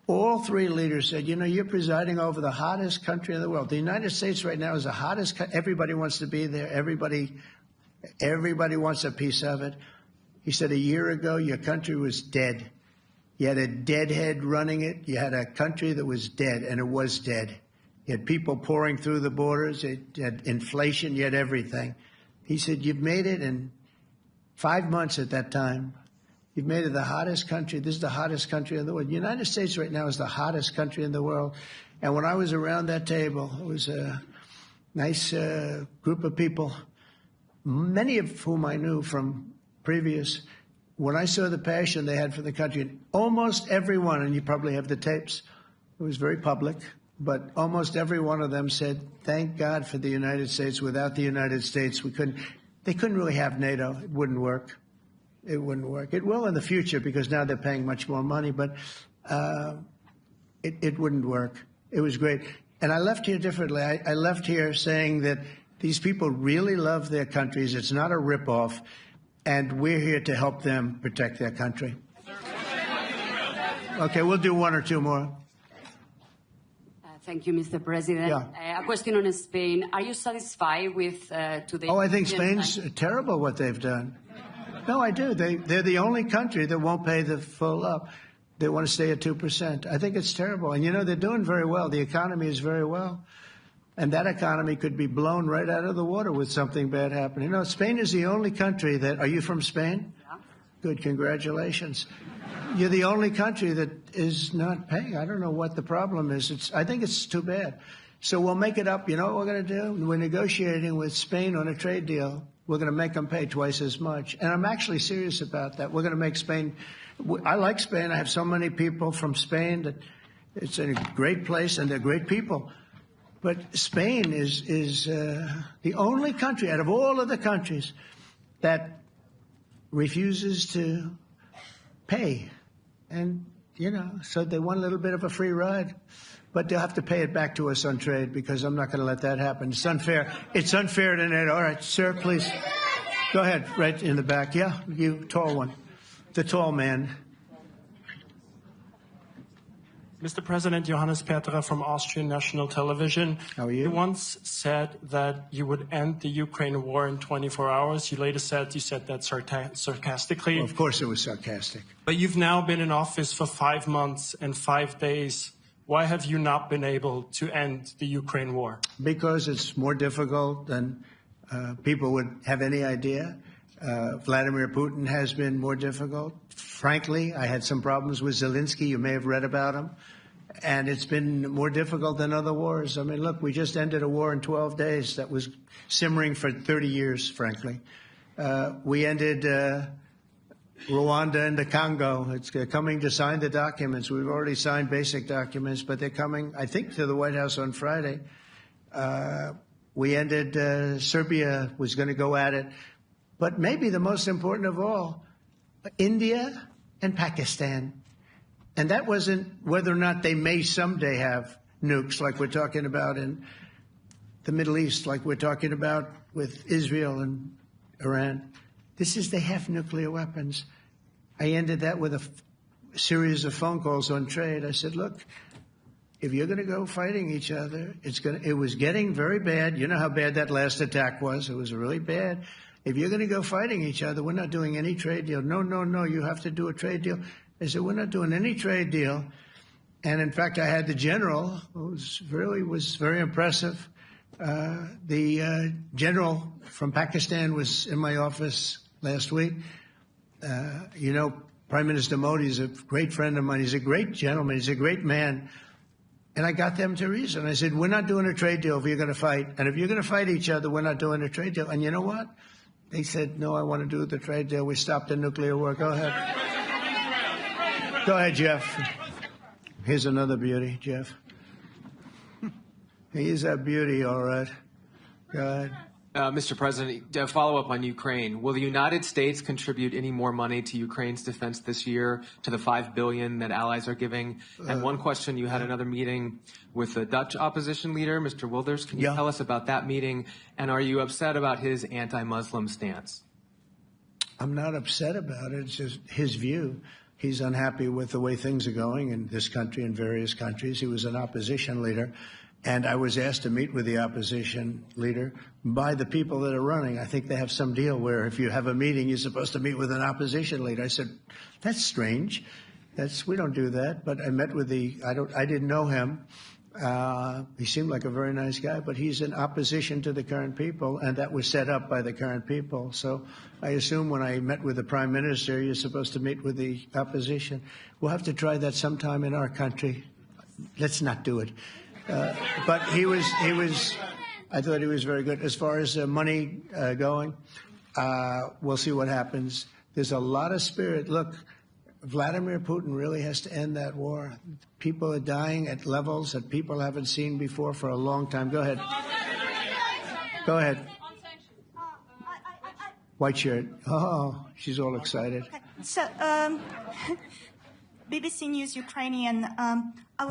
All three leaders said, you're presiding over the hottest country in the world. The United States right now is the hottest. Everybody wants to be there. Everybody wants a piece of it. He said, a year ago, your country was dead. You had a deadhead running it. You had a country that was dead, and it was dead. You had people pouring through the borders. You had inflation. You had everything. He said, you've made it in 5 months at that time. You've made it the hottest country. This is the hottest country in the world. The United States right now is the hottest country in the world. And when I was around that table, it was a nice group of people, many of whom I knew from previous. When I saw the passion they had for the country, almost everyone, and you probably have the tapes, it was very public, but almost every one of them said, thank God for the United States. Without the United States, they couldn't really have NATO. It wouldn't work. It wouldn't work. It will in the future because now they're paying much more money, but it wouldn't work. It was great. And I left here differently. I left here saying that these people really love their countries. It's not a ripoff, and we're here to help them protect their country. Okay, we'll do one or two more. Thank you, Mr. President. Yeah. A question on Spain. Are you satisfied with today? Oh, I think Spain's terrible what they've done. No, I do. They're the only country that won't pay the full up. They want to stay at 2%. I think it's terrible. And, they're doing very well. The economy is very well. And that economy could be blown right out of the water with something bad happening. Spain is the only country that – are you from Spain? Yeah. Good. Congratulations. You're the only country that is not paying. I don't know what the problem is. I think it's too bad. So we'll make it up. You know what we're going to do? We're negotiating with Spain on a trade deal. We're going to make them pay twice as much. And I'm actually serious about that. We're going to make Spain – I like Spain. I have so many people from Spain that it's a great place and they're great people. But Spain is the only country out of all of the countries that refuses to pay. And, so they want a little bit of a free ride. But they'll have to pay it back to us on trade because I'm not going to let that happen. It's unfair. It's unfair to NATO. All right, sir, please. Go ahead, right in the back. Yeah, you, tall one. The tall man. Mr. President, Johannes Petra from Austrian National Television. How are you? You once said that you would end the Ukraine war in 24 hours. You later said that sarcastically. Well, of course it was sarcastic. But you've now been in office for 5 months and 5 days. Why have you not been able to end the Ukraine war? Because it's more difficult than people would have any idea. Vladimir Putin has been more difficult. Frankly, I had some problems with Zelensky. You may have read about him. And it's been more difficult than other wars. I mean, look, we just ended a war in 12 days that was simmering for 30 years, frankly. We ended Rwanda and the Congo. It's coming to sign the documents. We've already signed basic documents, but they're coming, I think, to the White House on Friday. We ended, Serbia was going to go at it. But maybe the most important of all, India and Pakistan. And that wasn't whether or not they may someday have nukes like we're talking about in the Middle East, like we're talking about with Israel and Iran. This is they have nuclear weapons. I ended that with a series of phone calls on trade. I said, look, if you're going to go fighting each other, it was getting very bad. You know how bad that last attack was. It was really bad. If you're going to go fighting each other, we're not doing any trade deal. No, you have to do a trade deal. I said, we're not doing any trade deal. And in fact, I had the general, who was very impressive. The general from Pakistan was in my office last week. You know, Prime Minister Modi is a great friend of mine. He's a great gentleman. He's a great man. And I got them to reason. I said, we're not doing a trade deal if you're going to fight. And if you're going to fight each other, we're not doing a trade deal. And you know what? They said, no, I want to do the trade deal. We stopped the nuclear war. Go ahead. Go ahead, Jeff. Here's another beauty, Jeff. He's a beauty, all right. Go ahead. Mr. President, to follow up on Ukraine, will the United States contribute any more money to Ukraine's defense this year to the $5 billion that allies are giving? And one question, you had another meeting with the Dutch opposition leader, Mr. Wilders. Can you tell us about that meeting? And are you upset about his anti-Muslim stance? I'm not upset about it. It's just his view. He's unhappy with the way things are going in this country and various countries. He was an opposition leader. And I was asked to meet with the opposition leader by the people that are running. I think they have some deal where if you have a meeting, you're supposed to meet with an opposition leader. I said, that's strange. We don't do that. But I met with I didn't know him. He seemed like a very nice guy, but he's in opposition to the current people, and that was set up by the current people. So I assume when I met with the Prime Minister, you're supposed to meet with the opposition. We'll have to try that sometime in our country. Let's not do it. But I thought he was very good. As far as money going, we'll see what happens. There's a lot of spirit. Look, Vladimir Putin really has to end that war. People are dying at levels that people haven't seen before for a long time. Go ahead. Go ahead. White shirt. Oh, she's all excited. So, BBC News Ukrainian.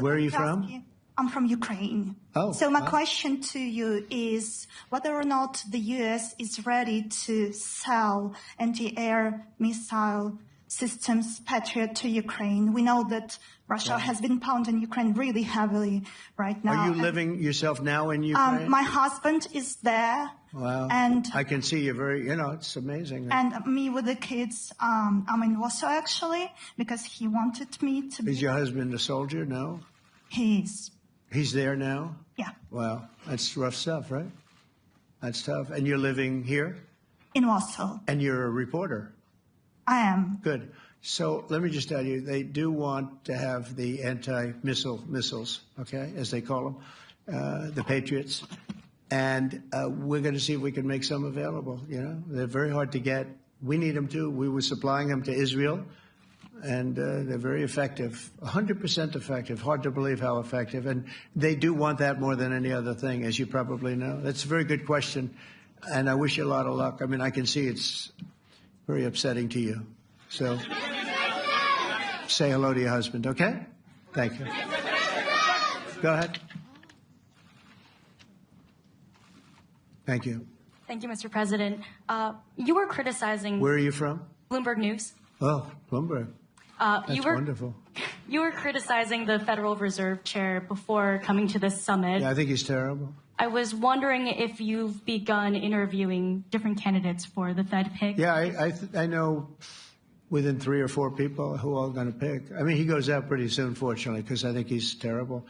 Where are you from? I'm from Ukraine. Oh, so my question to you is whether or not the U.S. is ready to sell anti-air missile systems Patriot to Ukraine. We know that Russia has been pounding Ukraine really heavily right now. Are you living yourself now in Ukraine? My husband is there. Wow. And I can see you're very, it's amazing. And me with the kids, I'm in Warsaw actually, because he wanted me to be. Is your husband a soldier? No? He is. He's there now? Yeah. Wow. That's rough stuff, right? That's tough. And you're living here? In Warsaw. And you're a reporter? I am. Good. So let me just tell you, they do want to have the missiles, okay, as they call them, the Patriots. And we're going to see if we can make some available, They're very hard to get. We need them too. We were supplying them to Israel. And they're very effective, 100% effective. Hard to believe how effective. And they do want that more than any other thing, as you probably know. That's a very good question, and I wish you a lot of luck. I mean, I can see it's very upsetting to you. So say hello to your husband, okay? Thank you. Go ahead. Thank you. Thank you, Mr. President. You were criticizing... Where are you from? Bloomberg News. Oh, Bloomberg. That's wonderful. You were criticizing the Federal Reserve Chair before coming to this summit. Yeah, I think he's terrible. I was wondering if you've begun interviewing different candidates for the Fed pick. Yeah, I know within 3 or 4 people who are going to pick. I mean, he goes out pretty soon, fortunately, because I think he's terrible.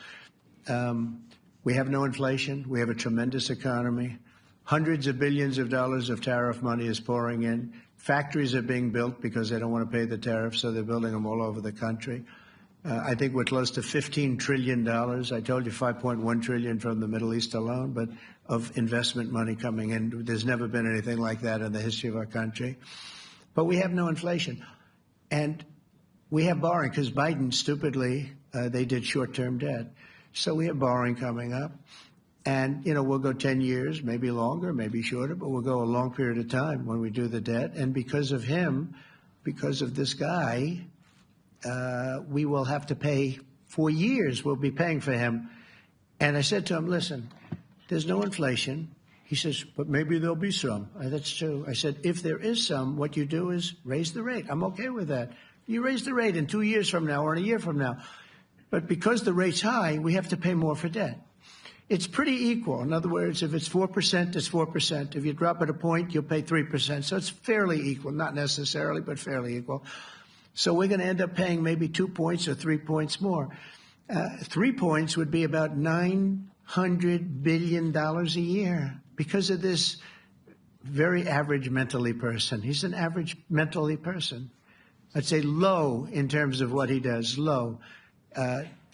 We have no inflation. We have a tremendous economy. Hundreds of billions of dollars of tariff money is pouring in. Factories are being built because they don't want to pay the tariffs, so they're building them all over the country. I think we're close to $15 trillion. I told you $5.1 trillion from the Middle East alone, but of investment money coming in. There's never been anything like that in the history of our country. But we have no inflation. And we have borrowing because Biden, stupidly, they did short-term debt. So we have borrowing coming up. And, we'll go 10 years, maybe longer, maybe shorter, but we'll go a long period of time when we do the debt. And because of him, because of this guy, we will have to pay for years. We'll be paying for him. And I said to him, listen, there's no inflation. He says, but maybe there'll be some. That's true. I said, if there is some, what you do is raise the rate. I'm okay with that. You raise the rate in 2 years from now or in a year from now. But because the rate's high, we have to pay more for debt. It's pretty equal. In other words, if it's 4%, it's 4%. If you drop it a point, you'll pay 3%. So it's fairly equal, not necessarily, but fairly equal. So we're going to end up paying maybe 2 points or 3 points more. 3 points would be about $900 billion a year because of this very average mentally person. He's an average mentally person. I'd say low in terms of what he does, low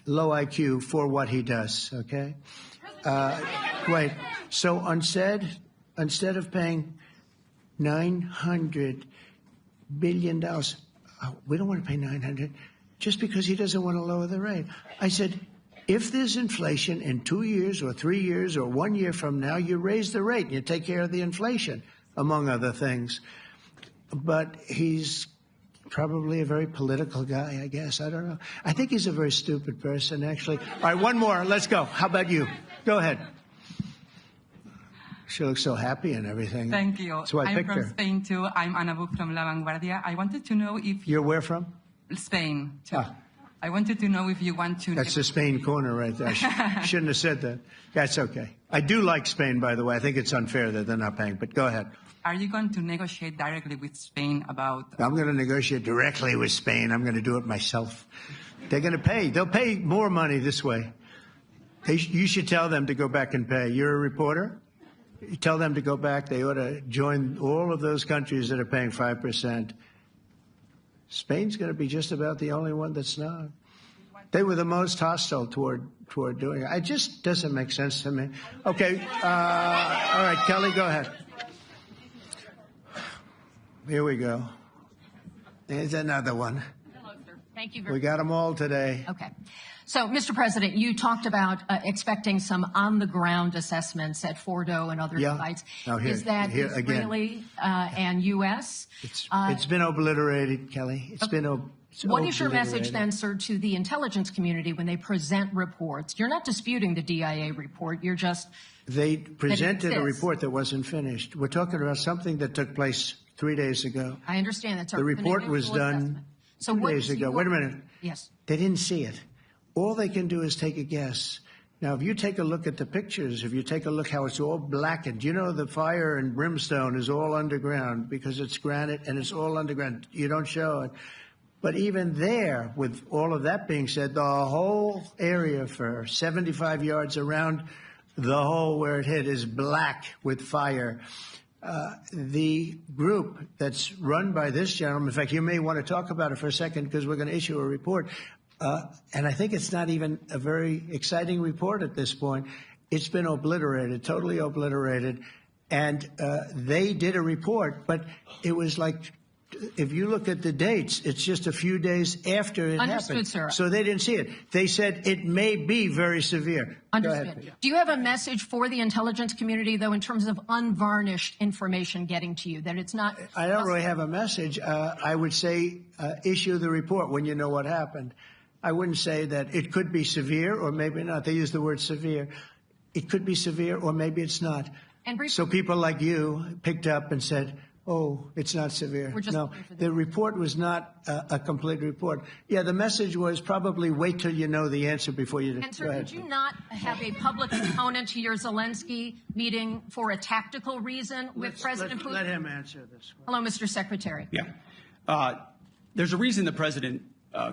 IQ for what he does, okay? Wait, so instead of paying $900 billion, we don't want to pay 900 just because he doesn't want to lower the rate. I said, if there's inflation in 2 years or 3 years or 1 year from now, you raise the rate and you take care of the inflation, among other things. But he's probably a very political guy, I guess. I don't know. I think he's a very stupid person, actually. All right, one more. Let's go. How about you? Go ahead. She looks so happy and everything. Thank you. That's why I picked her. I'm from Spain, too. I'm Ana Buch from La Vanguardia. I wanted to know if... You're where from? Spain, too. I wanted to know if you want to... That's the Spain corner right there. Shouldn't have said that. That's okay. I do like Spain, by the way. I think it's unfair that they're not paying, but go ahead. Are you going to negotiate directly with Spain about... I'm going to negotiate directly with Spain. I'm going to do it myself. They're going to pay. They'll pay more money this way. You should tell them to go back and pay. You're a reporter? You tell them to go back. They ought to join all of those countries that are paying 5%. Spain's going to be just about the only one that's not. They were the most hostile toward doing it. It just doesn't make sense to me. Okay. All right, Kelly, go ahead. Here we go. There's another one. Hello, sir. Thank you We got them all today. Okay. So, Mr. President, you talked about expecting some on-the-ground assessments at Fordo and other sites. Now Is that Israeli and U.S.? It's been obliterated, Kelly. It's been What is your message then, sir, to the intelligence community when they present reports? You're not disputing the DIA report. You're just... They presented a report that wasn't finished. We're talking about something that took place 3 days ago. I understand that, sir. The report was done 2 days ago. Wait a minute. Yes. They didn't see it. All they can do is take a guess. Now, if you take a look at the pictures, if you take a look how it's all blackened, the fire and brimstone is all underground because it's granite and it's all underground. You don't show it. But even there, with all of that being said, the whole area for 75 yards around the hole where it hit is black with fire. The group that's run by this gentleman, in fact, you may want to talk about it for a second because we're going to issue a report. And I think it's not even a very exciting report at this point. It's been obliterated, totally obliterated. And they did a report, but it was like, if you look at the dates, it's just a few days after it happened. Sir. So they didn't see it. They said it may be very severe. Understood. Do you have a message for the intelligence community, though, in terms of unvarnished information getting to you, that it's not... I don't really have a message. I would say issue the report when you know what happened. I wouldn't say that it could be severe or maybe not. They use the word severe. It could be severe or maybe it's not. So people like you picked up and said, oh, it's not severe. No, the report was not a complete report. Yeah, the message was probably wait till you know the answer before you... And, sir, did you not have a public component to your Zelensky meeting for a tactical reason with President Putin? Let him answer this one. Hello, Mr. Secretary. Yeah. There's a reason the president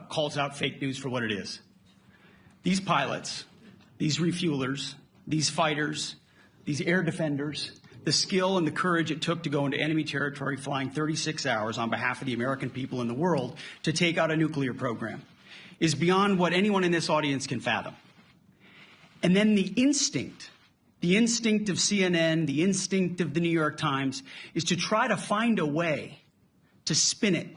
calls out fake news for what it is. These pilots, these refuelers, these fighters, these air defenders, the skill and the courage it took to go into enemy territory flying 36 hours on behalf of the American people and the world to take out a nuclear program is beyond what anyone in this audience can fathom. And then the instinct of CNN, the instinct of the New York Times is to try to find a way to spin it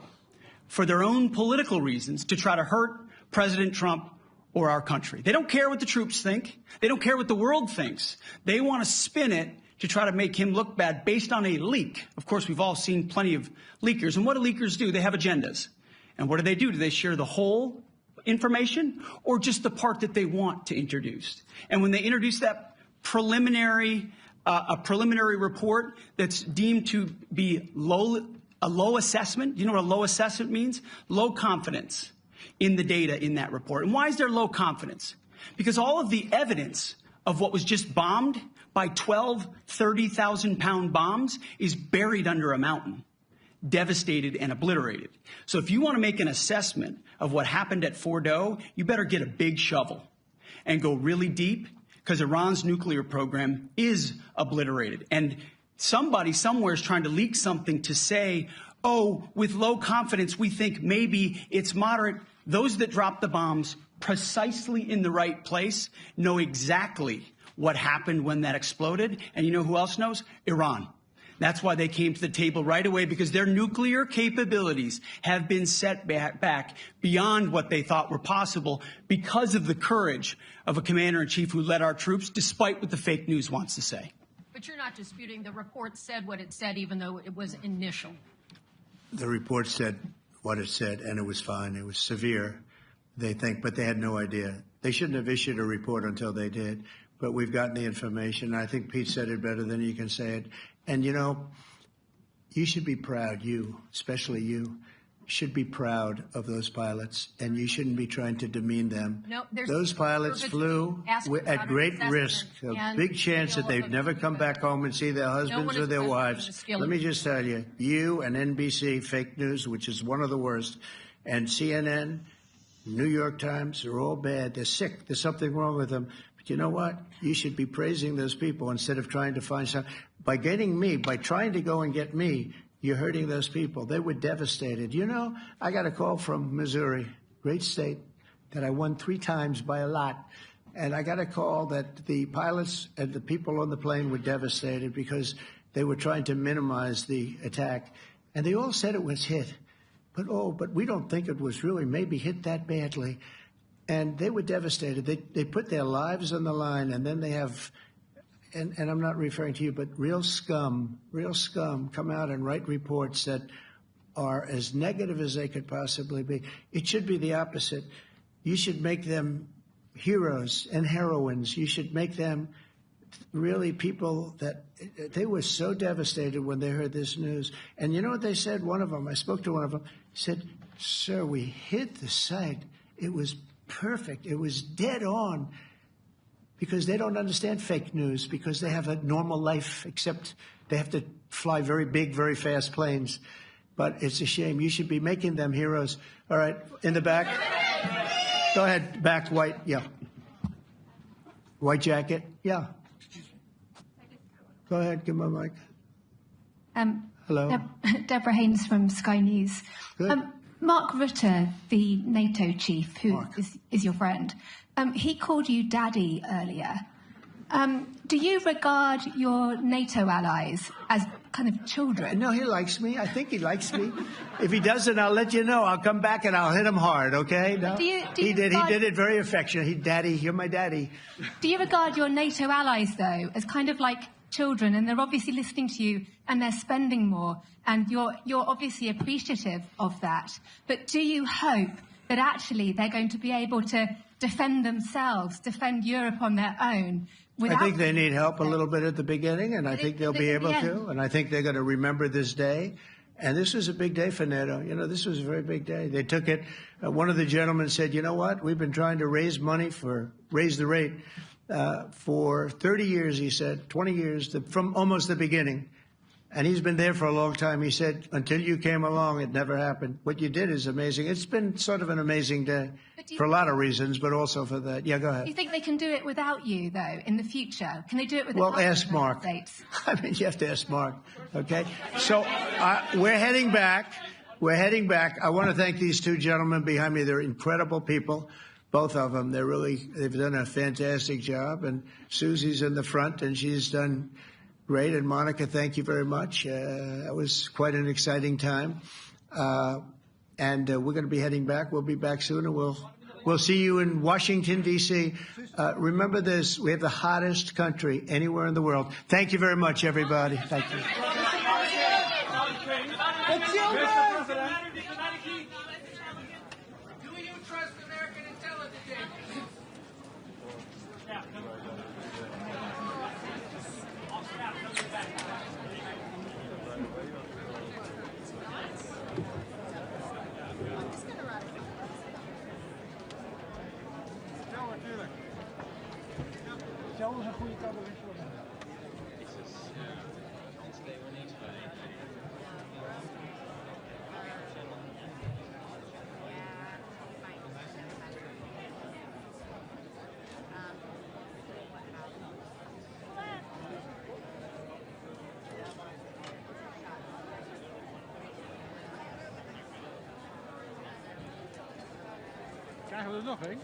for their own political reasons to try to hurt President Trump or our country. They don't care what the troops think. They don't care what the world thinks. They want to spin it to try to make him look bad based on a leak. Of course, we've all seen plenty of leakers. And what do leakers do? They have agendas. And what do? Do they share the whole information or just the part that they want to introduce? And when they introduce that preliminary report that's deemed to be a low assessment, you know what a low assessment means? Low confidence in the data in that report. And why is there low confidence? Because all of the evidence of what was just bombed by 12 30,000-pound bombs is buried under a mountain, devastated and obliterated. So if you want to make an assessment of what happened at Fordo, you better get a big shovel and go really deep, because Iran's nuclear program is obliterated. And somebody somewhere is trying to leak something to say, oh, with low confidence, we think maybe it's moderate. Those that dropped the bombs precisely in the right place know exactly what happened when that exploded. And you know who else knows? Iran. That's why they came to the table right away, because their nuclear capabilities have been set back beyond what they thought were possible because of the courage of a commander-in-chief who led our troops, despite what the fake news wants to say. But you're not disputing the report said what it said, even though it was initial. The report said what it said, and it was fine. It was severe, they think, but they had no idea. They shouldn't have issued a report until they did, but we've gotten the information. I think Pete said it better than you can say it. And, you know, you should be proud, you, especially you, should be proud of those pilots, and you shouldn't be trying to demean them. No, those pilots flew at great risk, a big chance that they'd never come back home and see their husbands or their wives. Let me just tell you, you and NBC, fake news, which is one of the worst, and CNN, New York Times, are all bad. They're sick. There's something wrong with them. But you know what? You should be praising those people instead of trying to find some. By getting me, by trying to go and get me, you're hurting those people. They were devastated. You know, I got a call from Missouri, great state, that I won 3 times by a lot. And I got a call that the pilots and the people on the plane were devastated because they were trying to minimize the attack. And they all said it was hit. But we don't think it was really maybe hit that badly. And they were devastated. They put their lives on the line, and then they have, and I'm not referring to you, but real scum come out and write reports that are as negative as they could possibly be. It should be the opposite. You should make them heroes and heroines. You should make them really people that they were so devastated when they heard this news. And you know what they said? One of them, I spoke to one of them, said, "Sir, we hit the site. It was perfect. It was dead on," because they don't understand fake news, because they have a normal life, except they have to fly very big, very fast planes. But it's a shame. You should be making them heroes. All right, in the back. Go ahead, back, white, yeah. White jacket, yeah. Go ahead, give me a mic. Hello. Deborah Haynes from Sky News. Mark Rutte, the NATO chief, who is your friend, he called you daddy earlier. Do you regard your NATO allies as kind of children? No, he likes me. I think he likes me. If he doesn't, I'll let you know. I'll come back and I'll hit him hard, okay? No? He did it very affectionate. Daddy, you're my daddy. Do you regard your NATO allies, though, as kind of like children, and they're obviously listening to you and they're spending more, and you're obviously appreciative of that, but do you hope that actually they're going to be able to defend themselves, defend Europe on their own? I think they need help a little bit at the beginning, and I think they'll be able to, and I think they're going to remember this day. And this was a big day for NATO. You know, this was a very big day. They took it. One of the gentlemen said, you know what, we've been trying to raise money raise the rate for 30 years, he said, 20 years, from almost the beginning. And he's been there for a long time. He said, until you came along, it never happened. What you did is amazing. It's been sort of an amazing day for a lot of reasons, but also for that. Yeah, go ahead. Do you think they can do it without you, though, in the future? Can they do it without? Well, ask Mark. I mean, you have to ask Mark, okay? So we're heading back. I want to thank these 2 gentlemen behind me. They're incredible people. Both of them, they've done a fantastic job. And Susie's in the front, and she's done great. And Monica, thank you very much. That was quite an exciting time. and we're going to be heading back. We'll be back soon, and we'll see you in Washington, D.C. Remember this, we have the hottest country anywhere in the world. Thank you very much, everybody. Thank you. Do you trust American intelligence? Krijgen we er nog een?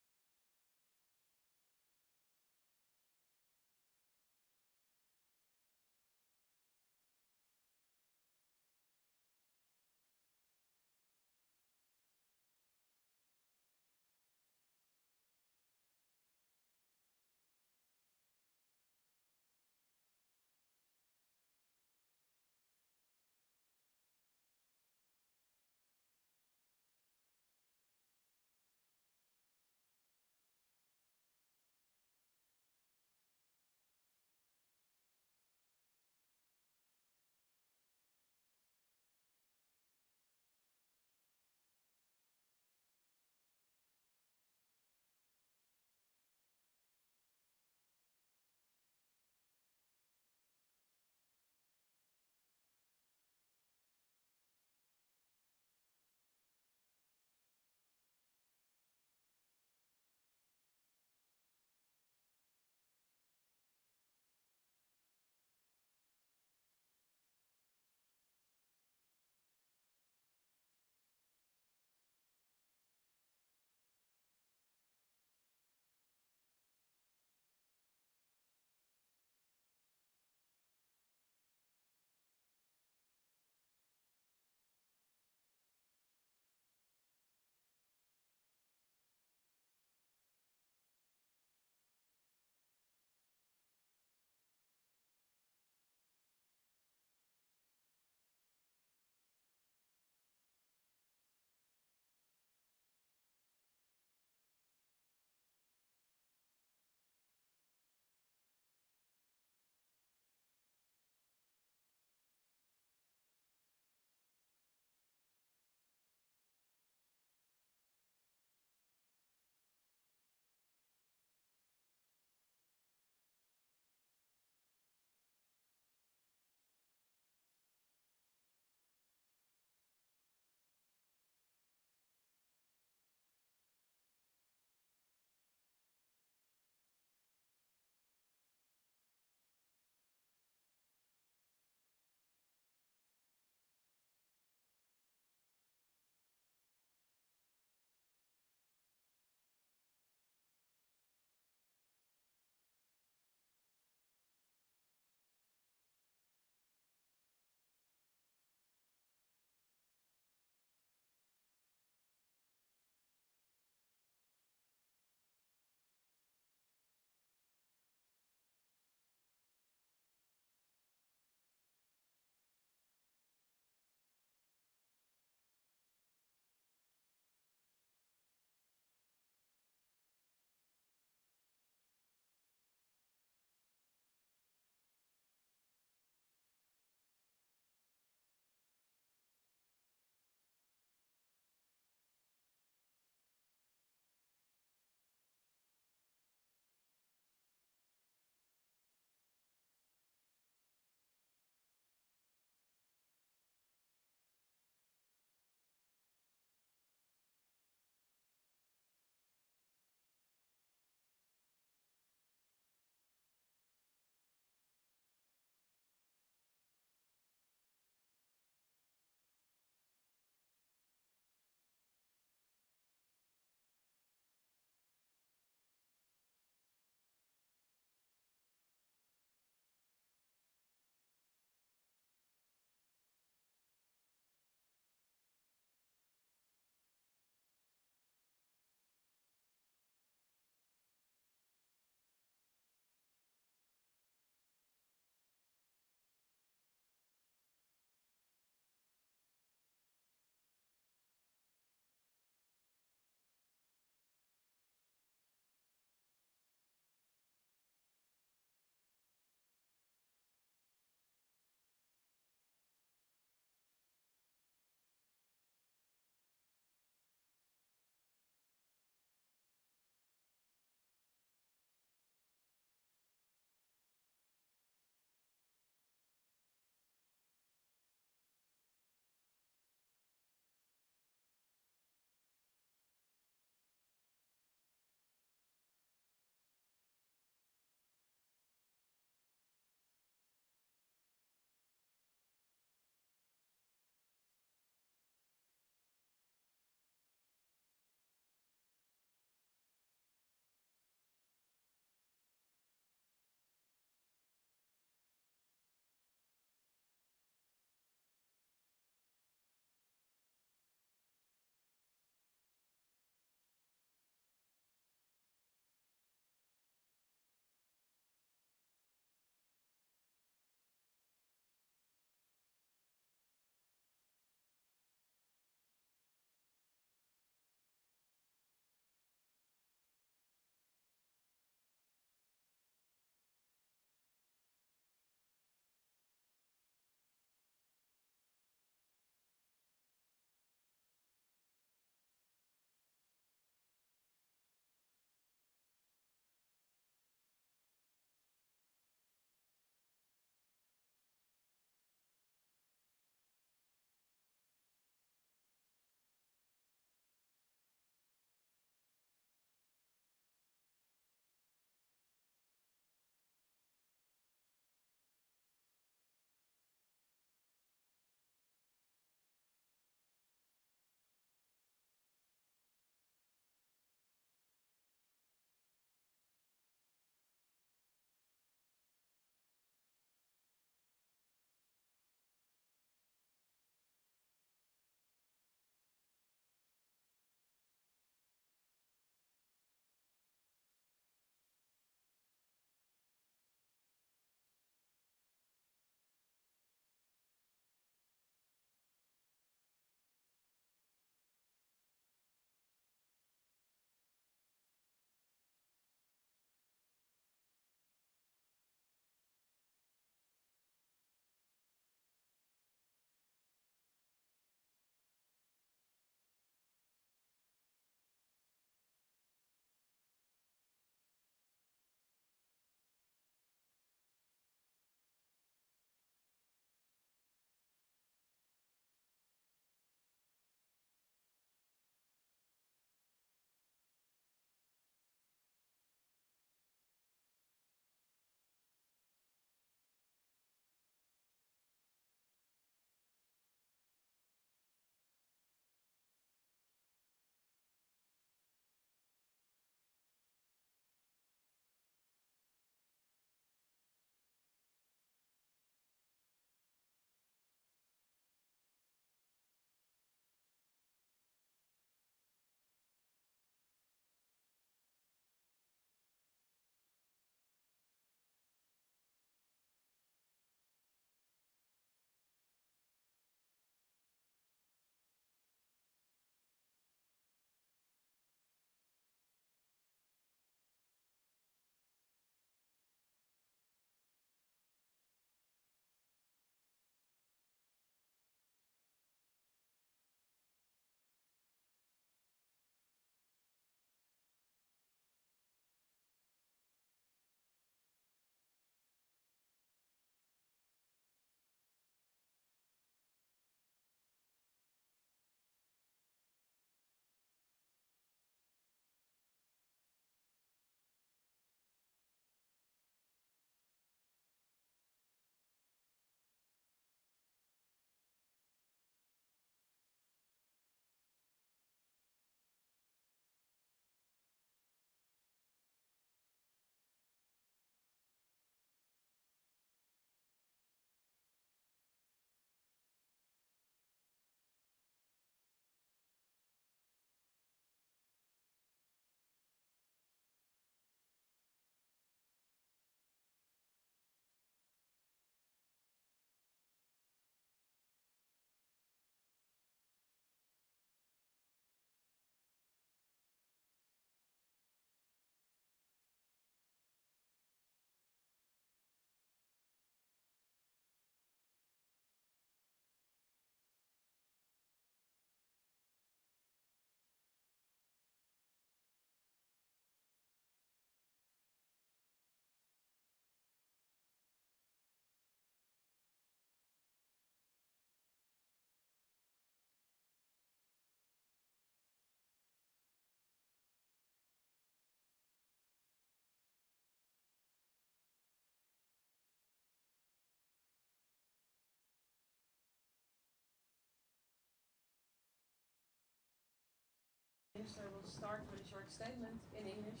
start with a short statement in English,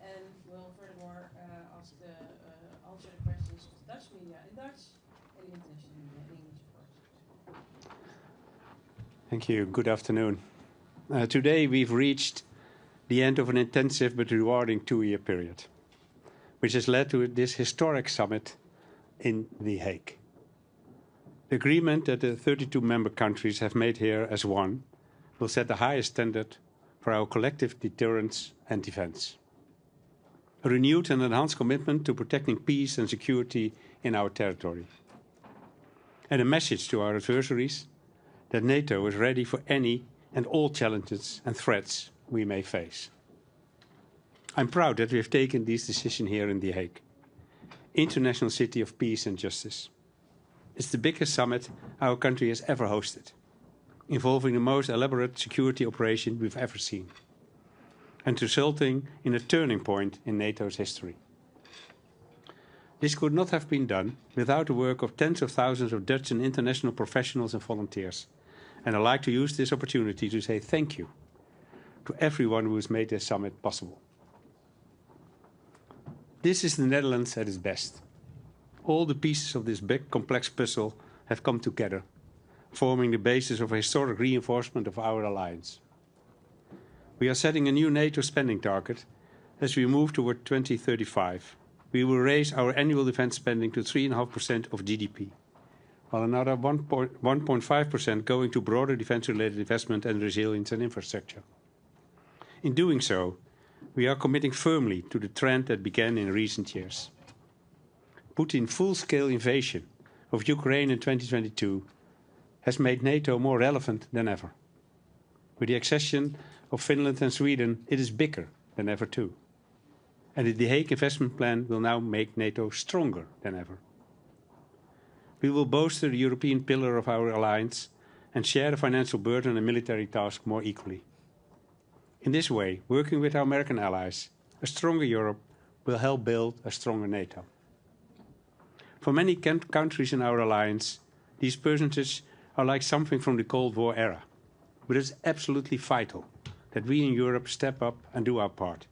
and will furthermore answer the questions of the Dutch media in Dutch and the international media in English, of course. Thank you. Good afternoon. Today we've reached the end of an intensive but rewarding 2-year period, which has led to this historic summit in The Hague. The agreement that the 32 member countries have made here as one will set the highest standard for our collective deterrence and defense. A renewed and enhanced commitment to protecting peace and security in our territory. And a message to our adversaries that NATO is ready for any and all challenges and threats we may face. I'm proud that we have taken this decision here in The Hague, International City of Peace and Justice. It's the biggest summit our country has ever hosted, involving the most elaborate security operation we've ever seen, and resulting in a turning point in NATO's history. This could not have been done without the work of tens of thousands of Dutch and international professionals and volunteers, and I'd like to use this opportunity to say thank you to everyone who has made this summit possible. This is the Netherlands at its best. All the pieces of this big, complex puzzle have come together, forming the basis of a historic reinforcement of our alliance. We are setting a new NATO spending target as we move toward 2035. We will raise our annual defense spending to 3.5% of GDP, while another 1.5% going to broader defense-related investment and resilience and infrastructure. In doing so, we are committing firmly to the trend that began in recent years. Putin's full-scale invasion of Ukraine in 2022 has made NATO more relevant than ever. With the accession of Finland and Sweden, it is bigger than ever too. And the Hague Investment Plan will now make NATO stronger than ever. We will bolster the European pillar of our alliance and share the financial burden and military task more equally. In this way, working with our American allies, a stronger Europe will help build a stronger NATO. For many countries in our alliance, these percentages are like something from the Cold War era. But it's absolutely vital that we in Europe step up and do our part.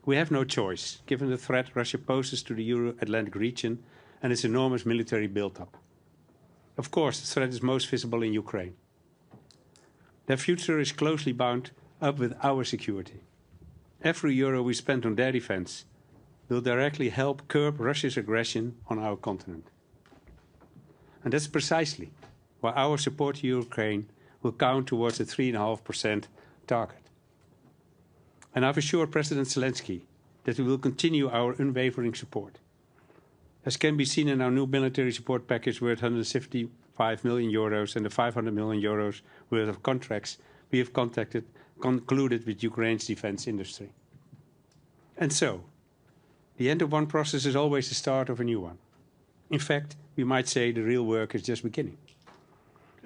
We have no choice, given the threat Russia poses to the Euro-Atlantic region and its enormous military build-up. Of course, the threat is most visible in Ukraine. Their future is closely bound up with our security. Every euro we spend on their defense will directly help curb Russia's aggression on our continent. And that's precisely why our support to Ukraine will count towards the 3.5% target. And I've assured President Zelensky that we will continue our unwavering support. As can be seen in our new military support package worth 175 million euros and the 500 million euros worth of contracts we have concluded with Ukraine's defense industry. And so, the end of one process is always the start of a new one. In fact, we might say the real work is just beginning.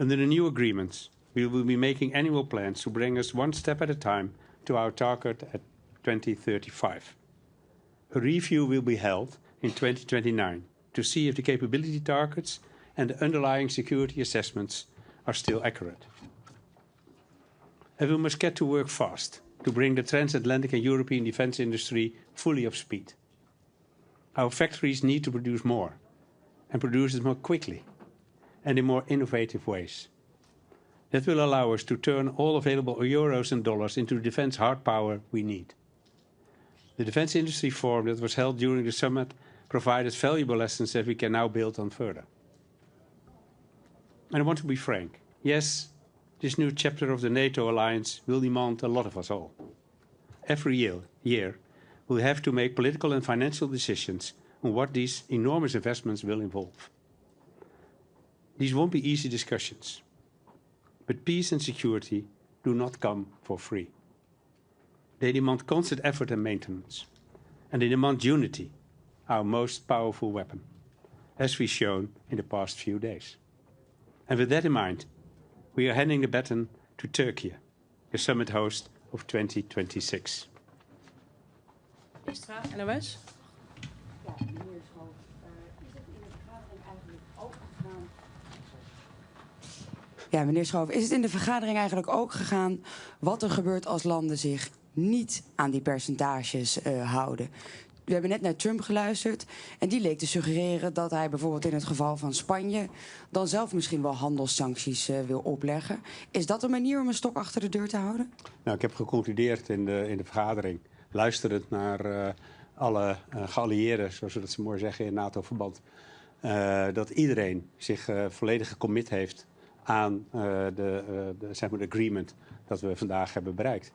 Under the new agreements, we will be making annual plans to bring us one step at a time to our target at 2035. A review will be held in 2029 to see if the capability targets and the underlying security assessments are still accurate. And we must get to work fast to bring the transatlantic and European defense industry fully up to speed. Our factories need to produce more, and produce it more quickly and in more innovative ways. That will allow us to turn all available euros and dollars into the defense hard power we need. The Defense Industry Forum that was held during the summit provided valuable lessons that we can now build on further. And I want to be frank. Yes, this new chapter of the NATO alliance will demand a lot of us all. Every year we'll have to make political and financial decisions on what these enormous investments will involve. These won't be easy discussions. But peace and security do not come for free. They demand constant effort and maintenance. And they demand unity, our most powerful weapon, as we've shown in the past few days. And with that in mind, we are handing the baton to Turkey, the summit host of 2026. Extra, NOS. Ja, meneer Schoof, is het in de vergadering eigenlijk ook gegaan wat er gebeurt als landen zich niet aan die percentages houden? We hebben net naar Trump geluisterd en die leek te suggereren dat hij bijvoorbeeld in het geval van Spanje dan zelf misschien wel handelssancties wil opleggen. Is dat een manier om een stok achter de deur te houden? Nou, ik heb geconcludeerd in de vergadering, luisterend naar alle geallieerden, zoals we dat zo mooi zeggen in NATO-verband, dat iedereen zich volledig gecommit heeft aan zeg maar de agreement dat we vandaag hebben bereikt.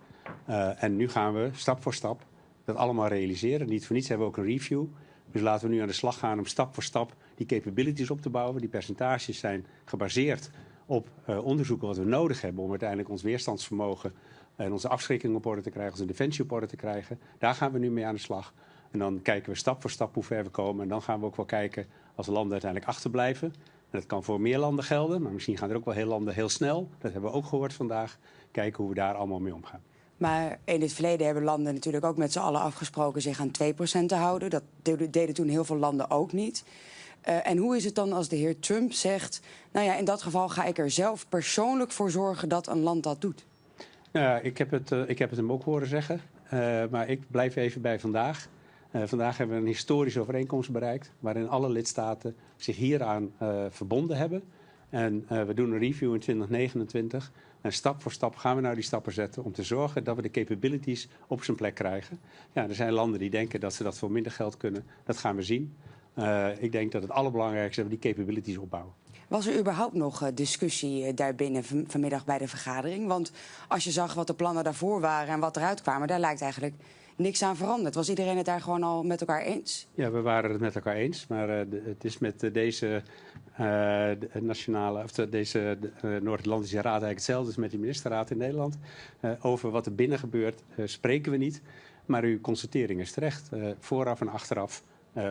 En nu gaan we stap voor stap dat allemaal realiseren. Niet voor niets hebben we ook een review. Dus laten we nu aan de slag gaan om stap voor stap die capabilities op te bouwen. Die percentages zijn gebaseerd op onderzoeken wat we nodig hebben om uiteindelijk ons weerstandsvermogen en onze afschrikking op orde te krijgen, onze defensie op orde te krijgen. Daar gaan we nu mee aan de slag. En dan kijken we stap voor stap hoe ver we komen. En dan gaan we ook wel kijken als landen uiteindelijk achterblijven. En dat kan voor meer landen gelden, maar misschien gaan er ook wel heel landen heel snel. Dat hebben we ook gehoord vandaag. Kijken hoe we daar allemaal mee omgaan. Maar in het verleden hebben landen natuurlijk ook met z'n allen afgesproken zich aan 2% te houden. Dat deden toen heel veel landen ook niet. En hoe is het dan als de heer Trump zegt, nou ja, in dat geval ga ik er zelf persoonlijk voor zorgen dat een land dat doet? Nou, ik heb het hem ook horen zeggen, maar ik blijf even bij vandaag. Vandaag hebben we een historische overeenkomst bereikt waarin alle lidstaten zich hieraan verbonden hebben. En we doen een review in 2029. En stap voor stap gaan we nou die stappen zetten om te zorgen dat we de capabilities op zijn plek krijgen. Ja, er zijn landen die denken dat ze dat voor minder geld kunnen. Dat gaan we zien. Ik denk dat het allerbelangrijkste is dat we die capabilities opbouwen. Was er überhaupt nog discussie daarbinnen vanmiddag bij de vergadering? Want als je zag wat de plannen daarvoor waren en wat eruit kwamen, daar lijkt eigenlijk niks aan veranderd. Was iedereen het daar gewoon al met elkaar eens? Ja, we waren het met elkaar eens. Maar het is met deze deze Noord-Atlantische Raad eigenlijk hetzelfde als met de ministerraad in Nederland. Over wat er binnen gebeurt spreken we niet. Maar uw constatering is terecht. Vooraf en achteraf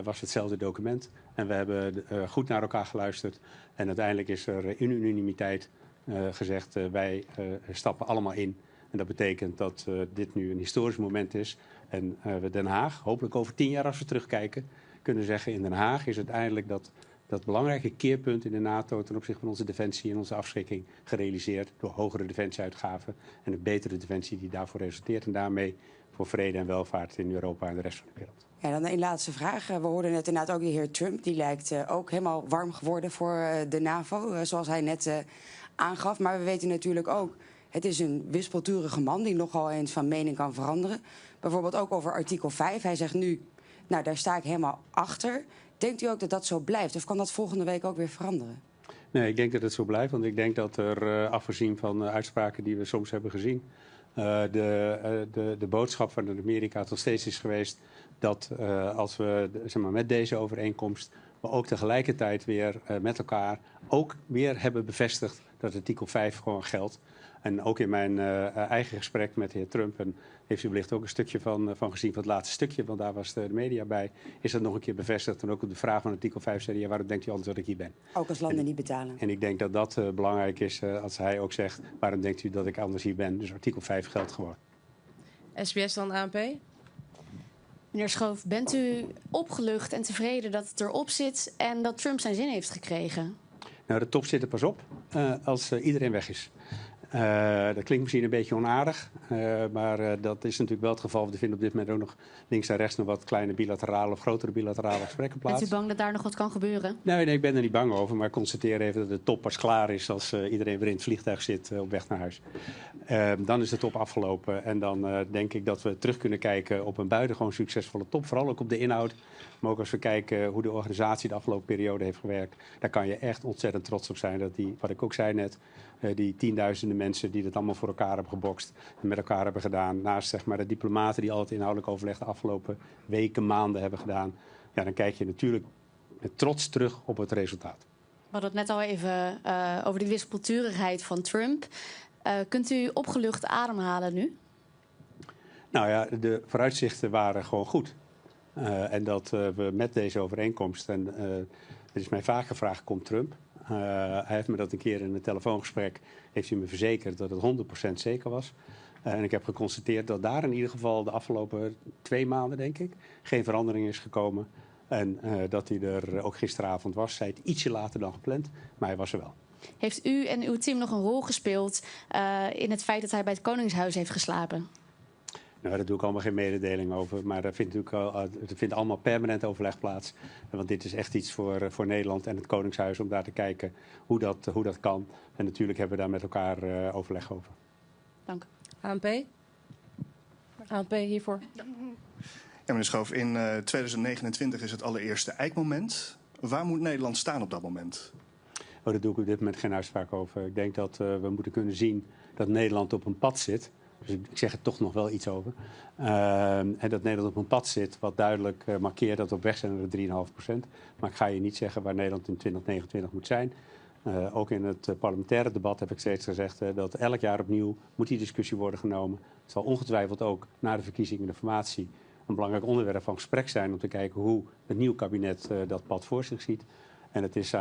was hetzelfde document. En we hebben goed naar elkaar geluisterd. En uiteindelijk is er in unanimiteit gezegd, wij stappen allemaal in. En dat betekent dat dit nu een historisch moment is. En we Den Haag, hopelijk over 10 jaar als we terugkijken, kunnen zeggen in Den Haag is uiteindelijk dat belangrijke keerpunt in de NATO ten opzichte van onze defensie en onze afschrikking gerealiseerd door hogere defensieuitgaven en een betere defensie die daarvoor resulteert. En daarmee voor vrede en welvaart in Europa en de rest van de wereld. Ja, dan een laatste vraag. We hoorden net inderdaad ook de heer Trump. Die lijkt ook helemaal warm geworden voor de NAVO, zoals hij net aangaf. Maar we weten natuurlijk ook, het is een wispelturige man die nogal eens van mening kan veranderen. Bijvoorbeeld ook over artikel 5. Hij zegt nu, nou daar sta ik helemaal achter. Denkt u ook dat dat zo blijft? Of kan dat volgende week ook weer veranderen? Nee, ik denk dat het zo blijft. Want ik denk dat er, afgezien van uitspraken die we soms hebben gezien, de boodschap van Amerika tot steeds is geweest dat als we zeg maar, met deze overeenkomst we ook tegelijkertijd weer met elkaar ook weer hebben bevestigd dat artikel 5 gewoon geldt. En ook in mijn eigen gesprek met de heer Trump, en heeft u wellicht ook een stukje van gezien, van het laatste stukje, want daar was de media bij, is dat nog een keer bevestigd. En ook op de vraag van artikel 5 zei hij, ja, waarom denkt u anders dat ik hier ben? Ook als landen niet betalen. En ik denk dat dat belangrijk is als hij ook zegt, waarom denkt u dat ik anders hier ben? Dus artikel 5 geldt gewoon. SBS dan ANP? Meneer Schoof, bent u opgelucht en tevreden dat het erop zit en dat Trump zijn zin heeft gekregen? Nou, de top zit er pas op als iedereen weg is. Dat klinkt misschien een beetje onaardig, maar dat is natuurlijk wel het geval. Er vinden op dit moment ook nog links en rechts nog wat kleine bilaterale of grotere bilaterale gesprekken plaats. Bent u bang dat daar nog wat kan gebeuren? Nee, ik ben er niet bang over, maar ik constateer even dat de top pas klaar is als iedereen weer in het vliegtuig zit op weg naar huis. Dan is de top afgelopen en dan denk ik dat we terug kunnen kijken op een buitengewoon succesvolle top. Vooral ook op de inhoud, maar ook als we kijken hoe de organisatie de afgelopen periode heeft gewerkt. Daar kan je echt ontzettend trots op zijn dat die, wat ik ook zei net, die tienduizenden mensen die dat allemaal voor elkaar hebben gebokst en met elkaar hebben gedaan. Naast zeg maar, de diplomaten die al het inhoudelijk overleg de afgelopen weken, maanden hebben gedaan. Ja, dan kijk je natuurlijk met trots terug op het resultaat. We hadden het net al even over de wispelturigheid van Trump. Kunt u opgelucht ademhalen nu? Nou ja, de vooruitzichten waren gewoon goed. En dat we met deze overeenkomst, en er is mij vaak gevraagd, komt Trump? Hij heeft me dat een keer in een telefoongesprek, heeft hij me verzekerd dat het 100% zeker was. En ik heb geconstateerd dat daar in ieder geval de afgelopen 2 maanden, denk ik, geen verandering is gekomen. En dat hij er ook gisteravond was, zei het ietsje later dan gepland, maar hij was er wel. Heeft u en uw team nog een rol gespeeld in het feit dat hij bij het Koningshuis heeft geslapen? Nou, daar doe ik allemaal geen mededeling over. Maar er vindt allemaal permanent overleg plaats. Want dit is echt iets voor Nederland en het Koningshuis om daar te kijken hoe dat kan. En natuurlijk hebben we daar met elkaar overleg over. Dank u. ANP hiervoor. Ja, meneer Schoof, in 2029 is het allereerste eikmoment. Waar moet Nederland staan op dat moment? Oh, daar doe ik op dit moment geen uitspraak over. Ik denk dat we moeten kunnen zien dat Nederland op een pad zit. Dus ik zeg er toch nog wel iets over. En dat Nederland op een pad zit wat duidelijk markeert dat we op weg zijn naar de 3,5%. Maar ik ga je niet zeggen waar Nederland in 2029 moet zijn. Ook in het parlementaire debat heb ik steeds gezegd dat elk jaar opnieuw moet die discussie worden genomen. Het zal ongetwijfeld ook na de verkiezingen de formatie een belangrijk onderwerp van gesprek zijn om te kijken hoe het nieuwe kabinet dat pad voor zich ziet. En het is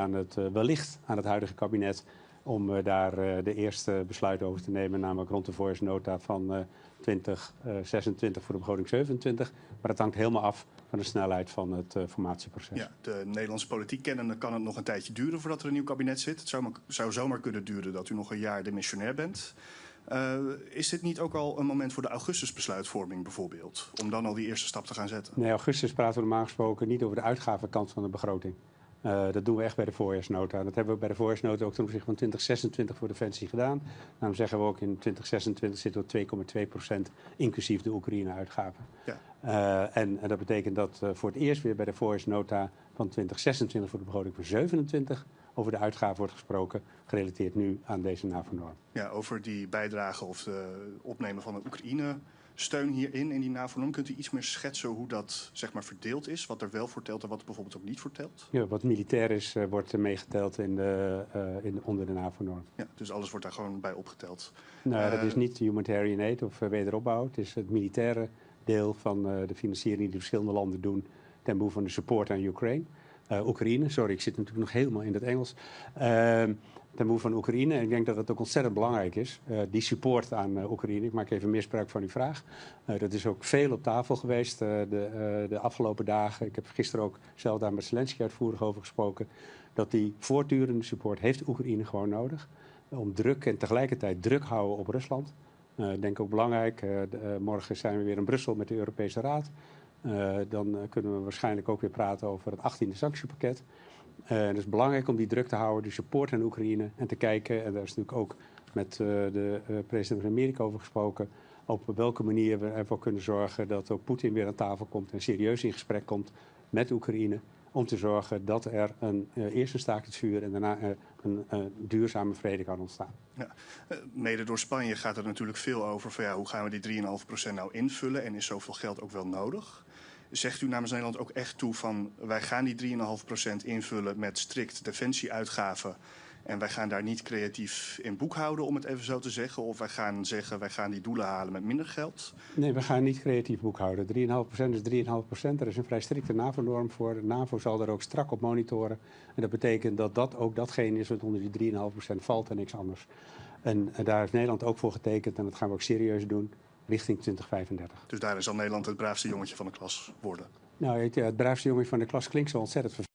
wellicht aan het huidige kabinet om daar de eerste besluit over te nemen, namelijk rond de voorjaarsnota van 2026 voor de begroting 27. Maar dat hangt helemaal af van de snelheid van het formatieproces. Ja, de Nederlandse politiek kennende kan het nog een tijdje duren voordat er een nieuw kabinet zit. Het zou zomaar kunnen duren dat u nog een jaar demissionair bent. Is dit niet ook al een moment voor de augustusbesluitvorming bijvoorbeeld? Om dan al die eerste stap te gaan zetten? Nee, augustus praten we normaal gesproken niet over de uitgavenkant van de begroting. Dat doen we echt bij de voorjaarsnota. Dat hebben we bij de voorjaarsnota ook ten opzichte van 2026 voor Defensie gedaan. Daarom zeggen we ook in 2026 zitten we 2,2% inclusief de Oekraïne-uitgaven. Ja. En dat betekent dat voor het eerst weer bij de voorjaarsnota van 2026 voor de begroting van 27 over de uitgaven wordt gesproken, gerelateerd nu aan deze NAVO-norm. Ja, over die bijdrage of de opnemen van de Oekraïne-steun hierin, in die NAVO-norm. Kunt u iets meer schetsen hoe dat zeg maar verdeeld is? Wat er wel voor telt en wat er bijvoorbeeld ook niet voor telt? Ja, wat militair is, wordt meegeteld onder de NAVO-norm. Ja, dus alles wordt daar gewoon bij opgeteld? Nou, dat is niet humanitarian aid of wederopbouw. Het is het militaire deel van de financiering die de verschillende landen doen ten behoeve van de support aan Oekraïne. Sorry, ik zit natuurlijk nog helemaal in het Engels. Ten behoeve van Oekraïne. En ik denk dat het ook ontzettend belangrijk is, die support aan Oekraïne. Ik maak even misbruik van uw vraag. Dat is ook veel op tafel geweest de afgelopen dagen. Ik heb gisteren ook zelf daar met Zelensky uitvoerig over gesproken. Dat die voortdurende support heeft Oekraïne gewoon nodig. Om druk en tegelijkertijd druk houden op Rusland. Ik denk ook belangrijk, morgen zijn we weer in Brussel met de Europese Raad. Dan kunnen we waarschijnlijk ook weer praten over het 18e sanctiepakket. Het is belangrijk om die druk te houden, de support aan Oekraïne en te kijken. En daar is natuurlijk ook met de president van Amerika over gesproken. Op welke manier we ervoor kunnen zorgen dat ook Poetin weer aan tafel komt en serieus in gesprek komt met Oekraïne. Om te zorgen dat er eerst een staakt het vuur en daarna een duurzame vrede kan ontstaan. Ja. Mede door Spanje gaat er natuurlijk veel over van hoe gaan we die 3,5% nou invullen en is zoveel geld ook wel nodig? Zegt u namens Nederland ook echt toe van wij gaan die 3,5% invullen met strikt defensieuitgaven en wij gaan daar niet creatief in boekhouden, om het even zo te zeggen? Of wij gaan zeggen wij gaan die doelen halen met minder geld? Nee, we gaan niet creatief boekhouden. 3,5% is 3,5%. Er is een vrij strikte NAVO-norm voor. De NAVO zal er ook strak op monitoren. En dat betekent dat dat ook datgene is wat onder die 3,5% valt en niks anders. En daar heeft Nederland ook voor getekend en dat gaan we ook serieus doen richting 2035. Dus daar zal Nederland het braafste jongetje van de klas worden? Nou, het braafste jongetje van de klas klinkt zo ontzettend vervelend.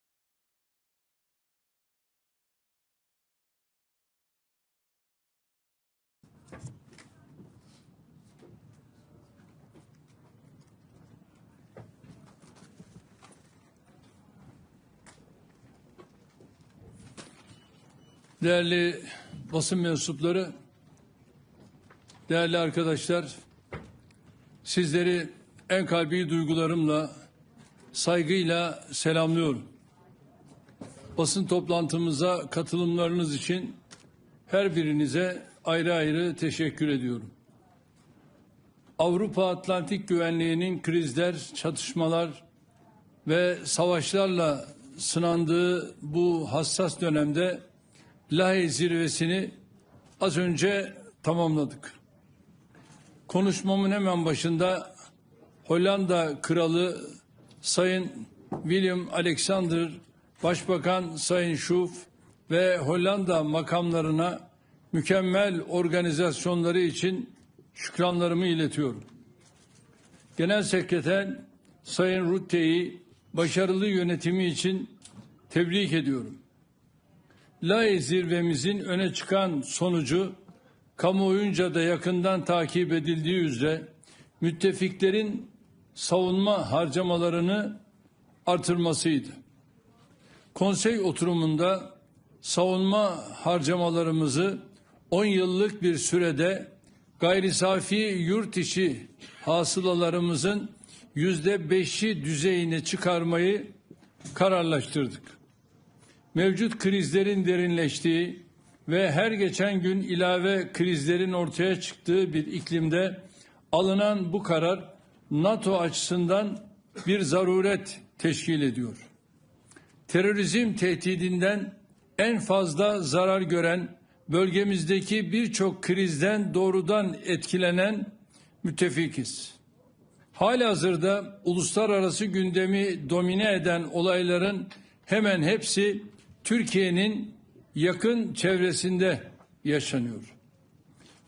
Değerli basın mensupları, değerli arkadaşlar, sizleri en kalbi duygularımla, saygıyla selamlıyorum. Basın toplantımıza katılımlarınız için her birinize ayrı ayrı teşekkür ediyorum. Avrupa Atlantik güvenliğinin krizler, çatışmalar ve savaşlarla sınandığı bu hassas dönemde Lahey zirvesini az önce tamamladık. Konuşmamın hemen başında Hollanda Kralı Sayın Willem Alexander, Başbakan Sayın Schoof ve Hollanda makamlarına mükemmel organizasyonları için şükranlarımı iletiyorum. Genel Sekreter Sayın Rutte'yi başarılı yönetimi için tebrik ediyorum. Lahey zirvemizin öne çıkan sonucu kamuoyunca da yakından takip edildiği üzere müttefiklerin savunma harcamalarını artırmasıydı. Konsey oturumunda savunma harcamalarımızı 10 yıllık bir sürede gayri safi yurt içi hasılalarımızın %5'i düzeyine çıkarmayı kararlaştırdık. Mevcut krizlerin derinleştiği ve her geçen gün ilave krizlerin ortaya çıktığı bir iklimde alınan bu karar NATO açısından bir zaruret teşkil ediyor. Terörizm tehdidinden en fazla zarar gören, bölgemizdeki birçok krizden doğrudan etkilenen müttefikiz. Halihazırda uluslararası gündemi domine eden olayların hemen hepsi Türkiye'nin yakın çevresinde yaşanıyor.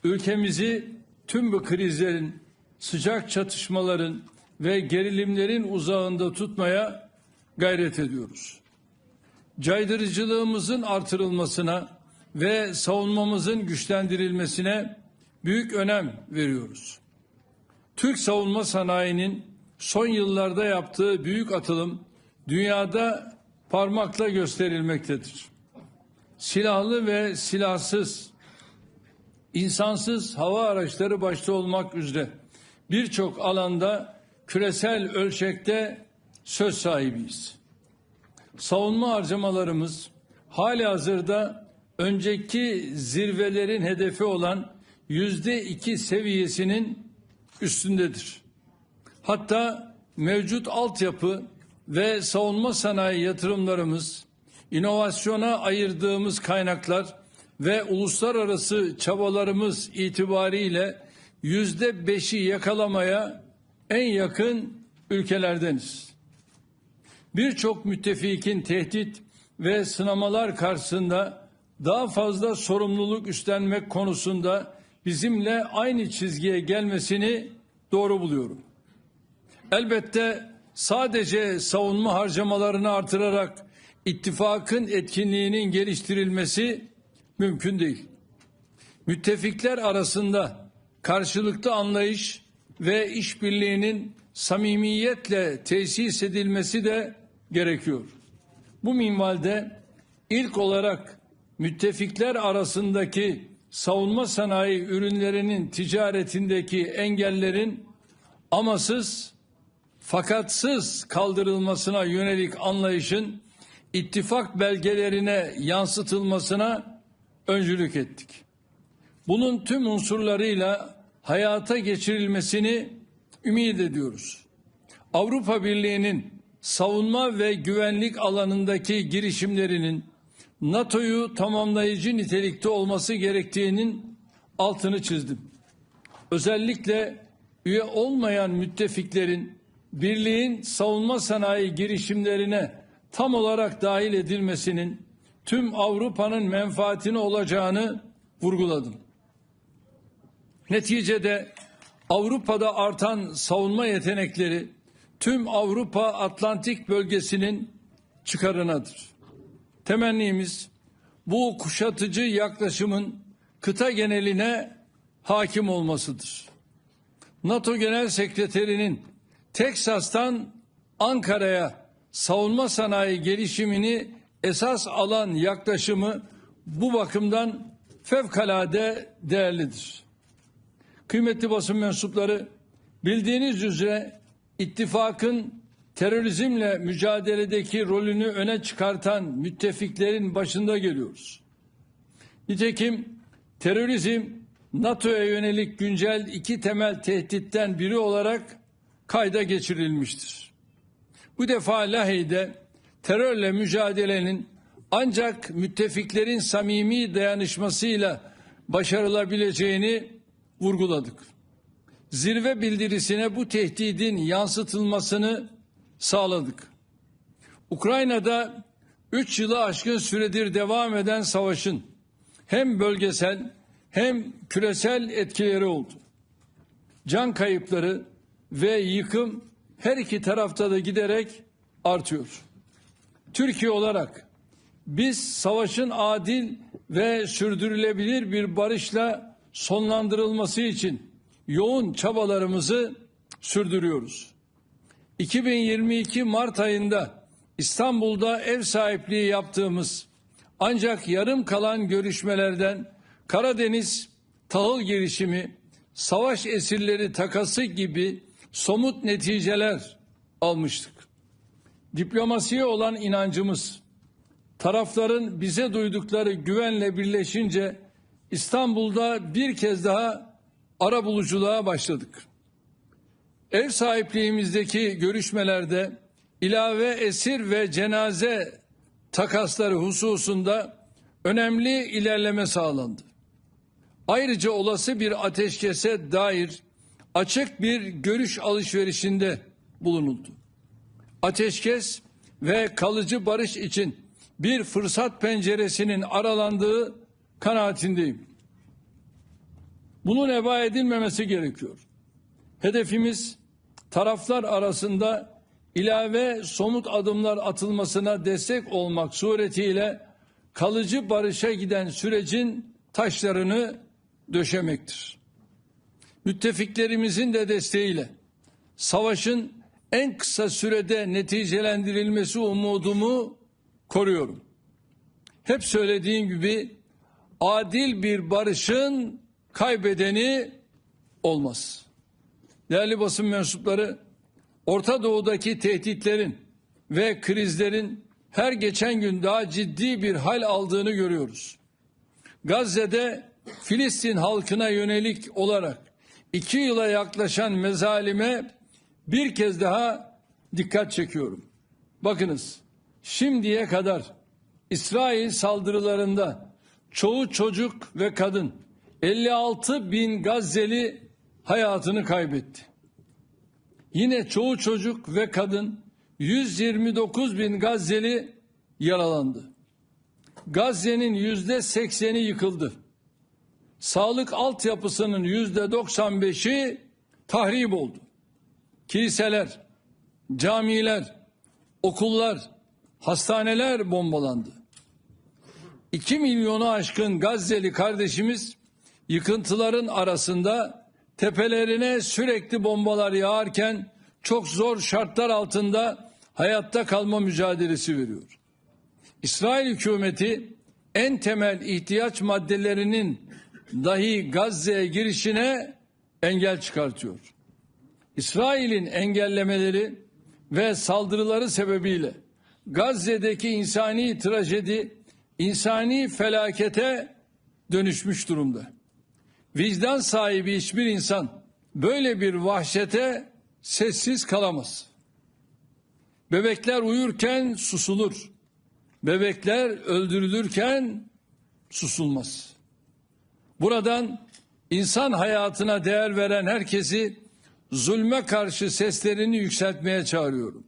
Ülkemizi tüm bu krizlerin, sıcak çatışmaların ve gerilimlerin uzağında tutmaya gayret ediyoruz. Caydırıcılığımızın artırılmasına ve savunmamızın güçlendirilmesine büyük önem veriyoruz. Türk savunma sanayinin son yıllarda yaptığı büyük atılım dünyada parmakla gösterilmektedir. Silahlı ve silahsız, insansız hava araçları başta olmak üzere birçok alanda küresel ölçekte söz sahibiyiz. Savunma harcamalarımız halihazırda önceki zirvelerin hedefi olan %2 seviyesinin üstündedir. Hatta mevcut altyapı ve savunma sanayi yatırımlarımız, inovasyona ayırdığımız kaynaklar ve uluslararası çabalarımız itibariyle %5'i yakalamaya en yakın ülkelerdeniz. Birçok müttefikin tehdit ve sınamalar karşısında daha fazla sorumluluk üstlenmek konusunda bizimle aynı çizgiye gelmesini doğru buluyorum. Elbette sadece savunma harcamalarını artırarak ittifakın etkinliğinin geliştirilmesi mümkün değil. Müttefikler arasında karşılıklı anlayış ve işbirliğinin samimiyetle tesis edilmesi de gerekiyor. Bu minvalde ilk olarak müttefikler arasındaki savunma sanayi ürünlerinin ticaretindeki engellerin amasız fakatsız kaldırılmasına yönelik anlayışın ittifak belgelerine yansıtılmasına öncülük ettik. Bunun tüm unsurlarıyla hayata geçirilmesini ümit ediyoruz. Avrupa Birliği'nin savunma ve güvenlik alanındaki girişimlerinin NATO'yu tamamlayıcı nitelikte olması gerektiğinin altını çizdim. Özellikle üye olmayan müttefiklerin birliğin savunma sanayi girişimlerine tam olarak dahil edilmesinin tüm Avrupa'nın menfaatine olacağını vurguladım. Neticede Avrupa'da artan savunma yetenekleri tüm Avrupa Atlantik bölgesinin çıkarınadır. Temennimiz bu kuşatıcı yaklaşımın kıta geneline hakim olmasıdır. NATO Genel Sekreterinin Teksas'tan Ankara'ya savunma sanayi gelişimini esas alan yaklaşımı bu bakımdan fevkalade değerlidir. Kıymetli basın mensupları, bildiğiniz üzere ittifakın terörizmle mücadeledeki rolünü öne çıkartan müttefiklerin başında geliyoruz. Nitekim terörizm NATO'ya yönelik güncel iki temel tehditten biri olarak kayda geçirilmiştir. Bu defa Lahey'de terörle mücadelenin ancak müttefiklerin samimi dayanışmasıyla başarılabileceğini vurguladık. Zirve bildirisine bu tehdidin yansıtılmasını sağladık. Ukrayna'da 3 yılı aşkın süredir devam eden savaşın hem bölgesel hem küresel etkileri oldu. Can kayıpları ve yıkım her iki tarafta da giderek artıyor. Türkiye olarak biz savaşın adil ve sürdürülebilir bir barışla sonlandırılması için yoğun çabalarımızı sürdürüyoruz. 2022 Mart ayında İstanbul'da ev sahipliği yaptığımız ancak yarım kalan görüşmelerden Karadeniz tahıl girişimi, savaş esirleri takası gibi somut neticeler almıştık. Diplomasiye olan inancımız, tarafların bize duydukları güvenle birleşince İstanbul'da bir kez daha arabuluculuğa başladık. Ev sahipliğimizdeki görüşmelerde ilave esir ve cenaze takasları hususunda önemli ilerleme sağlandı. Ayrıca olası bir ateşkese dair açık bir görüş alışverişinde bulunuldu. Ateşkes ve kalıcı barış için bir fırsat penceresinin aralandığı kanaatindeyim. Bunun heba edilmemesi gerekiyor. Hedefimiz taraflar arasında ilave somut adımlar atılmasına destek olmak suretiyle kalıcı barışa giden sürecin taşlarını döşemektir. Müttefiklerimizin de desteğiyle savaşın en kısa sürede neticelendirilmesi umudumu koruyorum. Hep söylediğim gibi adil bir barışın kaybedeni olmaz. Değerli basın mensupları, Orta Doğu'daki tehditlerin ve krizlerin her geçen gün daha ciddi bir hal aldığını görüyoruz. Gazze'de Filistin halkına yönelik olarak 2 yıla yaklaşan mezalime bir kez daha dikkat çekiyorum. Bakınız, şimdiye kadar İsrail saldırılarında çoğu çocuk ve kadın 56 bin Gazze'li hayatını kaybetti. Yine çoğu çocuk ve kadın 129 bin Gazze'li yaralandı. Gazze'nin %80'i yıkıldı. Sağlık altyapısının %95'i tahrip oldu. Kiliseler, camiler, okullar, hastaneler bombalandı. 2 milyonu aşkın Gazze'li kardeşimiz yıkıntıların arasında tepelerine sürekli bombalar yağarken çok zor şartlar altında hayatta kalma mücadelesi veriyor. İsrail hükümeti en temel ihtiyaç maddelerinin dahi Gazze'ye girişine engel çıkartıyor. İsrail'in engellemeleri ve saldırıları sebebiyle Gazze'deki insani trajedi, insani felakete dönüşmüş durumda. Vicdan sahibi hiçbir insan böyle bir vahşete sessiz kalamaz. Bebekler uyurken susulur. Bebekler öldürülürken susulmaz. Buradan insan hayatına değer veren herkesi zulme karşı seslerini yükseltmeye çağırıyorum.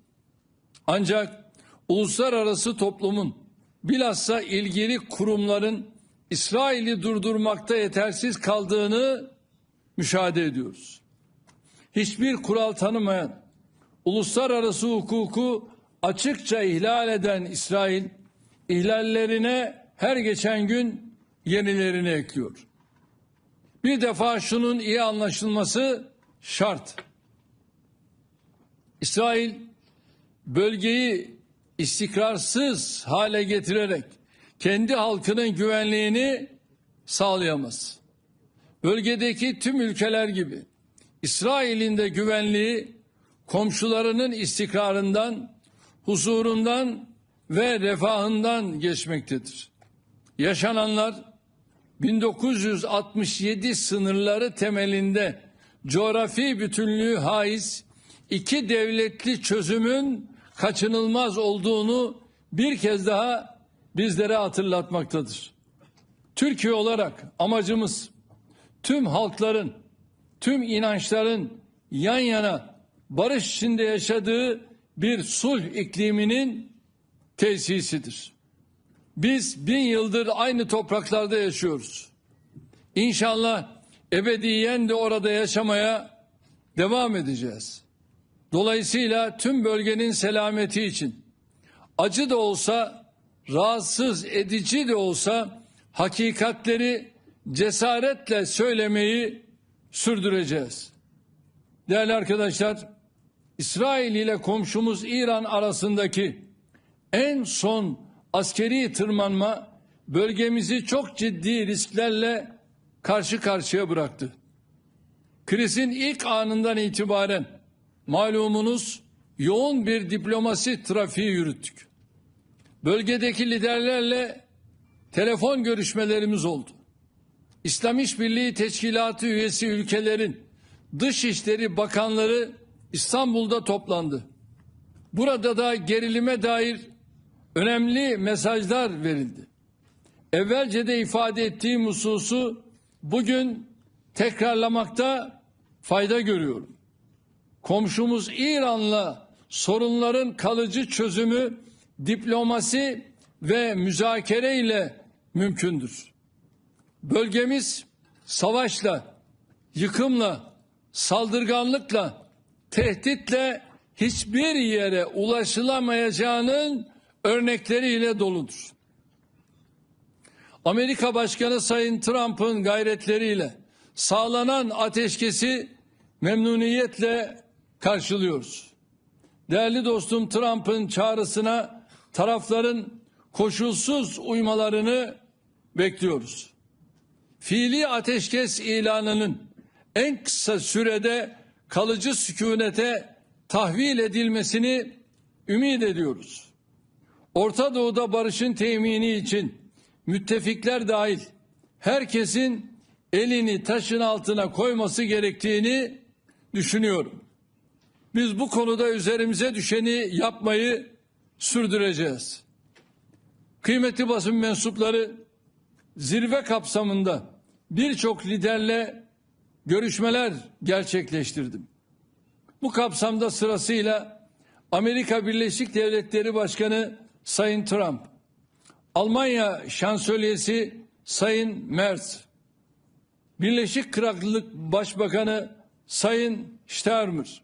Ancak uluslararası toplumun bilhassa ilgili kurumların İsrail'i durdurmakta yetersiz kaldığını müşahede ediyoruz. Hiçbir kural tanımayan, uluslararası hukuku açıkça ihlal eden İsrail, ihlallerine her geçen gün yenilerini ekliyor. Bir defa şunun iyi anlaşılması şart. İsrail bölgeyi istikrarsız hale getirerek kendi halkının güvenliğini sağlayamaz. Bölgedeki tüm ülkeler gibi İsrail'in de güvenliği komşularının istikrarından, huzurundan ve refahından geçmektedir. Yaşananlar 1967 sınırları temelinde coğrafi bütünlüğü haiz iki devletli çözümün kaçınılmaz olduğunu bir kez daha bizlere hatırlatmaktadır. Türkiye olarak amacımız tüm halkların, tüm inançların yan yana barış içinde yaşadığı bir sulh ikliminin tesisidir. Biz 1000 yıldır aynı topraklarda yaşıyoruz. İnşallah ebediyen de orada yaşamaya devam edeceğiz. Dolayısıyla tüm bölgenin selameti için acı da olsa rahatsız edici de olsa hakikatleri cesaretle söylemeyi sürdüreceğiz. Değerli arkadaşlar, İsrail ile komşumuz İran arasındaki en son askeri tırmanma bölgemizi çok ciddi risklerle karşı karşıya bıraktı. Krizin ilk anından itibaren malumunuz yoğun bir diplomasi trafiği yürüttük. Bölgedeki liderlerle telefon görüşmelerimiz oldu. İslam İşbirliği Teşkilatı üyesi ülkelerin Dışişleri Bakanları İstanbul'da toplandı. Burada da gerilime dair önemli mesajlar verildi. Evvelce de ifade ettiğim hususu bugün tekrarlamakta fayda görüyorum. Komşumuz İran'la sorunların kalıcı çözümü diplomasi ve müzakere ile mümkündür. Bölgemiz savaşla, yıkımla, saldırganlıkla, tehditle hiçbir yere ulaşılamayacağının örnekleriyle doludur. Amerika Başkanı Sayın Trump'ın gayretleriyle sağlanan ateşkesi memnuniyetle karşılıyoruz. Değerli dostum, Trump'ın çağrısına tarafların koşulsuz uymalarını bekliyoruz. Fiili ateşkes ilanının en kısa sürede kalıcı sükunete tahvil edilmesini ümit ediyoruz. Orta Doğu'da barışın temini için müttefikler dahil herkesin elini taşın altına koyması gerektiğini düşünüyorum. Biz bu konuda üzerimize düşeni yapmayı sürdüreceğiz. Kıymetli basın mensupları, zirve kapsamında birçok liderle görüşmeler gerçekleştirdim. Bu kapsamda sırasıyla Amerika Birleşik Devletleri Başkanı Sayın Trump, Almanya Şansölyesi Sayın Merz, Birleşik Krallık Başbakanı Sayın Starmer,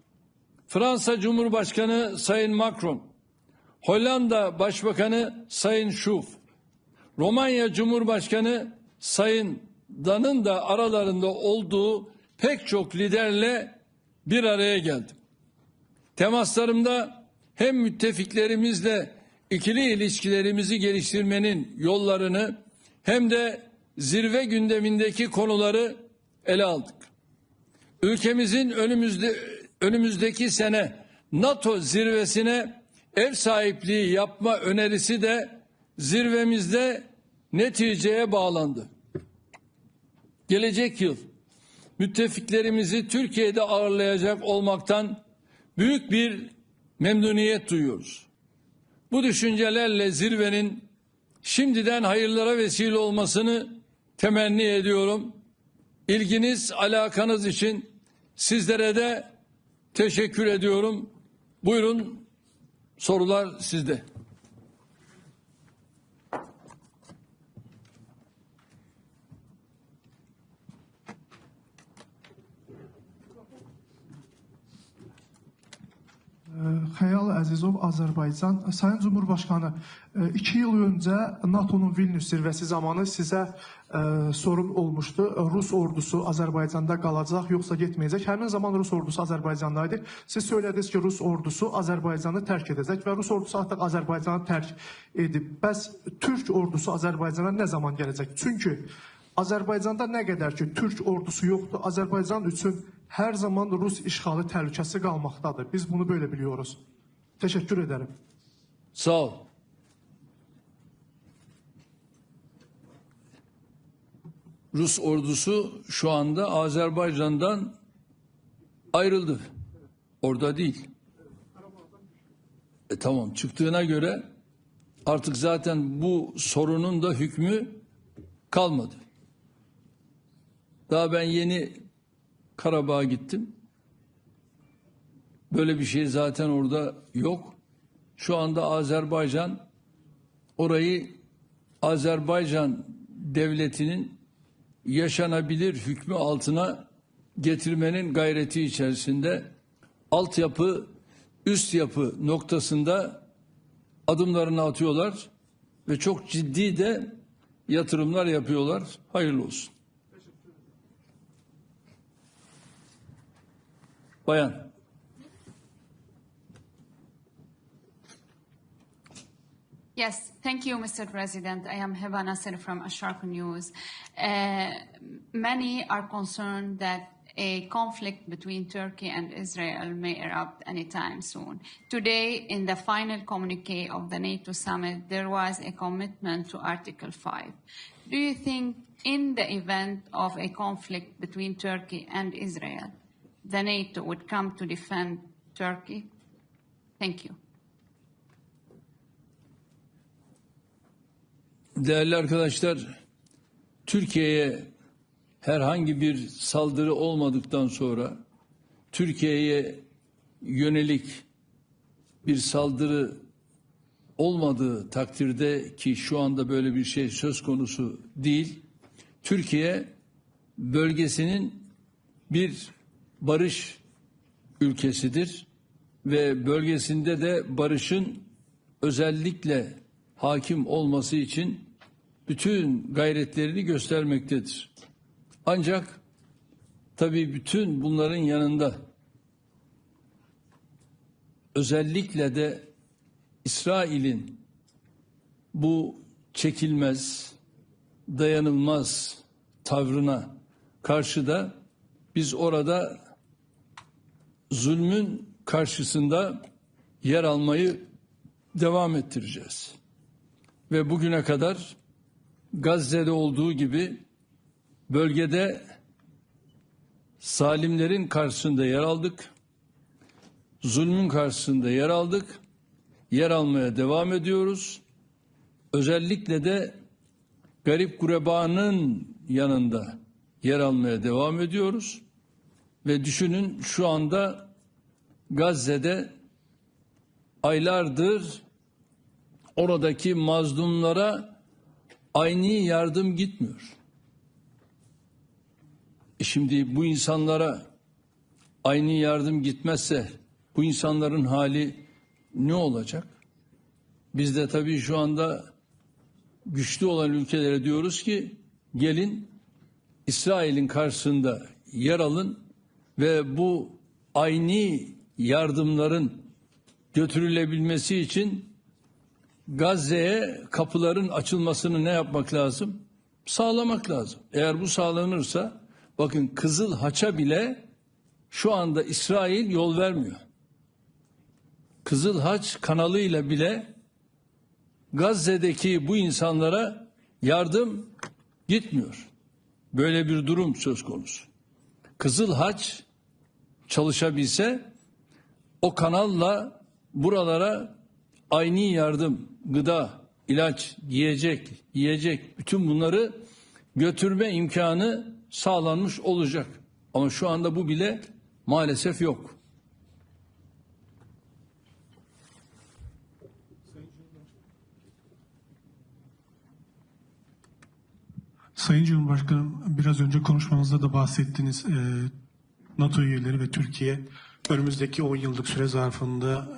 Fransa Cumhurbaşkanı Sayın Macron, Hollanda Başbakanı Sayın Schoof, Romanya Cumhurbaşkanı Sayın Dan'ın da aralarında olduğu pek çok liderle bir araya geldim. Temaslarımda hem müttefiklerimizle ikili ilişkilerimizi geliştirmenin yollarını hem de zirve gündemindeki konuları ele aldık. Ülkemizin önümüzdeki sene NATO zirvesine ev sahipliği yapma önerisi de zirvemizde neticeye bağlandı. Gelecek yıl müttefiklerimizi Türkiye'de ağırlayacak olmaktan büyük bir memnuniyet duyuyoruz. Bu düşüncelerle zirvenin şimdiden hayırlara vesile olmasını temenni ediyorum. İlginiz, alakanız için sizlere de teşekkür ediyorum. Buyurun, sorular sizde. Xəyal Əzizov, Azərbaycan. Sayın Cumhurbaşkanı, 2 yıl önce NATO'nun Vilnius zirvesi zamanı size sorun olmuştu. Rus ordusu Azərbaycanda qalacaq, yoxsa getməyəcək. Həmin zaman Rus ordusu Azərbaycandaydı. Siz söylədiniz ki, Rus ordusu Azərbaycanı tərk edəcək və Rus ordusu artıq Azərbaycanı tərk edib. Bəs Türk ordusu Azərbaycana nə zaman gələcək? Çünki Azərbaycanda nə qədər ki Türk ordusu yoxdur, Azərbaycan üçün her zaman Rus işğalı təhlükəsi qalmaqdadır. Biz bunu böyle biliyoruz. Teşekkür ederim. Sağ ol. Rus ordusu şu anda Azerbaycan'dan ayrıldı. Orada değil. Tamam, çıktığına göre artık zaten bu sorunun da hükmü kalmadı. Daha ben yeni Karabağ'a gittim. Böyle bir şey zaten orada yok. Şu anda Azerbaycan orayı Azerbaycan devletinin yaşanabilir hükmü altına getirmenin gayreti içerisinde altyapı, üst yapı noktasında adımlarını atıyorlar. ve çok ciddi de yatırımlar yapıyorlar. Hayırlı olsun. Bayan. Yes, thank you, Mr. President. I am Heba Nasser from Asharq News. Many are concerned that a conflict between Turkey and Israel may erupt anytime soon. Today, in the final communique of the NATO summit, there was a commitment to Article 5. Do you think in the event of a conflict between Turkey and Israel, the NATO would come to defend Turkey? Thank you. Değerli arkadaşlar, Türkiye'ye herhangi bir saldırı olmadıktan sonra Türkiye'ye yönelik bir saldırı olmadığı takdirde, ki şu anda böyle bir şey söz konusu değil, Türkiye bölgesinin bir barış ülkesidir ve bölgesinde de barışın özellikle hakim olması için bütün gayretlerini göstermektedir. Ancak tabii bütün bunların yanında özellikle de İsrail'in bu çekilmez, dayanılmaz tavrına karşı da biz orada zulmün karşısında yer almayı devam ettireceğiz. Ve bugüne kadar Gazze'de olduğu gibi bölgede zalimlerin karşısında yer aldık, zulmün karşısında yer aldık, yer almaya devam ediyoruz. Özellikle de garip gurebanın yanında yer almaya devam ediyoruz. Ve düşünün, şu anda Gazze'de aylardır oradaki mazlumlara aynı yardım gitmiyor. Şimdi bu insanlara aynı yardım gitmezse bu insanların hali ne olacak? Biz de tabii şu anda güçlü olan ülkelere diyoruz ki gelin İsrail'in karşısında yer alın ve bu aynı yardımların götürülebilmesi için Gazze'ye kapıların açılmasını ne yapmak lazım? Sağlamak lazım. Eğer bu sağlanırsa, bakın, Kızıl Haç'a bile şu anda İsrail yol vermiyor. Kızıl Haç kanalıyla bile Gazze'deki bu insanlara yardım gitmiyor. Böyle bir durum söz konusu. Kızıl Haç çalışabilse o kanalla buralara aynı yardım, gıda, ilaç, yiyecek bütün bunları götürme imkanı sağlanmış olacak. Ama şu anda bu bile maalesef yok. Sayın Cumhurbaşkanım, biraz önce konuşmanızda da bahsettiniz. NATO üyeleri ve Türkiye önümüzdeki 10 yıllık süre zarfında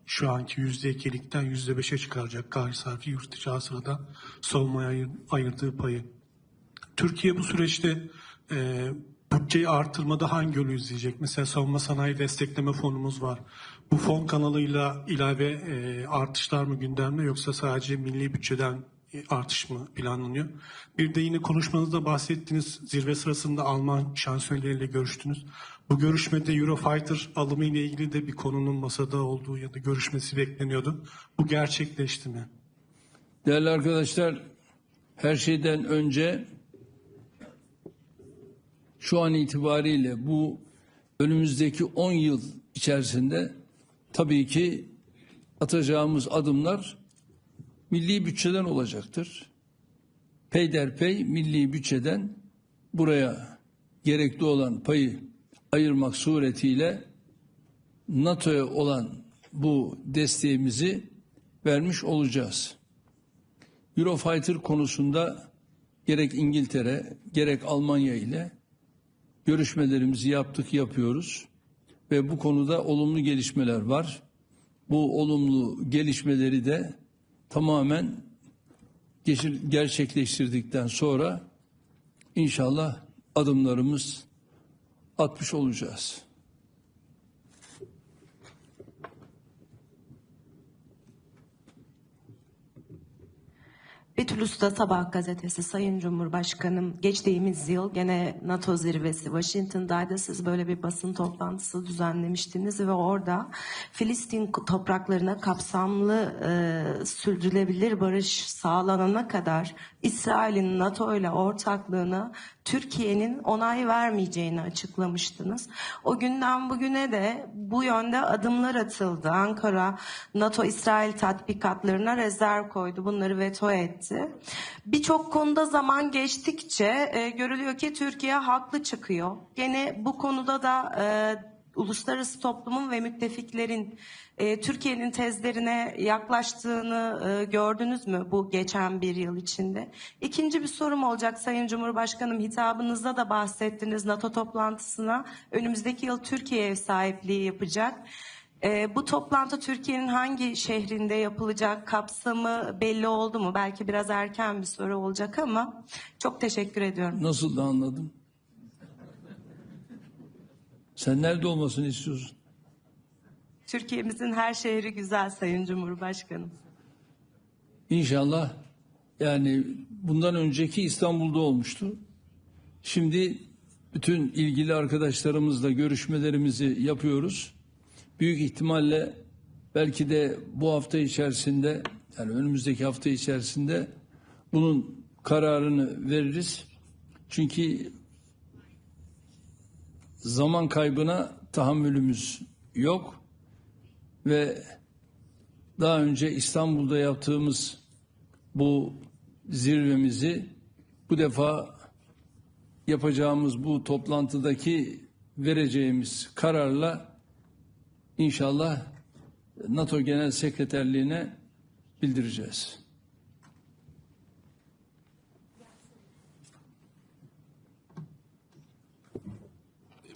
şu anki %2'likten %5'e çıkaracak gayri safi yurt içi hasılada savunmaya ayırdığı payı. Türkiye bu süreçte bütçeyi artırmada hangi yolu izleyecek? Mesela savunma sanayi destekleme fonumuz var. Bu fon kanalıyla ilave artışlar mı gündemde, yoksa sadece milli bütçeden artış mı planlanıyor? Bir de yine konuşmanızda bahsettiğiniz zirve sırasında Alman şansölyeriyle görüştünüz. Bu görüşmede Eurofighter alımı ile ilgili de bir konunun masada olduğu ya da görüşmesi bekleniyordu. Bu gerçekleşti mi? Değerli arkadaşlar, her şeyden önce şu an itibariyle bu önümüzdeki 10 yıl içerisinde tabii ki atacağımız adımlar milli bütçeden olacaktır. Peyderpey milli bütçeden buraya gerekli olan payı ayırmak suretiyle NATO'ya olan bu desteğimizi vermiş olacağız. Eurofighter konusunda gerek İngiltere gerek Almanya ile görüşmelerimizi yapıyoruz ve bu konuda olumlu gelişmeler var. Bu olumlu gelişmeleri de tamamen gerçekleştirdikten sonra inşallah adımlarımız atmış olacağız. Betül Usta Sabah gazetesi. Sayın Cumhurbaşkanım, geçtiğimiz yıl gene NATO zirvesi Washington'daydı. Siz böyle bir basın toplantısı düzenlemiştiniz ve orada Filistin topraklarına kapsamlı sürdürülebilir barış sağlanana kadar İsrail'in NATO ile ortaklığına Türkiye'nin onay vermeyeceğini açıklamıştınız. O günden bugüne de bu yönde adımlar atıldı. Ankara NATO-İsrail tatbikatlarına rezerv koydu. Bunları veto etti. Birçok konuda zaman geçtikçe görülüyor ki Türkiye haklı çıkıyor. Gene bu konuda da uluslararası toplumun ve müttefiklerin Türkiye'nin tezlerine yaklaştığını gördünüz mü bu geçen bir yıl içinde? İkinci bir sorum olacak Sayın Cumhurbaşkanım, hitabınızda da bahsettiniz. NATO toplantısına önümüzdeki yıl Türkiye ev sahipliği yapacak. Bu toplantı Türkiye'nin hangi şehrinde yapılacak, kapsamı belli oldu mu? Belki biraz erken bir soru olacak ama çok teşekkür ediyorum. Nasıl da anladım? Sen nerede olmasını istiyorsun? Türkiye'mizin her şehri güzel Sayın Cumhurbaşkanım. İnşallah, yani bundan önceki İstanbul'da olmuştu. Şimdi bütün ilgili arkadaşlarımızla görüşmelerimizi yapıyoruz. Büyük ihtimalle belki de bu hafta içerisinde, yani önümüzdeki hafta içerisinde bunun kararını veririz. Çünkü zaman kaybına tahammülümüz yok ve daha önce İstanbul'da yaptığımız bu zirvemizi bu defa yapacağımız bu toplantıdaki vereceğimiz kararla İnşallah NATO Genel Sekreterliğine bildireceğiz.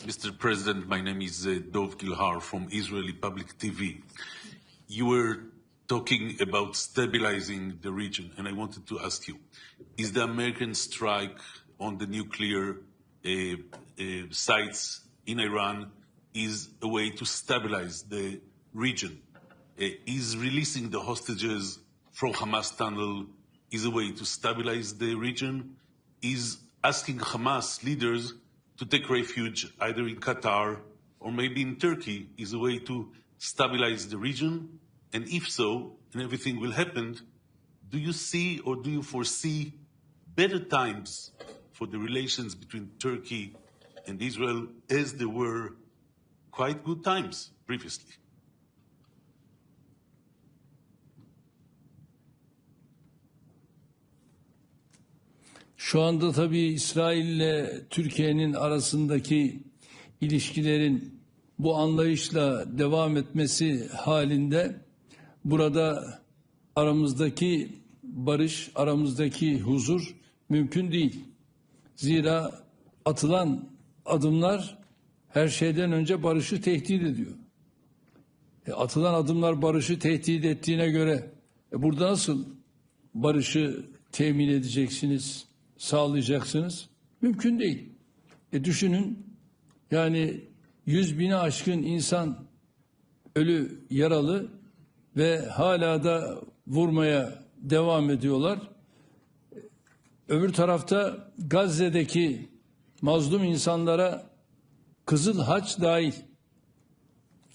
Mr. President, my name is Dov Gilhar from Israeli Public TV. You were talking about stabilizing the region, and I wanted to ask you, is the American strike on the nuclear sites in Iran is a way to stabilize the region? Is releasing the hostages from Hamas tunnel is a way to stabilize the region? Is asking Hamas leaders to take refuge either in Qatar or maybe in Turkey is a way to stabilize the region? And if so, and everything will happen, do you see or do you foresee better times for the relations between Turkey and Israel as there were quite good times previously? Şu anda tabii İsrail ile Türkiye'nin arasındaki ilişkilerin bu anlayışla devam etmesi halinde burada aramızdaki barış, aramızdaki huzur mümkün değil. Zira atılan adımlar her şeyden önce barışı tehdit ediyor. Atılan adımlar barışı tehdit ettiğine göre burada nasıl barışı temin edeceksiniz, sağlayacaksınız? Mümkün değil. Düşünün, yani 100.000'i aşkın insan ölü, yaralı ve hala da vurmaya devam ediyorlar. Öbür tarafta Gazze'deki mazlum insanlara Kızıl Haç dahil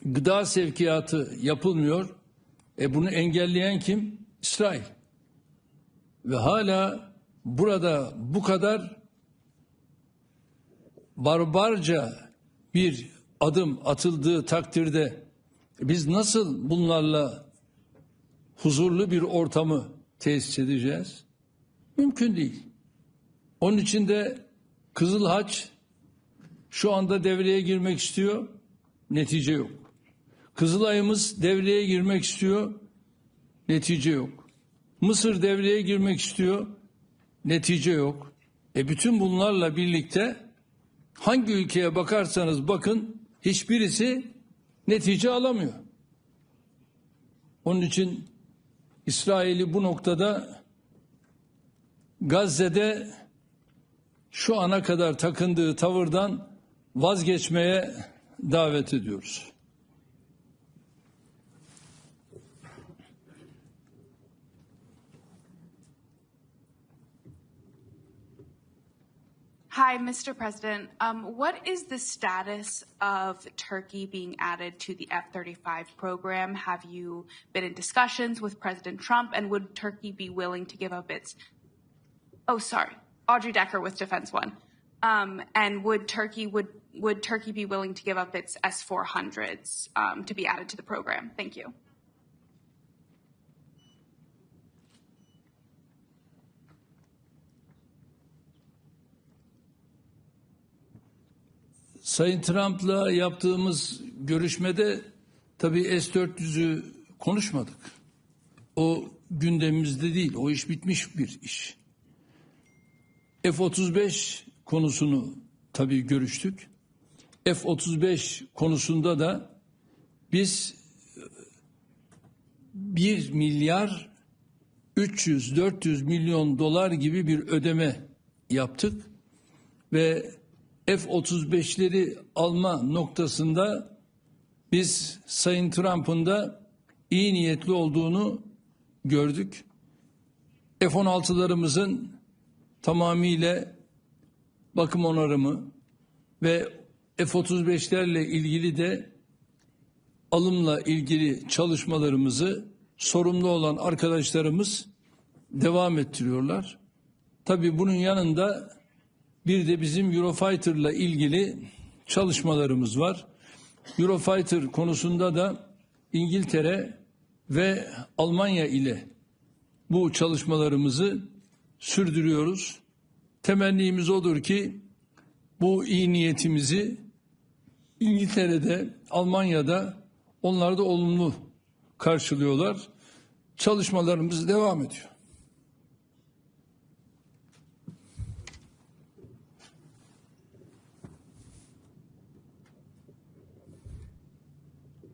gıda sevkiyatı yapılmıyor. Bunu engelleyen kim? İsrail. Ve hala burada bu kadar barbarca bir adım atıldığı takdirde biz nasıl bunlarla huzurlu bir ortamı tesis edeceğiz? Mümkün değil. Onun için de Kızıl Haç şu anda devreye girmek istiyor, netice yok. Kızılay'ımız devreye girmek istiyor, netice yok. Mısır devreye girmek istiyor, netice yok. Bütün bunlarla birlikte hangi ülkeye bakarsanız bakın hiçbirisi netice alamıyor. Onun için İsrail'i bu noktada Gazze'de şu ana kadar takındığı tavırdan vazgeçmeye davet ediyoruz. Hi, Mr. President. What is the status of Turkey being added to the F-35 program? Have you been in discussions with President Trump, and would Turkey be willing to give up its... Oh, sorry, Audrey Decker with Defense One. And would Turkey be willing to give up its S-400s to be added to the program? Thank you. Sayın Trump'la yaptığımız görüşmede tabii S-400'ü konuşmadık. O gündemimizde değil. O iş bitmiş bir iş. F-35 konusunu tabii görüştük. F-35 konusunda da biz 1 milyar 300-400 milyon dolar gibi bir ödeme yaptık ve F-35'leri alma noktasında biz Sayın Trump'ın da iyi niyetli olduğunu gördük. F-16'larımızın tamamıyla bakım onarımı ve F-35'lerle ilgili de alımla ilgili çalışmalarımızı sorumlu olan arkadaşlarımız devam ettiriyorlar. Tabii bunun yanında bir de bizim Eurofighter'la ilgili çalışmalarımız var. Eurofighter konusunda da İngiltere ve Almanya ile bu çalışmalarımızı sürdürüyoruz. Temennimiz odur ki bu iyi niyetimizi İngiltere'de, Almanya'da onlar da olumlu karşılıyorlar. Çalışmalarımız devam ediyor.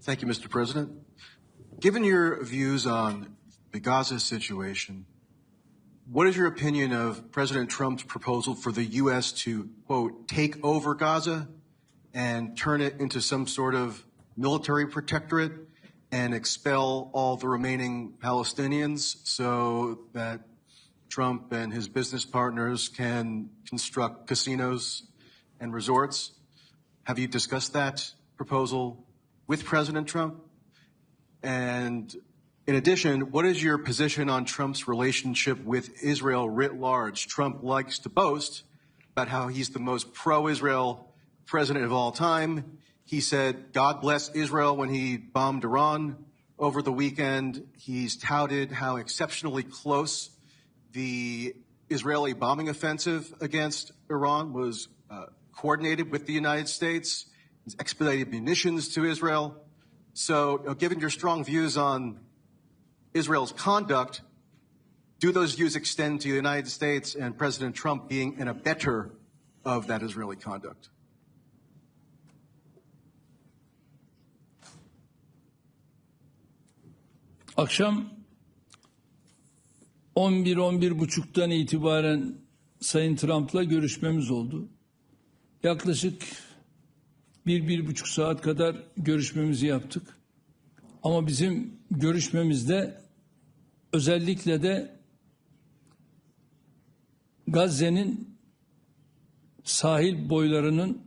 Thank you, Mr. President. Given your views on the Gaza situation, what is your opinion of President Trump's proposal for the U.S. to, quote, take over Gaza and turn it into some sort of military protectorate and expel all the remaining Palestinians so that Trump and his business partners can construct casinos and resorts? Have you discussed that proposal with President Trump? And in addition, what is your position on Trump's relationship with Israel writ large? Trump likes to boast about how he's the most pro-Israel president of all time. He said, God bless Israel when he bombed Iran over the weekend. He's touted how exceptionally close the Israeli bombing offensive against Iran was coordinated with the United States. He's expedited munitions to Israel. So, given your strong views on Israel's conduct, do those views extend to the United States and President Trump being an abettor of that Israeli conduct? Akşam 11-11.30'dan itibaren Sayın Trump'la görüşmemiz oldu. Yaklaşık 1-1,5 saat kadar görüşmemizi yaptık. Ama bizim görüşmemizde özellikle de Gazze'nin sahil boylarının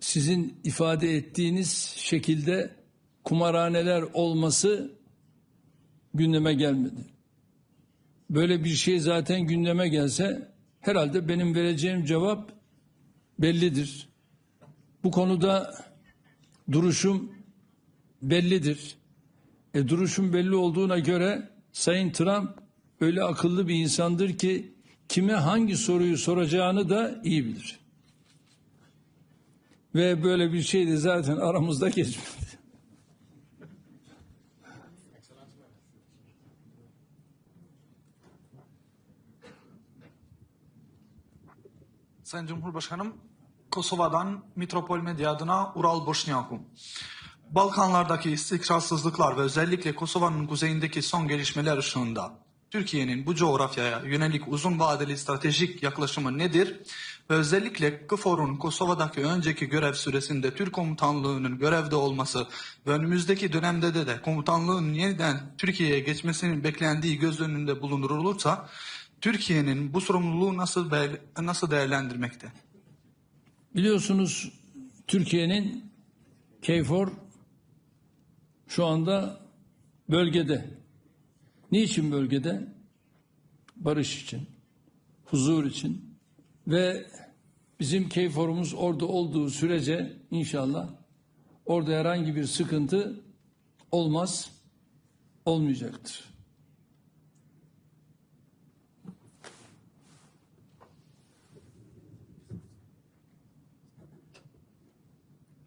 sizin ifade ettiğiniz şekilde kumarhaneler olması gündeme gelmedi. Böyle bir şey zaten gündeme gelse herhalde benim vereceğim cevap bellidir. Bu konuda duruşum bellidir. Duruşum belli olduğuna göre Sayın Trump öyle akıllı bir insandır ki kime hangi soruyu soracağını da iyi bilir. Ve böyle bir şey de zaten aramızda geçmedi. Sayın Cumhurbaşkanım, Kosova'dan Metropol Medya adına Ural Boşniakum. Balkanlardaki istikrarsızlıklar ve özellikle Kosova'nın kuzeyindeki son gelişmeler ışığında Türkiye'nin bu coğrafyaya yönelik uzun vadeli stratejik yaklaşımı nedir? Ve özellikle KFOR'un Kosova'daki önceki görev süresinde Türk komutanlığının görevde olması ve önümüzdeki dönemde de komutanlığın yeniden Türkiye'ye geçmesinin beklendiği göz önünde bulundurulursa Türkiye'nin bu sorumluluğu nasıl değerlendirmekte? Biliyorsunuz Türkiye'nin KFOR şu anda bölgede. Niçin bölgede? Barış için, huzur için ve bizim KFOR'umuz orada olduğu sürece inşallah orada herhangi bir sıkıntı olmaz, olmayacaktır.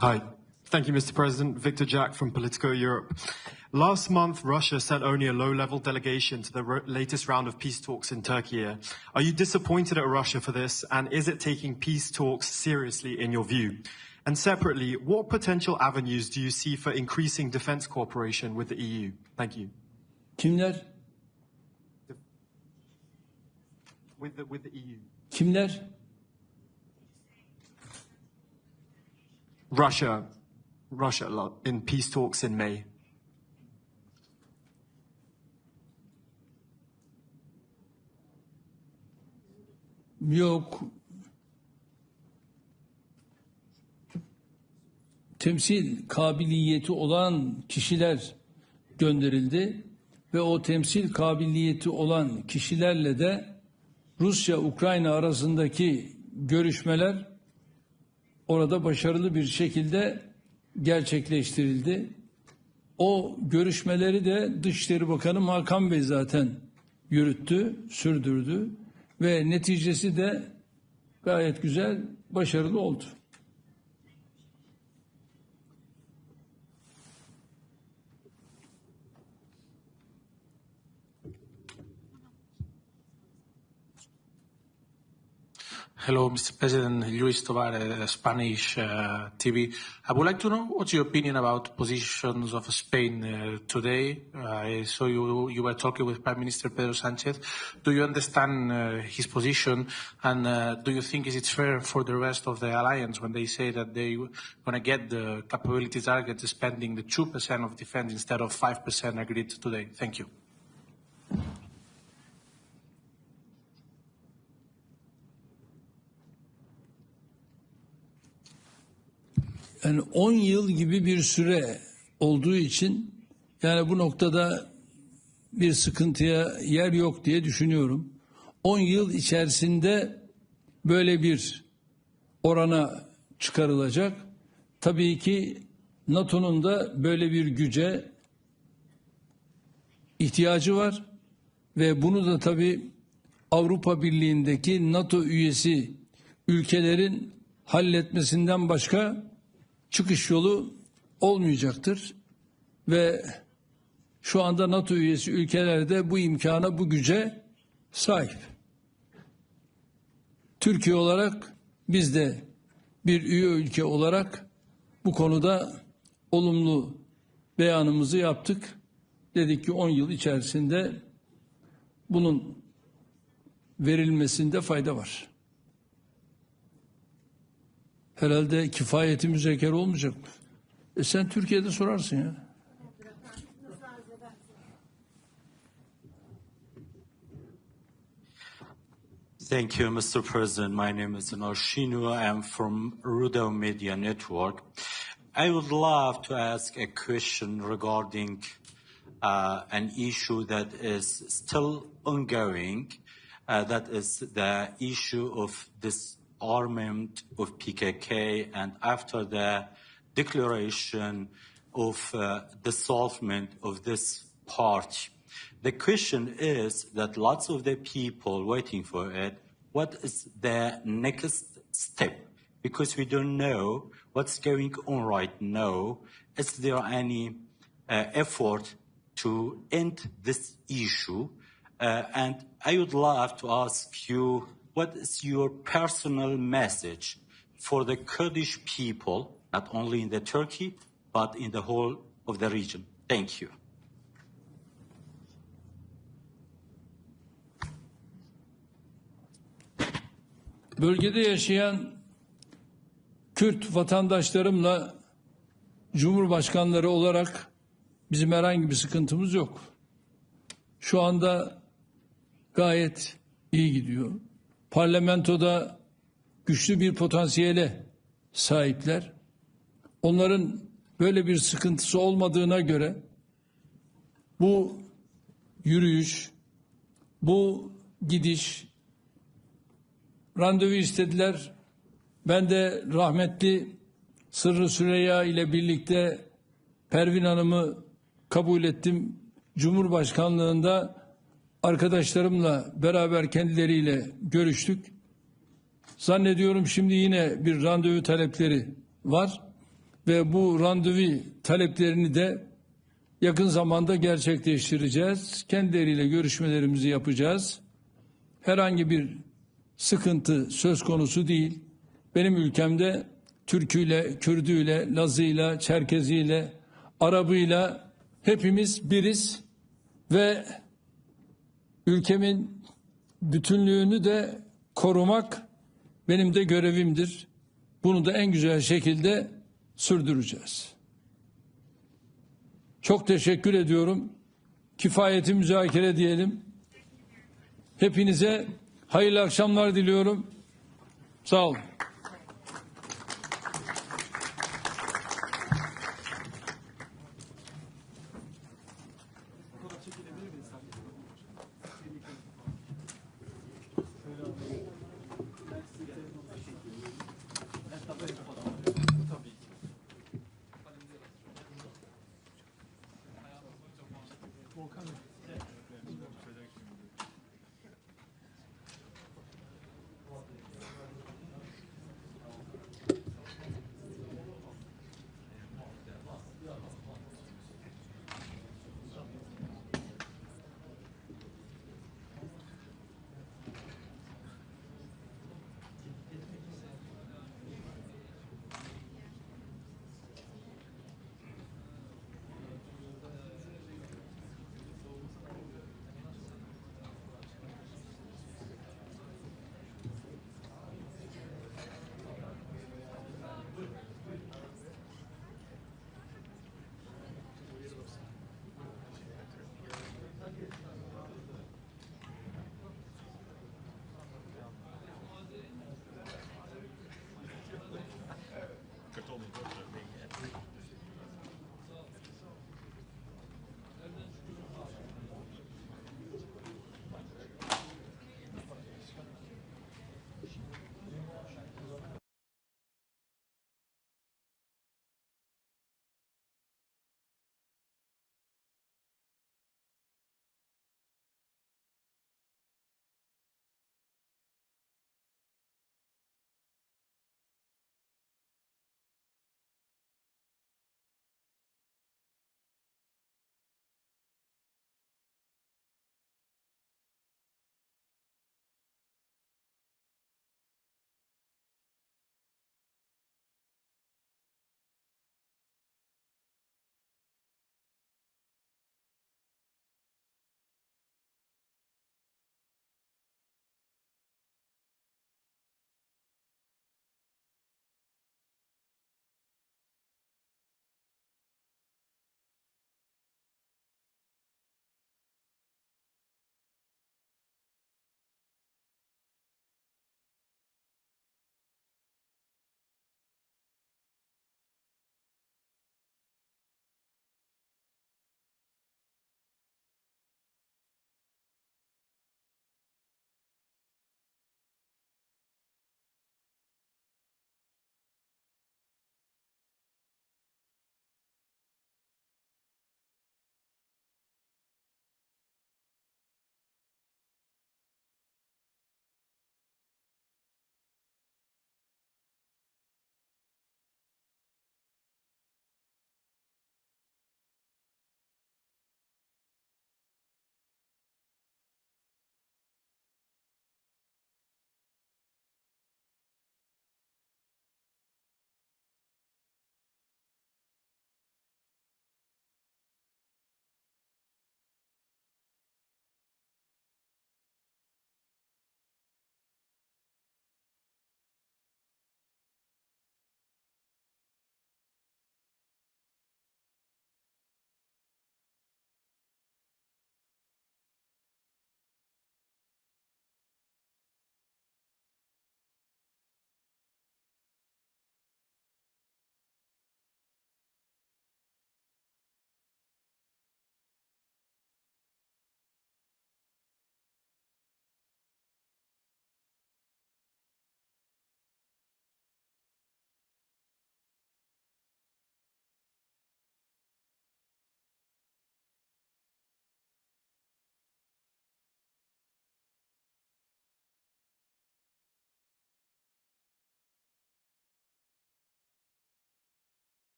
Hi. Thank you, Mr. President. Victor Jack from Politico Europe. Last month, Russia sent only a low-level delegation to the latest round of peace talks in Turkey. Are you disappointed at Russia for this, and is it taking peace talks seriously in your view? And separately, what potential avenues do you see for increasing defense cooperation with the EU? Thank you. Kimler? With the EU. Kimler? Russia in peace talks in May. Yok. Temsil kabiliyeti olan kişiler gönderildi ve o temsil kabiliyeti olan kişilerle de Rusya-Ukrayna arasındaki görüşmeler orada başarılı bir şekilde gerçekleştirildi. O görüşmeleri de Dışişleri Bakanı Hakan Bey zaten yürüttü, sürdürdü ve neticesi de gayet güzel, başarılı oldu. Hello, Mr. President. Luis Tovar, Spanish TV. I would like to know what's your opinion about positions of Spain today. I saw you were talking with Prime Minister Pedro Sánchez. Do you understand his position, and do you think is it fair for the rest of the alliance when they say that they're going to get the capability target spending the 2% of defense instead of 5% agreed today? Thank you. Yani 10 yıl gibi bir süre olduğu için yani bu noktada bir sıkıntıya yer yok diye düşünüyorum. 10 yıl içerisinde böyle bir orana çıkarılacak. Tabii ki NATO'nun da böyle bir güce ihtiyacı var ve bunu da tabii Avrupa Birliği'ndeki NATO üyesi ülkelerin halletmesinden başka çıkış yolu olmayacaktır ve şu anda NATO üyesi ülkelerde bu imkana, bu güce sahip. Türkiye olarak biz de bir üye ülke olarak bu konuda olumlu beyanımızı yaptık. Dedik ki 10 yıl içerisinde bunun verilmesinde fayda var. Herhalde kifayeti müzekker olmayacak mı? Sen Türkiye'de sorarsın ya. Thank you, Mr. President. My name is Noshinu. I am from Rudo Media Network. I would love to ask a question regarding an issue that is still ongoing. That is the issue of disarmament of PKK, and after the declaration of dissolvement of this party. The question is that lots of the people waiting for it, what is the next step? Because we don't know what's going on right now. Is there any effort to end this issue? And I would love to ask you, what is your personal message for the Kurdish people, not only in the Turkey, but in the whole of the region? Thank you. bölgede yaşayan Kürt vatandaşlarımla Cumhurbaşkanları olarak bizim herhangi bir sıkıntımız yok. Şu anda gayet iyi gidiyor. Parlamentoda güçlü bir potansiyele sahipler. Onların böyle bir sıkıntısı olmadığına göre bu yürüyüş, bu gidiş, randevu istediler. Ben de rahmetli Sırrı Süreyya ile birlikte Pervin Hanım'ı kabul ettim. Cumhurbaşkanlığında arkadaşlarımla beraber kendileriyle görüştük. Zannediyorum şimdi yine bir randevu talepleri var ve bu randevu taleplerini de yakın zamanda gerçekleştireceğiz. Kendileriyle görüşmelerimizi yapacağız. Herhangi bir sıkıntı söz konusu değil. Benim ülkemde Türküyle, Kürdüyle, Lazıyla, Çerkeziyle, Arabıyla hepimiz biriz ve ülkemin bütünlüğünü de korumak benim de görevimdir. Bunu da en güzel şekilde sürdüreceğiz. Çok teşekkür ediyorum. Kifayeti müzakere diyelim. Hepinize hayırlı akşamlar diliyorum. Sağ olun.